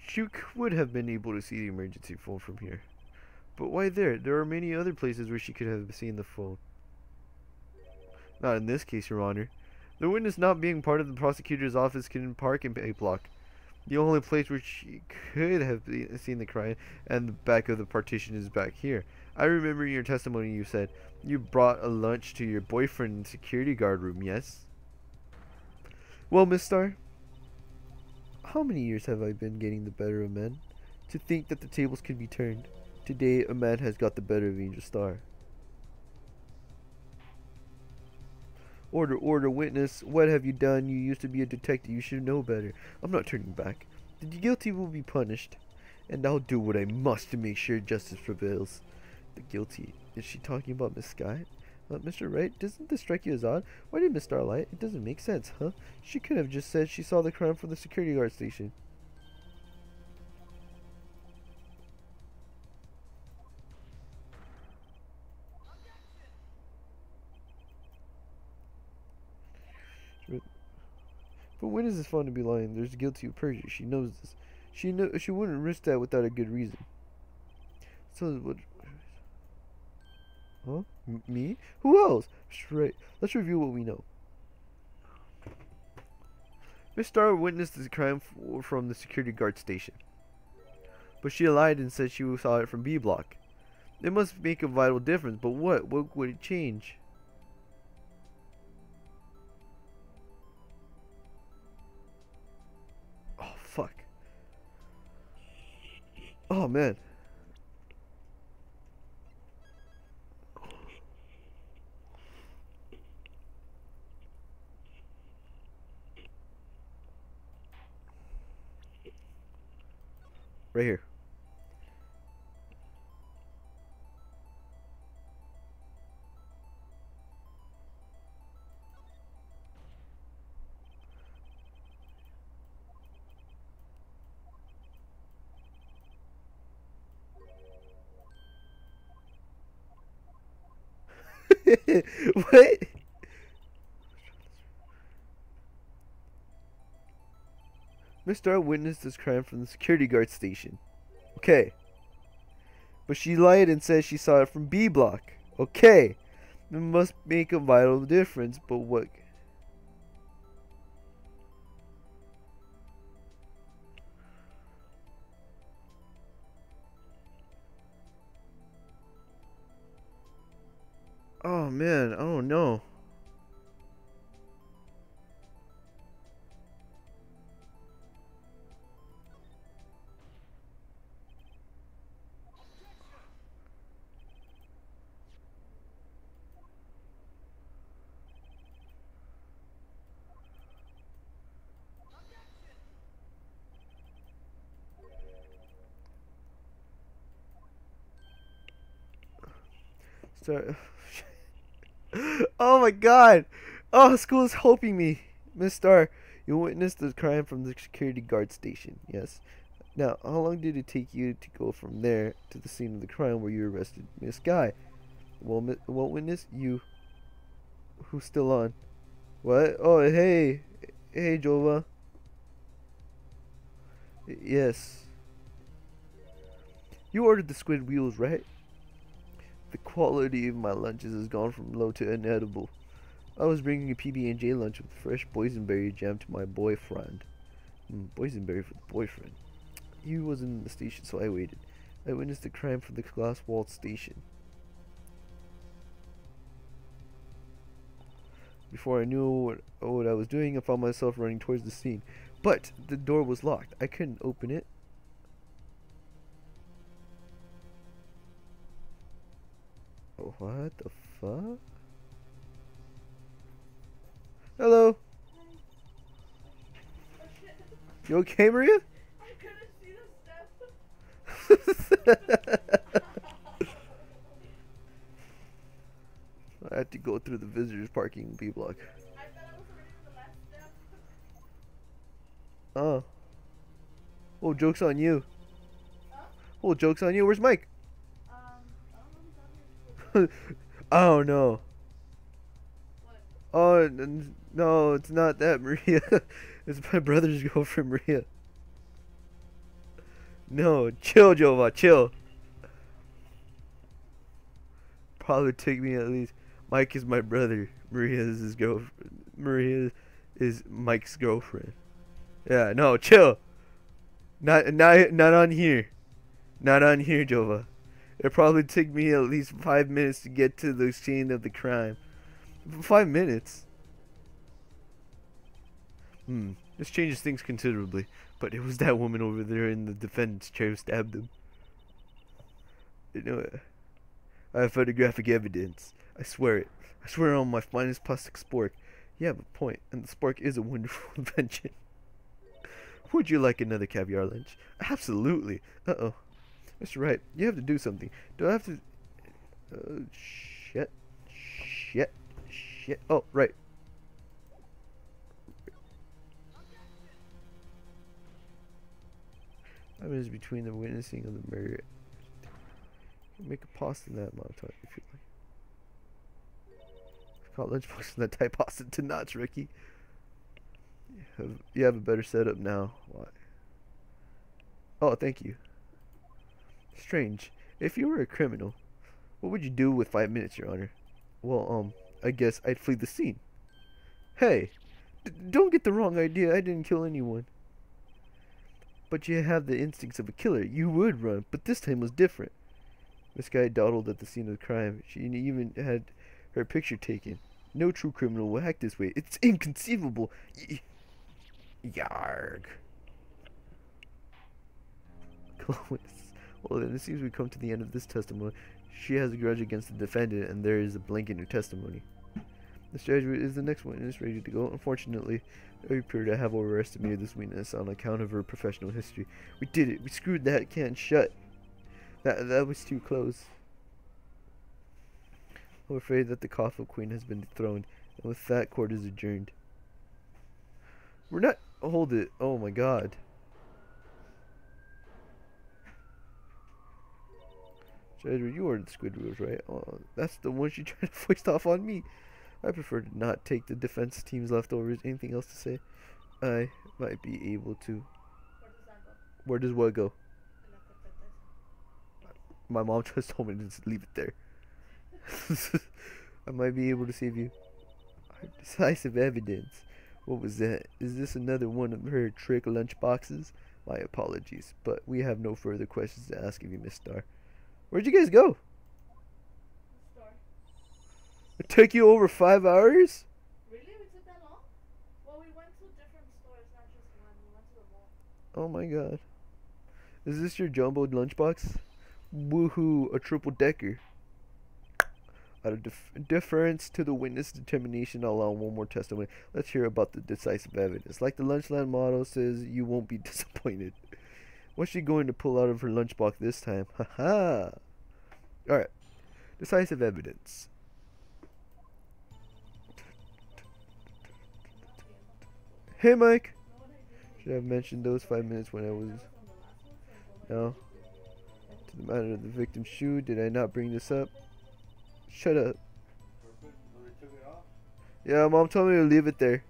She would have been able to see the emergency phone from here. But why there? There are many other places where she could have seen the phone. Not in this case, Your Honor. The witness not being part of the prosecutor's office can park in A block. The only place where she could have seen the crime and the back of the partition is back here. I remember in your testimony you said you brought a lunch to your boyfriend in the security guard room, yes? Well, Miss Starr, how many years have I been getting the better of men? To think that the tables can be turned. Today, a man has got the better of Angel Starr. Order, order, witness. What have you done? You used to be a detective. You should know better. I'm not turning back. The guilty will be punished. And I'll do what I must to make sure justice prevails. The guilty. Is she talking about Miss Sky? Mr. Wright, doesn't this strike you as odd? Why did Miss Starlight? It doesn't make sense, huh? She could have just said she saw the crime from the security guard station. But when is this found to be lying? There's guilty of perjury. She knows this. She wouldn't risk that without a good reason. So what? Huh? Me? Who else? Right. Let's review what we know. Miss Starr witnessed the crime from the security guard station, but she lied and said she saw it from B block. It must make a vital difference, but what? What would it change? Oh, fuck. Oh, man. Right here. What? Miss Starr witnessed this crime from the security guard station. Okay. But she lied and said she saw it from B block. Okay. It must make a vital difference, but what? Oh man, I don't know. Sorry. Oh my god! Oh, school is helping me. Miss Starr, you witnessed the crime from the security guard station, yes? Now, how long did it take you to go from there to the scene of the crime where you arrested Miss Guy? Well, witness? You. Who's still on? What? Oh, hey. Hey, Jova. Yes. You ordered the squid wheels, right? The quality of my lunches has gone from low to inedible. I was bringing a PB&J lunch with fresh boysenberry jam to my boyfriend. Boysenberry for the boyfriend. He wasn't in the station, so I waited. I witnessed the crime from the glass-walled station. Before I knew what I was doing, I found myself running towards the scene. But the door was locked. I couldn't open it. Oh, what the fuck? Hello? You okay, Maria? I couldn't see the steps. I have to go through the visitors parking B block. Oh. Oh, joke's on you. Oh, joke's on you. Where's Mike? Oh, no. Oh, no, it's not that, Maria. It's my brother's girlfriend, Maria. No, chill, Jova, chill. Probably take me at least. Mike is my brother. Maria is his girlfriend. Maria is Mike's girlfriend. Yeah, no, chill. Not on here. Not on here, Jova. It'll probably take me at least 5 minutes to get to the scene of the crime. 5 minutes? This changes things considerably. But it was that woman over there in the defendant's chair who stabbed him. You know, I have photographic evidence. I swear it. I swear on my finest plastic spork. You have a point, and the spork is a wonderful invention. Would you like another caviar lunch? Absolutely. Uh-oh. Mr. Wright, you have to do something. Do I have to... Shit. Oh, right. I mean, it's between the witnessing of the murder. Make a pasta in that amount of time if you like. Call lunchbox in that type pasta to knots, Ricky. You have a better setup now. Why? Oh, thank you. Strange. If you were a criminal, what would you do with 5 minutes, Your Honor? Well, I guess I'd flee the scene. Hey, don't get the wrong idea. I didn't kill anyone. But you have the instincts of a killer. You would run, but this time was different. This guy dawdled at the scene of the crime. She even had her picture taken. No true criminal will act this way. It's inconceivable. Yarg. Well, then it seems we've come to the end of this testimony. She has a grudge against the defendant, and there is a blank in her testimony. This judge is the next witness ready to go. Unfortunately, we appear to have overestimated this witness on account of her professional history. We did it. We screwed that can shut. That was too close. I'm afraid that the Coffin Queen has been dethroned, and with that, court is adjourned. We're not... Hold it. Oh my god. Judge, you ordered the squid rules, right? Oh, that's the one she tried to foist off on me. I prefer to not take the defense team's leftovers. Anything else to say? I might be able to. Where does what go? My mom just told me to just leave it there. I might be able to save you. Decisive evidence. What was that? Is this another one of her trick lunch boxes? My apologies, but we have no further questions to ask of you, Miss Starr. Where'd you guys go? It took you over 5 hours? Really? We took that long? Well, we went to different stores, not just one. We went to the mall. Oh my god. Is this your jumbo lunchbox? Woohoo, a triple decker. Out of deference to the witness determination, I'll allow one more testimony. Let's hear about the decisive evidence. Like the Lunchland motto says, you won't be disappointed. What's she going to pull out of her lunchbox this time? Haha. Alright. Decisive evidence. Hey, Mike. Should I have mentioned those 5 minutes when I was... No. To the matter of the victim's shoe, did I not bring this up? Shut up. Yeah, Mom told me to leave it there.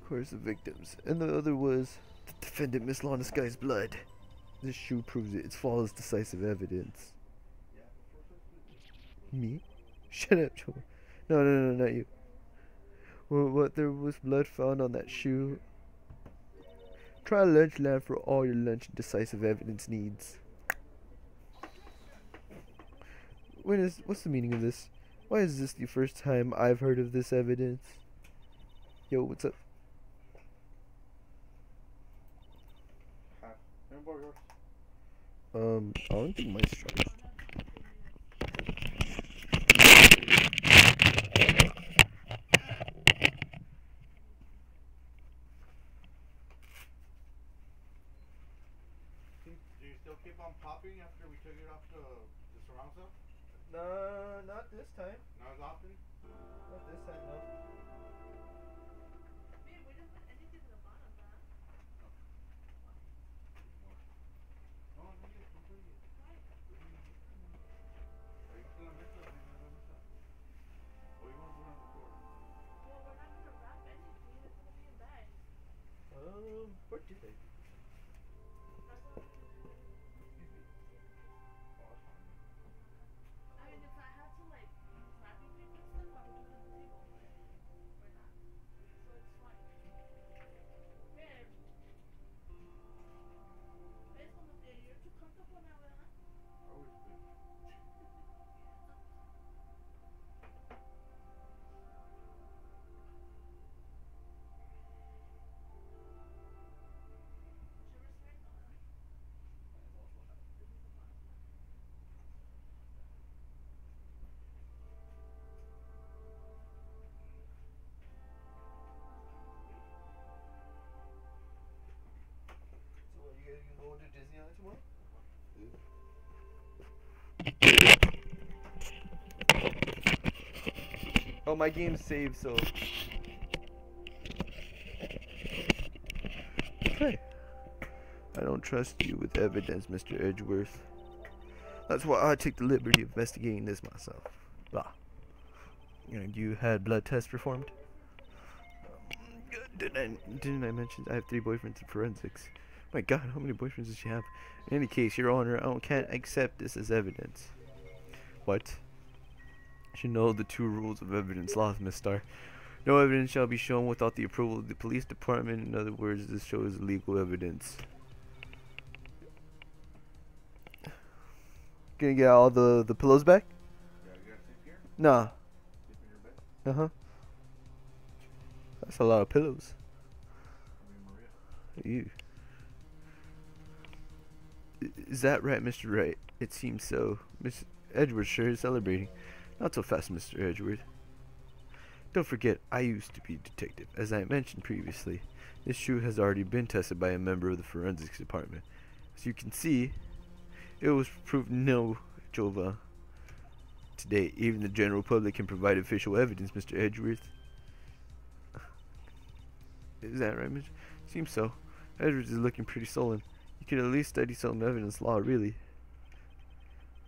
Of course, the victims. And the other was the defendant, Miss Lana Sky's blood. This shoe proves it. It's flawless, decisive evidence. Me? Shut up, Joe. No, not you. Well, what, there was blood found on that shoe? Try Lunchland for all your lunch and decisive evidence needs. What's the meaning of this? Why is this the first time I've heard of this evidence? Yo, what's up? I don't think mine's charged. Do you still keep on popping after we took it off the wrong stuff? No, not this time. Not as often? Not this time, no. Babe, we didn't put anything in the bottom, huh? No, not yet. Don't put it yet. Why? Are you still on mess up? Are you not on mess up? Or you want to put it on the floor? Well, we're not gonna wrap anything. It's gonna be in bags. Where did they? That's what I'm gonna do. Excuse me. Oh, that's fine. I mean, if I had to like wrapping paper and stuff, I would do it on the table, but we're not. So it's fine. Babe. ¿Ves como que you're too comfortable now, ¿verdad? Always been. Sugar's fine? No, ¿verdad? Might as well have it. This is the bottom one. So what, you guys gonna go to Disneyland tomorrow? Oh, my game's saved, so. Okay. I don't trust you with evidence, Mr. Edgeworth. That's why I took the liberty of investigating this myself. Blah. And you had blood tests performed? Didn't I mention I have 3 boyfriends in forensics? My God, how many boyfriends does she have? In any case, Your Honor, can't accept this as evidence. What? You know the 2 rules of evidence law, Miss Starr. No evidence shall be shown without the approval of the police department. In other words, this shows legal evidence. Gonna get all the pillows back? Yeah, you gotta sleep here? Nah. Sleep in your bed? Uh-huh. That's a lot of pillows. I mean, Maria. You. Is that right, Mr. Wright? It seems so. Miss Edgeworth sure is celebrating. Not so fast, Mr. Edgeworth. Don't forget, I used to be a detective. As I mentioned previously, this shoe has already been tested by a member of the forensics department. As you can see, it was proved no Jova. Today, even the general public can provide official evidence, Mr. Edgeworth. Is that right, Mr.? Seems so. Edgeworth is looking pretty sullen. You could at least study some evidence law, really.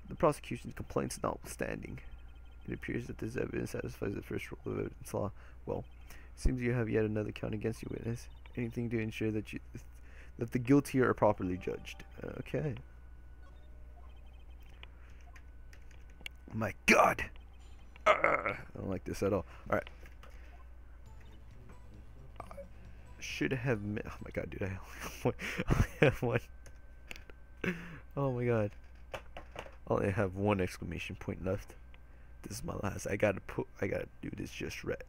The prosecution's complaints notwithstanding, it appears that this evidence satisfies the first rule of evidence law. Well, it seems you have yet another count against you, witness. Anything to ensure that the guilty are properly judged. Okay. My God! I don't like this at all. Alright. Should have oh my God, dude, I only have one. Oh my God. I only have 1 exclamation point left. This is my last. I gotta do this just right.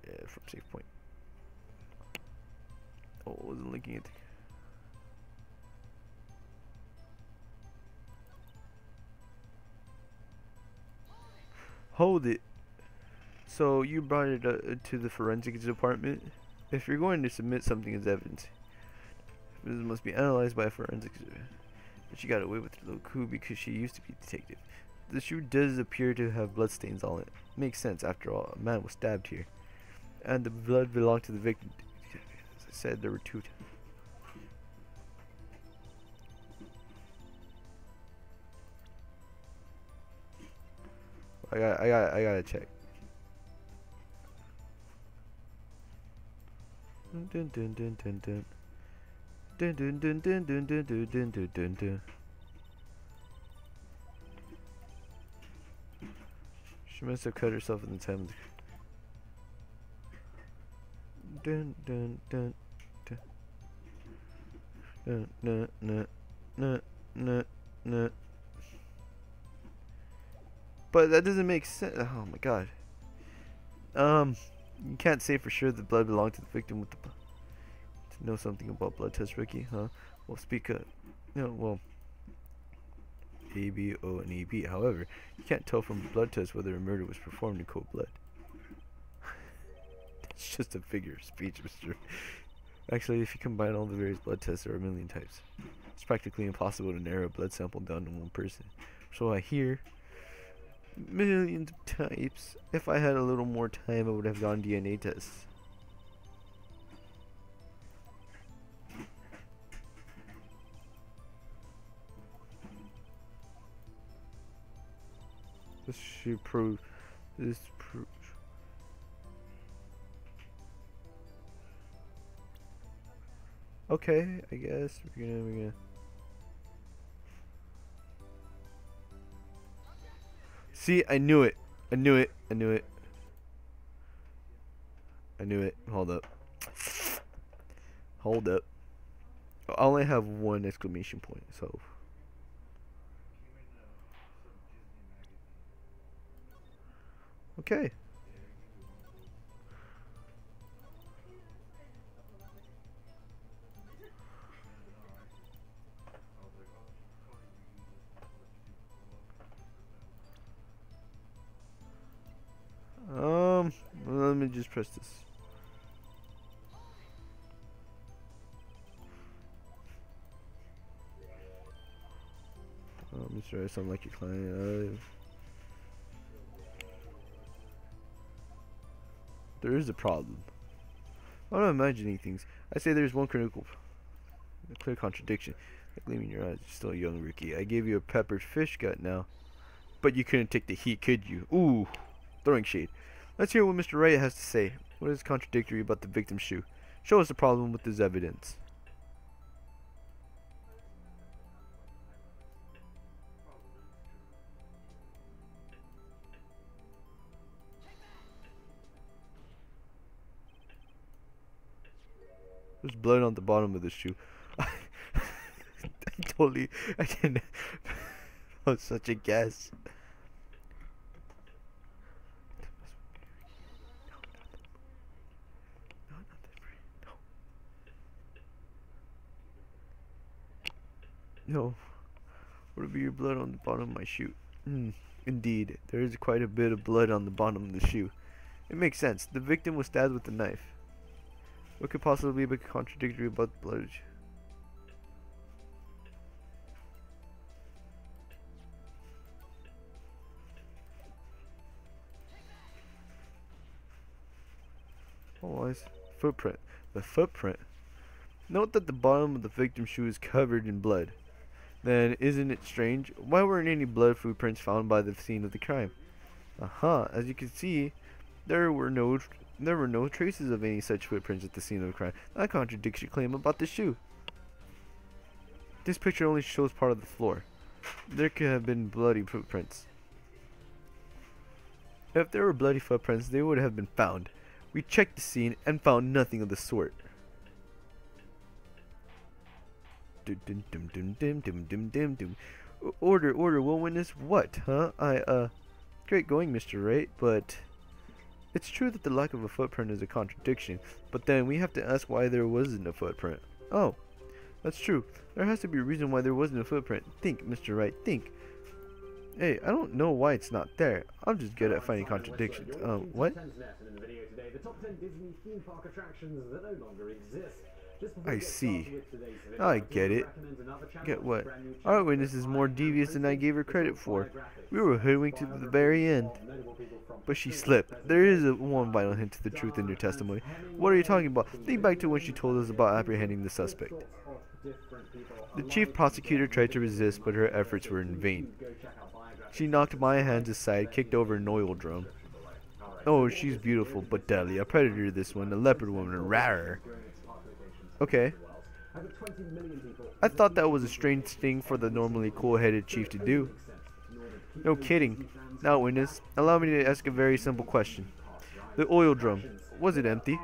Yeah, from save point. Oh, I wasn't looking at the hold it. So you brought it to the forensics department. If you're going to submit something as evidence, this must be analyzed by a forensics. But she got away with her little coup because she used to be a detective. The shoe does appear to have bloodstains on it. Makes sense, after all. A man was stabbed here, and the blood belonged to the victim. As I said, there were 2. I gotta check. Dun dun dun dun dun. Dun dun dun dun dun dun dun dun dun dun dun. She must have cut herself in the time. Dun dun dun dun. Dun dun dun dun dun dun. But that doesn't make sense. Oh my God. You can't say for sure the blood belonged to the victim with the to know something about blood test, Ricky, huh? Well, speak up. No, well, A, B, O, and E, B. However, you can't tell from blood tests whether a murder was performed in cold blood. It's just a figure of speech, Mr. Actually, if you combine all the various blood tests, there are a million types. It's practically impossible to narrow a blood sample down to one person. So I hear millions of types. If I had a little more time, I would have gone DNA tests. This should prove. This prove. Okay, I guess we're gonna. See, I knew it. I knew it. I knew it. I knew it. Hold up. Hold up. I only have one exclamation point, so. Okay. Let me just press this. Mr. I sound like your client. There is a problem. I'm not imagining things. I say there's one clear contradiction. Like gleaming in your eyes, you're still a young rookie. I gave you a peppered fish gut now, but you couldn't take the heat, could you? Ooh, throwing shade. Let's hear what Mr. Wright has to say. What is contradictory about the victim's shoe? Show us the problem with this evidence. There's blood on the bottom of the shoe. I didn't. That was such a guess. No. Would it be your blood on the bottom of my shoe? Indeed, there is quite a bit of blood on the bottom of the shoe. It makes sense. The victim was stabbed with a knife. What could possibly be contradictory about the blood? Oh, footprint. The footprint. Note that the bottom of the victim's shoe is covered in blood. Then, isn't it strange? Why weren't any blood footprints found by the scene of the crime? As you can see, there were no traces of any such footprints at the scene of the crime. That contradicts your claim about the shoe. This picture only shows part of the floor. There could have been bloody footprints. If there were bloody footprints, they would have been found. We checked the scene and found nothing of the sort. Order, we'll witness what, huh? Great going, Mr. Wright, but it's true that the lack of a footprint is a contradiction, but then we have to ask why there wasn't a footprint. Oh, that's true. There has to be a reason why there wasn't a footprint. Think, Mr. Wright, think. Hey, I don't know why it's not there. I'm just good at finding contradictions. What? I see. I get it. Get what? Our witness is more devious than I gave her credit for. We were hoodwinked to the very end. But she slipped. There is one vital hint to the truth in your testimony. What are you talking about? Think back to when she told us about apprehending the suspect. The chief prosecutor tried to resist, but her efforts were in vain. She knocked my hands aside, kicked over an oil drum. Oh, she's beautiful, but deadly. A predator, this one. A leopard woman. Rarer. Okay. I thought that was a strange thing for the normally cool-headed chief to do. No kidding. Now, witness, allow me to ask a very simple question. The oil drum, was it empty?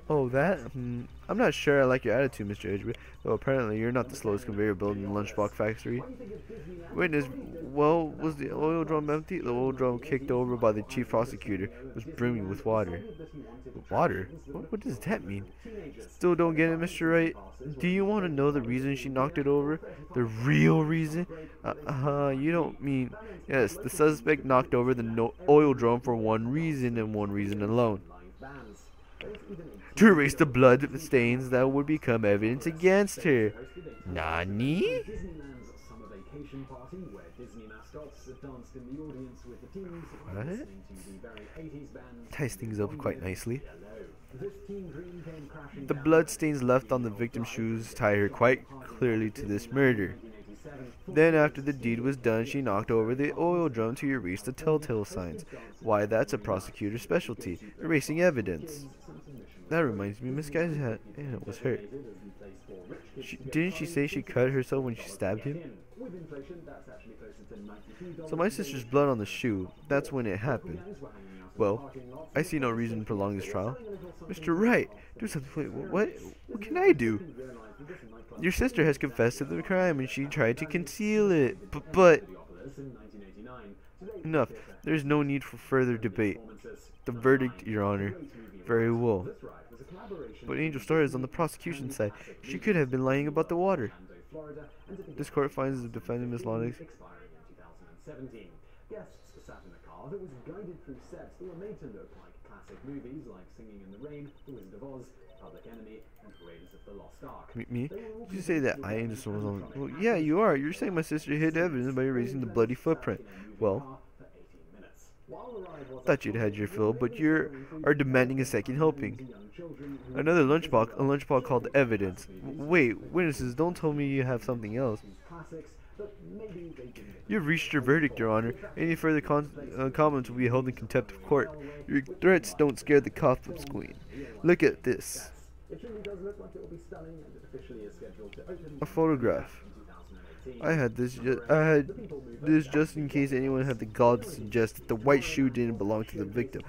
Oh, that? I'm not sure I like your attitude, Mr. Edgewood, though apparently you're not the slowest conveyor belt in the lunchbox factory. Witness, well, was the oil drum empty? The oil drum kicked over by the chief prosecutor was brimming with water. Water? What does that mean? Still don't get it, Mr. Wright? Do you want to know the reason she knocked it over? The real reason? You don't mean... Yes, the suspect knocked over the oil drum for one reason and one reason alone. to erase the blood stains that would become evidence against her. Nani? Disneyland's summer vacation party, where Disney mascots danced in the audience with the teens while What? listening to the very 80s band. Ties things up quite nicely. Hello. This teen dream came crashing The down blood stains left on the victim's shoes tie her quite clearly to this murder. Then after the deed was done, she knocked over the oil drum to erase the telltale signs. Why, that's a prosecutor's specialty, erasing evidence. That reminds me, Miss Guy's hat was hurt. Didn't she say she cut herself when she stabbed him? So my sister's blood on the shoe, that's when it happened. Well, I see no reason to prolong this trial. Mr. Wright, do something. Wait, what can I do? Your sister has confessed to the crime and she tried to conceal it. But enough. There's no need for further debate. The verdict, Your Honor. Very well. But Angel Star is on the prosecution side. She could have been lying about the water. This court finds the defendant, Miss Lonix. Guests sat in a car that was guided through sets that were made to look like classic movies like Singing in the Rain, The Wizard of Oz, Public Enemy, and Raiders of the Lost Ark. Me? Did you say that I Angel Star was on? Well, yeah, you are. You're saying my sister hid evidence by erasing the bloody footprint. Well, thought you'd had your fill, but you are demanding a second helping. Another lunchbox called evidence. Wait, witnesses, don't tell me you have something else. You've reached your verdict, Your Honor. Any further comments will be held in contempt of court. Your threats don't scare the cops, Queen. Look at this. A photograph. I had this just in case anyone had the gall to suggest that the white shoe didn't belong to the victim.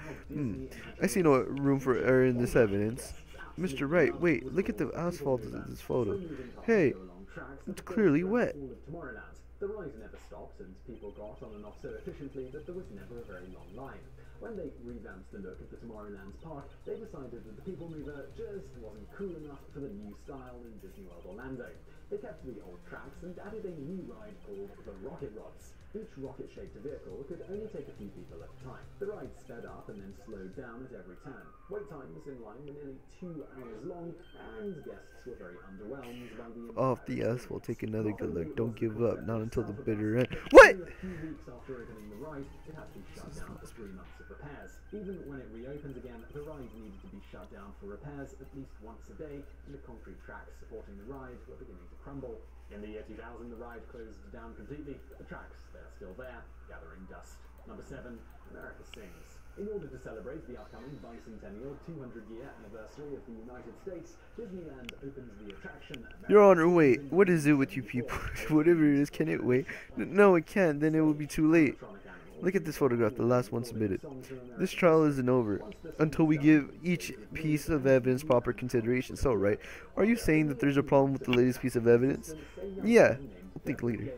I see no room for error in this evidence. Mr. Wright, wait, look at the asphalt of this photo. Hey, it's clearly wet. The ride never stopped, and people got on and off so efficiently that there was never a very long line. When they revamped the look of the Tomorrowland's park, they decided that the People Mover just wasn't cool enough for the new style in Disney World Orlando. They kept the old tracks and added a new ride called the Rocket Rods. Each rocket-shaped vehicle could only take a few people at a time. The ride sped up and then slowed down at every turn. Wait times in line were nearly 2 hours long, and guests were very underwhelmed by the Off the asphalt, take another good look. Don't give up, not until the bitter end. What? A few weeks after opening the ride, it had to be shut down for 3 months of repairs. Even when it reopened again, the ride needed to be shut down for repairs at least once a day, and the concrete tracks supporting the ride were beginning to crumble. In the year 2000, the ride closed down completely, but the tracks, they are still there, gathering dust. Number 7, America Sings. In order to celebrate the upcoming bicentennial 200-year anniversary of the United States, Disneyland opens the attraction. Your Honor, wait. What is it with you people? Whatever it is, can it wait? No, it can't. Then it will be too late. Look at this photograph, the last one submitted. This trial isn't over until we give each piece of evidence proper consideration. So, right, are you saying that there's a problem with the latest piece of evidence? Yeah, I'll think later.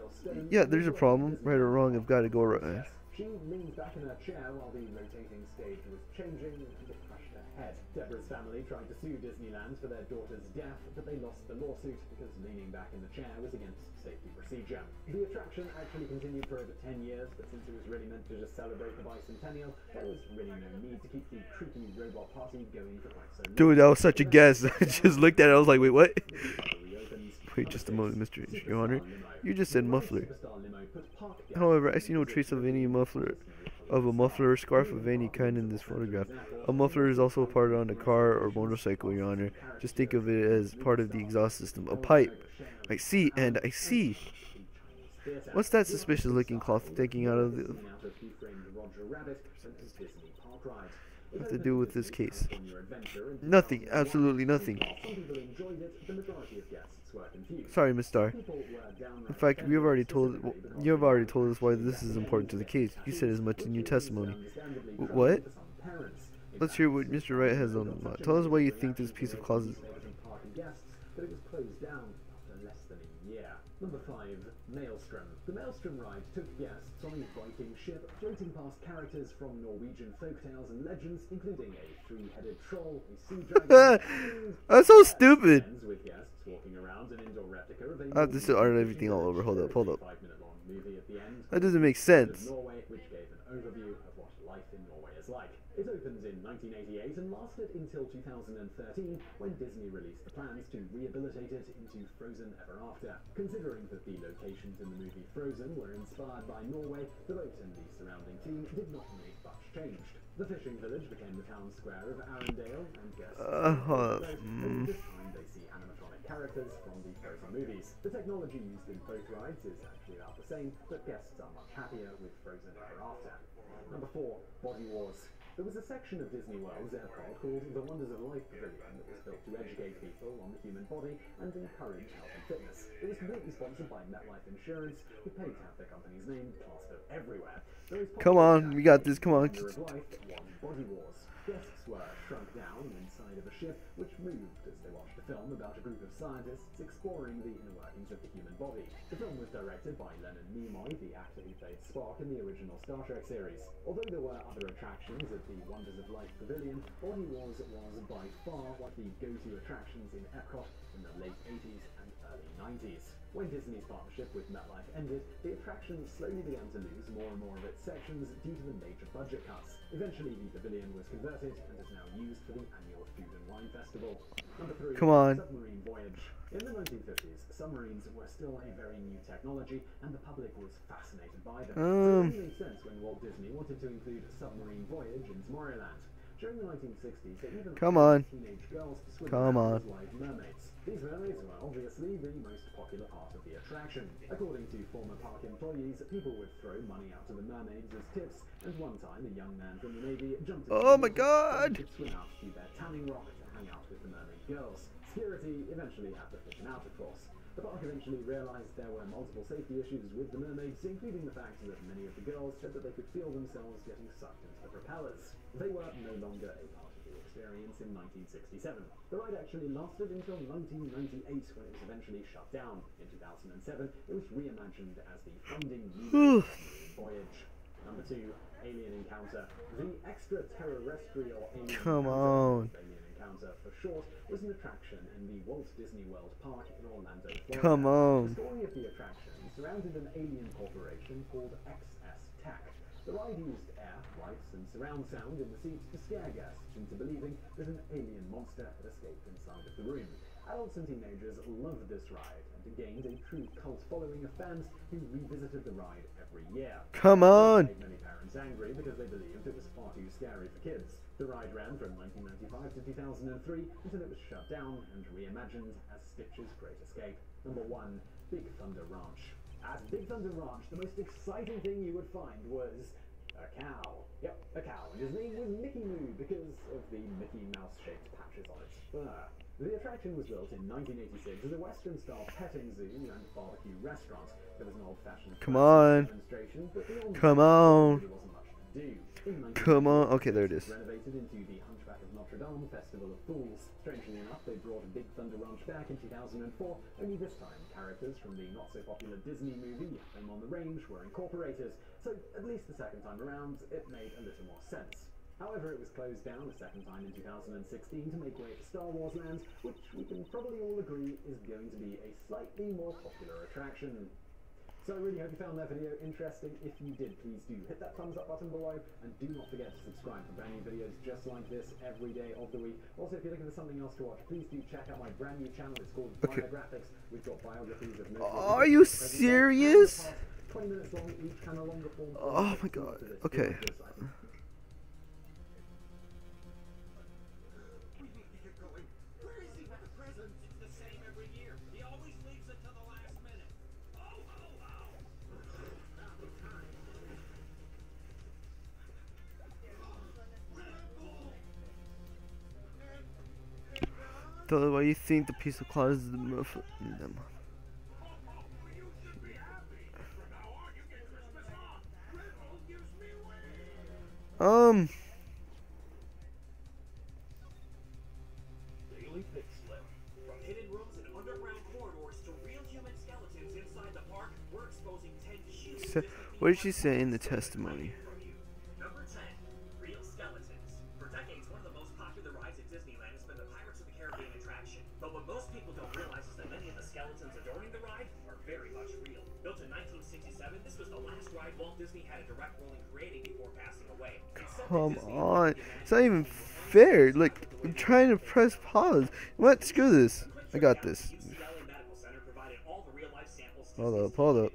Yeah, there's a problem. Right or wrong, I've got to go right. She leaned back in her chair while the rotating stage was changing, and it crushed her head. Deborah's family tried to sue Disneyland for their daughter's death, but they lost the lawsuit because leaning back in the chair was against safety procedure. The attraction actually continued for over 10 years, but since it was really meant to just celebrate the bicentennial, there was really no need to keep the creepy robot party going for quite so long. Dude, that was such a guess. I just looked at it, I was like, wait, what? Wait just a moment, Your Honor. You just said muffler. However, I see no trace of any muffler, or scarf of any kind in this photograph. A muffler is also a part on a car or motorcycle, Your Honor. Just think of it as part of the exhaust system. A pipe. I see. What's that suspicious looking cloth sticking out of the... What to do with this case? Nothing. Absolutely nothing. Sorry, Miss Starr. In fact, you have already told us why this is important to the case. You said as much in your testimony. What? Let's hear what Mr. Wright has on the mind. Tell us why you think this piece of closet. Number 5, Maelstrom. The Maelstrom ride took guests on a Viking ship, floating past characters from Norwegian folktales and legends, including a 3-headed troll, a sea dragon. That's so stupid. With guests walking around an indoor replica of a I have to art everything all over. Hold up. 5-minute-long movie at the end. That doesn't make sense. Norway, which gave an overview of what life in Norway is like. It opened in 1988 and lasted until 2013 when Disney released the plans to rehabilitate it into Frozen Ever After. Considering that the locations in the movie Frozen were inspired by Norway, the boat and the surrounding theme did not make much change. The fishing village became the town square of Arendelle, and guests this time they see animatronic characters from the Frozen movies. The technology used in both rides is actually about the same, but guests are much happier with Frozen Ever After. Number 4, Body Wars. There was a section of Disney World's airport called the Wonders of Life Pavilion that was built to educate people on the human body and encourage health and fitness. It was completely sponsored by MetLife Insurance, who paid to have their company's name plastered everywhere. Come on, we got this, come on. Wonder of Life won Body Wars. Guests were shrunk down inside of a ship which moved as they watched a film about a group of scientists exploring the inner workings of the human body. The film was directed by Leonard Nimoy, the actor who played Spock in the original Star Trek series. Although there were other attractions at the Wonders of Life Pavilion, Body Wars was by far one of the go-to attractions in Epcot in the late 80s and early 90s. When Disney's partnership with MetLife ended, the attraction slowly began to lose more and more of its sections due to the major budget cuts. Eventually, the pavilion was converted and is now used for the annual Food and Wine Festival. Number 3, Come on. Submarine Voyage. In the 1950s, submarines were still a very new technology, and the public was fascinated by them. So it made sense when Walt Disney wanted to include a submarine voyage in Tomorrowland. During the 1960s, they even hired teenage girls to swim around as live mermaids. These mermaids were obviously the most popular part of the attraction. According to former park employees, people would throw money out to the mermaids as tips, and one time a young man from the Navy jumped into Oh my god! to swim out to their tanning rock to hang out with the mermaid girls. Security eventually had to fish him out, of course. The park eventually realized there were multiple safety issues with the mermaids, including the fact that many of the girls said that they could feel themselves getting sucked into the propellers. They were no longer a part of the experience in 1967. The ride actually lasted until 1998 when it was eventually shut down. In 2007, it was reimagined as the Finding Nemo Voyage. Number 2, Alien Encounter. The extraterrestrial alien Alien Encounter for short was an attraction in the Walt Disney World Park in Orlando, Florida. Come on. The story of the attraction surrounded an alien corporation called XS Tech. The ride used air, lights, and surround sound in the seats to scare guests into believing that an alien monster had escaped inside of the room. Adults and teenagers loved this ride, and it gained a true cult following of fans who revisited the ride every year. Come on! It made many parents angry because they believed it was far too scary for kids. The ride ran from 1995 to 2003 until it was shut down and reimagined as Stitch's Great Escape. Number 1, Big Thunder Ranch. At Big Thunder Ranch, the most exciting thing you would find was a cow. Yep, a cow. And his name was Mickey Moo because of the Mickey Mouse-shaped patches on its fur. The attraction was built in 1986 as a Western-style petting zoo and barbecue restaurant. There was an old-fashioned demonstration, but beyond there really wasn't much to do. Come on. Okay, there it is. Renovated into the Hunchback of Notre Dame Festival of Fools. Strangely enough, they brought Big Thunder Ranch back in 2004, only this time characters from the not-so-popular Disney movie Home on the Range were incorporated, so at least the second time around, it made a little more sense. However, it was closed down a second time in 2016 to make way for Star Wars Land, which we can probably all agree is going to be a slightly more popular attraction. So I really hope you found that video interesting. If you did, please do hit that thumbs up button below, and do not forget to subscribe for brand new videos just like this every day of the week. Also, if you're looking for something else to watch, please do check out my brand new channel. It's called Biographics. We've got biographies of Are you serious? 20 minutes long, each kind of longer form. Oh my god. Okay. Why do you think the piece of cloth is the muff? Daily Pick Slip. From hidden rooms and underground corridors to real human skeletons inside the park, we're exposing 10 huge. What did she say in the testimony? Number 10. Real skeletons. For decades, one of the most popular rides at Disneyland has been the Pirates of the Caribbean attraction. But what most people don't realize is that many of the skeletons adorning the ride are very much real. Built in 1967, this was the last ride Walt Disney had a direct role in creating before passing away. It's said come on. It's not even fair. Like, I'm trying to press pause. What? Screw this. I got this. Hold up.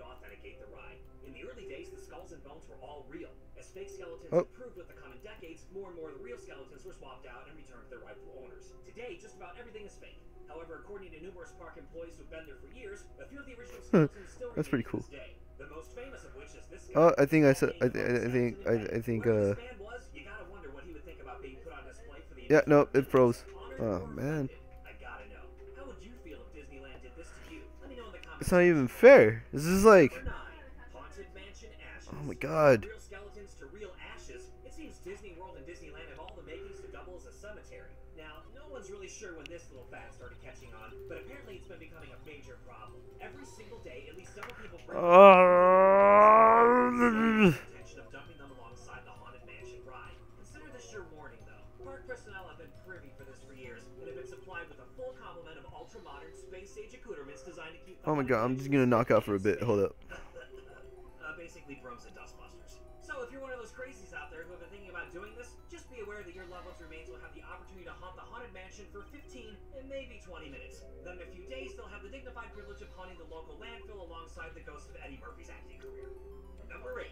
In the early days, the skulls and bones were all real. As fake skeletons Oh. improved with the coming decades, more and more of the real skeletons were swapped out and returned to their rightful owners. Today, just about everything is fake. However, according to numerous park employees who've been there for years, a few of the original skeletons still That's remain pretty cool. to this day. The most famous of which is this Oh, guy. I think I said. I think. Whoever this man was, you gotta wonder what he would think about being put on display for the Yeah. No, it froze. honored Oh or man. offended. I gotta know. How would you feel if Disneyland did this to you? Let me know in the comments. It's not even fair. This is like. Number 9, Haunted Mansion Ashes. Oh my god. Real skeletons to real ashes. It seems Disney World and Disneyland have all the makings to double as a cemetery. Now, no one's really sure when this little fad started catching on, but apparently it's been becoming a major problem. Every single day, at least several people bring intention of dumping them alongside the Haunted Mansion ride. Consider this your warning, though. Park personnel have been privy for this for years and have been supplied with a full complement of ultra-modern space-age accoutrements designed to keep the Oh my god. I'm just gonna knock out for a bit. Hold up. basically brooms and dustbusters. So if you're one of those crazies out there who have been thinking about doing this, just be aware that your loved ones remains will have the opportunity to haunt the Haunted Mansion for 15 and maybe 20 minutes. Then in a few days, they'll have the dignified privilege of haunting the local landfill alongside the ghost of Eddie Murphy's acting career. Number 8.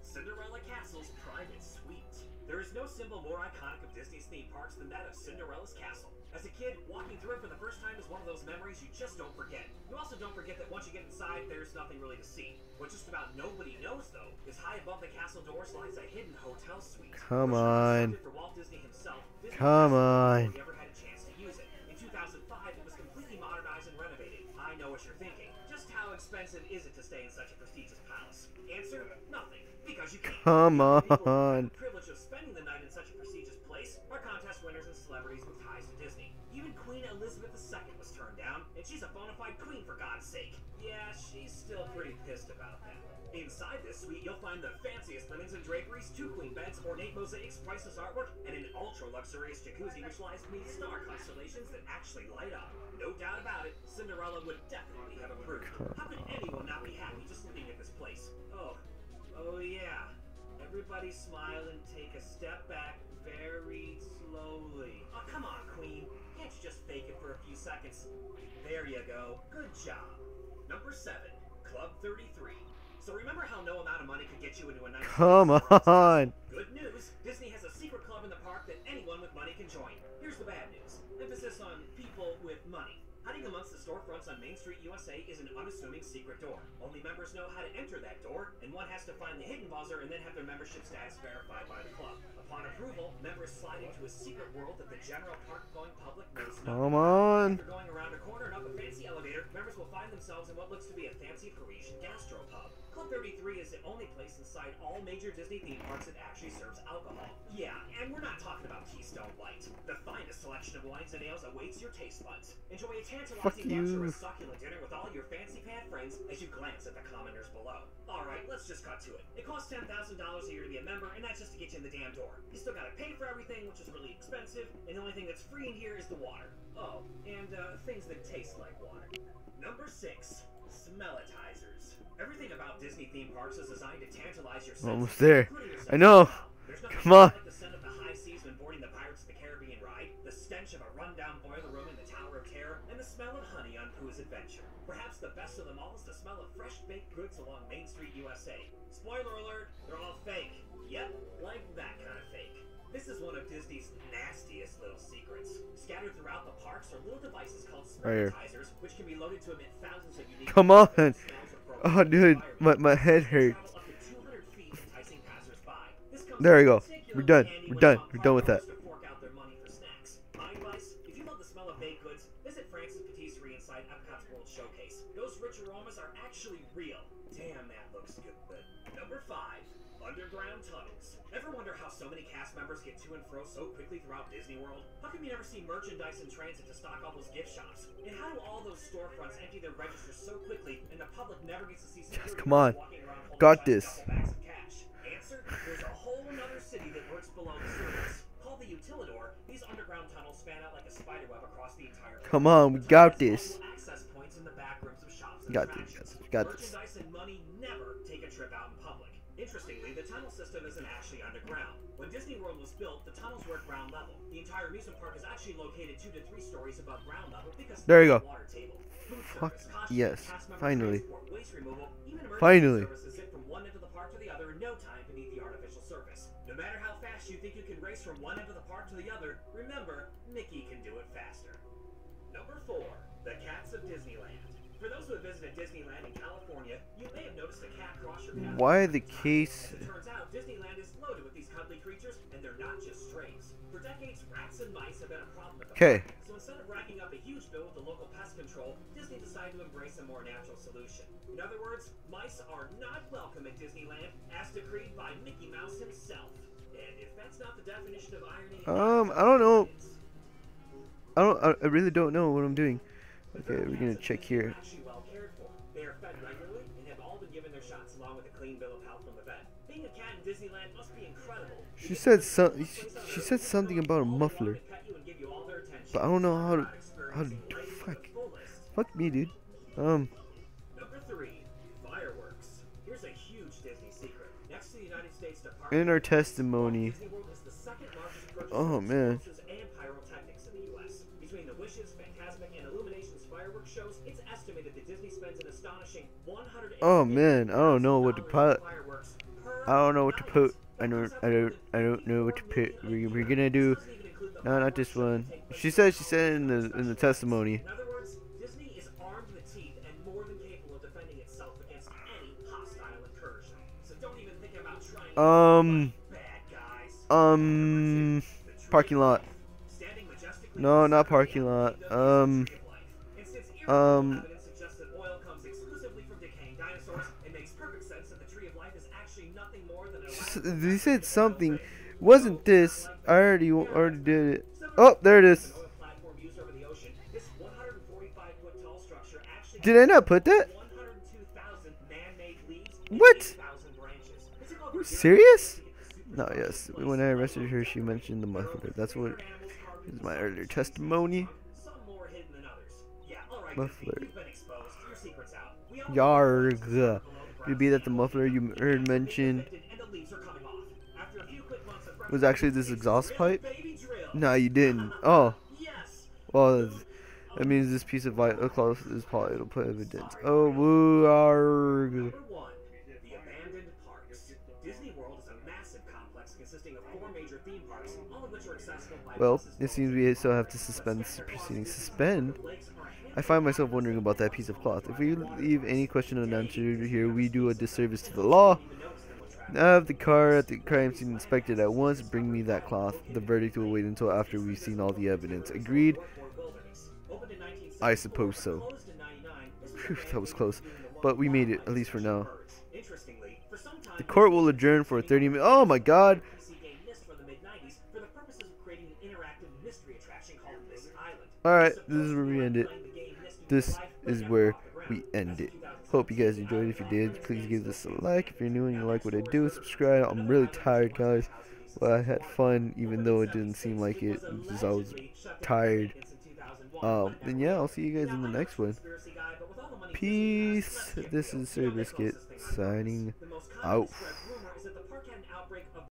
Cinderella Castle's Private Suite. There is no symbol more iconic of Disney's theme parks than that of Cinderella's Castle. As a kid, walking through it for the first time is one of those memories you just don't forget. You also don't forget that once you get inside, there's nothing really to see. What just about nobody knows, though, is high above the castle doors lies a hidden hotel suite. Come on. For Walt Disney himself, Disney Come Castle on. never had a chance to use it. In 2005, it was completely modernized and renovated. I know what you're thinking. Just how expensive is it to stay in such a prestigious palace? Answer: nothing. Because you can't. Come The people who have on. the privilege of spending the night in such a prestigious place are contest winners and celebrities with ties to Disney. Even Queen Elizabeth II was turned down, and she's a bona fide queen for God's sake. Yeah, she's still pretty pissed about that. Inside this suite, you'll find the fanciest linens and draperies, 2 queen beds, ornate mosaics, priceless artwork, and an ultra-luxurious jacuzzi which lies beneath star constellations that actually light up. No doubt about it, Cinderella would definitely have approved. How could anyone not be happy just looking at this place? Oh yeah. Everybody smile and take a step back very slowly. Oh, come on, Queen. Can't you just fake it for a few seconds? There you go. Good job. Number 7. Club 33. So remember how no amount of money could get you into a nice... Come on. Good news. Disney has a secret club in the park that anyone with money can join. Here's the bad news. Emphasis on people with money. Hiding amongst the storefronts on Main Street, USA is an unassuming secret door. Only members know how to enter that door, and one has to find the hidden buzzer and then have their membership status verified by the club. Upon approval, members slide into a secret world that the general park-going public knows nothing. Come on. After going around a corner and up a fancy elevator, members will find themselves in what looks to be a fancy Parisian gastropub. Club 33 is the only place inside all major Disney theme parks that actually serves alcohol. Yeah, and we're not talking about Keystone Light. The finest selection of wines and ales awaits your taste buds. Enjoy a tantalizing lunch or a succulent dinner with all your fancy pant friends as you glance at the commoners below. Alright, let's just cut to it. It costs $10,000 a year to be a member, and that's just to get you in the damn door. You still gotta pay for everything, which is really expensive, and the only thing that's free in here is the water. Oh, and things that taste like water. Number 6. Smellitizers. Everything about Disney theme parks is designed to tantalize your senses. Almost there. Including your sense I know. of smell. There's nothing Come on. like the scent of the high seas when boarding the Pirates of the Caribbean ride, the stench of a rundown boiler room in the Tower of Terror, and the smell of honey on Pooh's Adventure. Perhaps the best of them all is the smell of fresh baked goods along Main Street, USA. Spoiler alert, they're all fake. Yep, like that kind of fake. This is one of Disney's nastiest little secrets. Scattered throughout the parks are little devices called Right here. smellitizers, which can be loaded to emit thousands of unique Come on. smells or Oh, dude, my head hurts. There we go. We're done. We're done. We're done with that. My advice, if you love the smell of baked goods, visit Francis Patisserie inside Epcot's World Showcase. Those rich aromas are actually real. Damn, that looks good. Number 5. Underground tunnels. Ever wonder how so many cast members get to and fro so quickly throughout Disney World? How come you never see merchandise in transit to stock all those gift shops? And how do all those storefronts empty their registers so quickly and the public never gets to see security come on. walking around holding Got giant this. duffel bags of cash? Answer: there's a whole another city that works below the surface. Called the Utilidor, these underground tunnels span out like a spiderweb across the entire park. Come on, we got this. Access points in the back rooms of shops and Got this. attractions. Got this. Merchandise and money never take a trip out in public. Interestingly, the tunnel system is an actually underground. When Disney World was built, the tunnels were at ground level. The entire amusement park is actually located 2 to 3 stories above ground level because There you there's go. a water table. Food Fuck service, costumes, yes, cast member finally. transport, waste removal, even emergency Finally. services sit from one end of the park to the other in no time beneath the artificial surface. No matter how fast you think you can race from one end of the park to the other, remember, Mickey can do it faster. Number 4, the cats of Disneyland. For those who have visited Disneyland in California, you may have noticed a cat cross your path. Why the case? As it turns out, Disneyland is loaded with these cuddly creatures, and they're not just strays. For decades, rats and mice have been a problem at the Okay. park. So instead of racking up a huge bill with the local pest control, Disney decided to embrace a more natural solution. In other words, mice are not welcome at Disneyland, as decreed by Mickey Mouse himself. And if that's not the definition of irony, I don't know. I really don't know what I'm doing. Okay, we're gonna check here. Actually well cared for. They are fed regularly and have all been given their shots along with a clean bill of health from the vet. Being a cat in Disneyland must be incredible. She said something about a muffler, but I don't know how to do. Fuck me, dude. Number 3, fireworks. Here's a huge Disney secret. Next to the United States Department In our testimony. Disney World is the second largest purchaser Oh of man. explosives and pyrotechnics in the U.S. Between the Wishes, Fantasmic, and Illuminations fireworks shows, it's estimated that Disney spends an astonishing $100. Oh man, I don't know what to put. I don't know what to put. I don't know what to put. We're gonna do. No, not this one. She said in the testimony. In other words, Disney is armed to the teeth and more than capable of defending itself against any hostile incursion. So don't even think about trying bad guys. Parking lot. Standing majestically No, not parking lot. evidence suggests that oil comes exclusively from decaying dinosaurs. It makes perfect sense that the tree of life is actually nothing more than a They said something. Wasn't this? I already did it. Oh, there it is. platform used over the ocean. This 145-foot tall structure actually Did I not put that? 102,000 man-made leaves and What? 8,000 branches. It took over You a serious? No, yes. When I arrested her, she mentioned the muffler. That's what is my earlier testimony. some more hidden than others. Yeah, all right, Muffler. you've been exposed. Your secret's out. We all Yarg. Could it be that the muffler you heard mentioned and the leaves are coming off. After a few quick months of was actually this exhaust pipe? baby drill. No, you didn't. Oh, Yes. well, that means this piece of vital cloth is probably to put evidence. Oh, woo, arg. Number 1, the abandoned parks. Disney World is a massive complex consisting of 4 major theme parks, all of which are accessible by Well, buses, it seems we still have to suspend the proceedings. Suspend? I find myself wondering about that piece of cloth. If we leave any question unanswered here, we do a disservice to the law. Have the car at the crime scene inspected at once. Bring me that cloth. The verdict will wait until after we've seen all the evidence. Agreed? I suppose so. Phew, that was close. But we made it, at least for now. The court will adjourn for 30 minutes. Oh my god! Alright, this is where we end it. This is where we end it. Hope you guys enjoyed. If you did, please give this a like. If you're new and you like what I do, subscribe. I'm really tired, guys. Well, I had fun, even though it didn't seem like it, because I was tired. And yeah, I'll see you guys in the next one. Peace. This is Sir Biscuit signing out.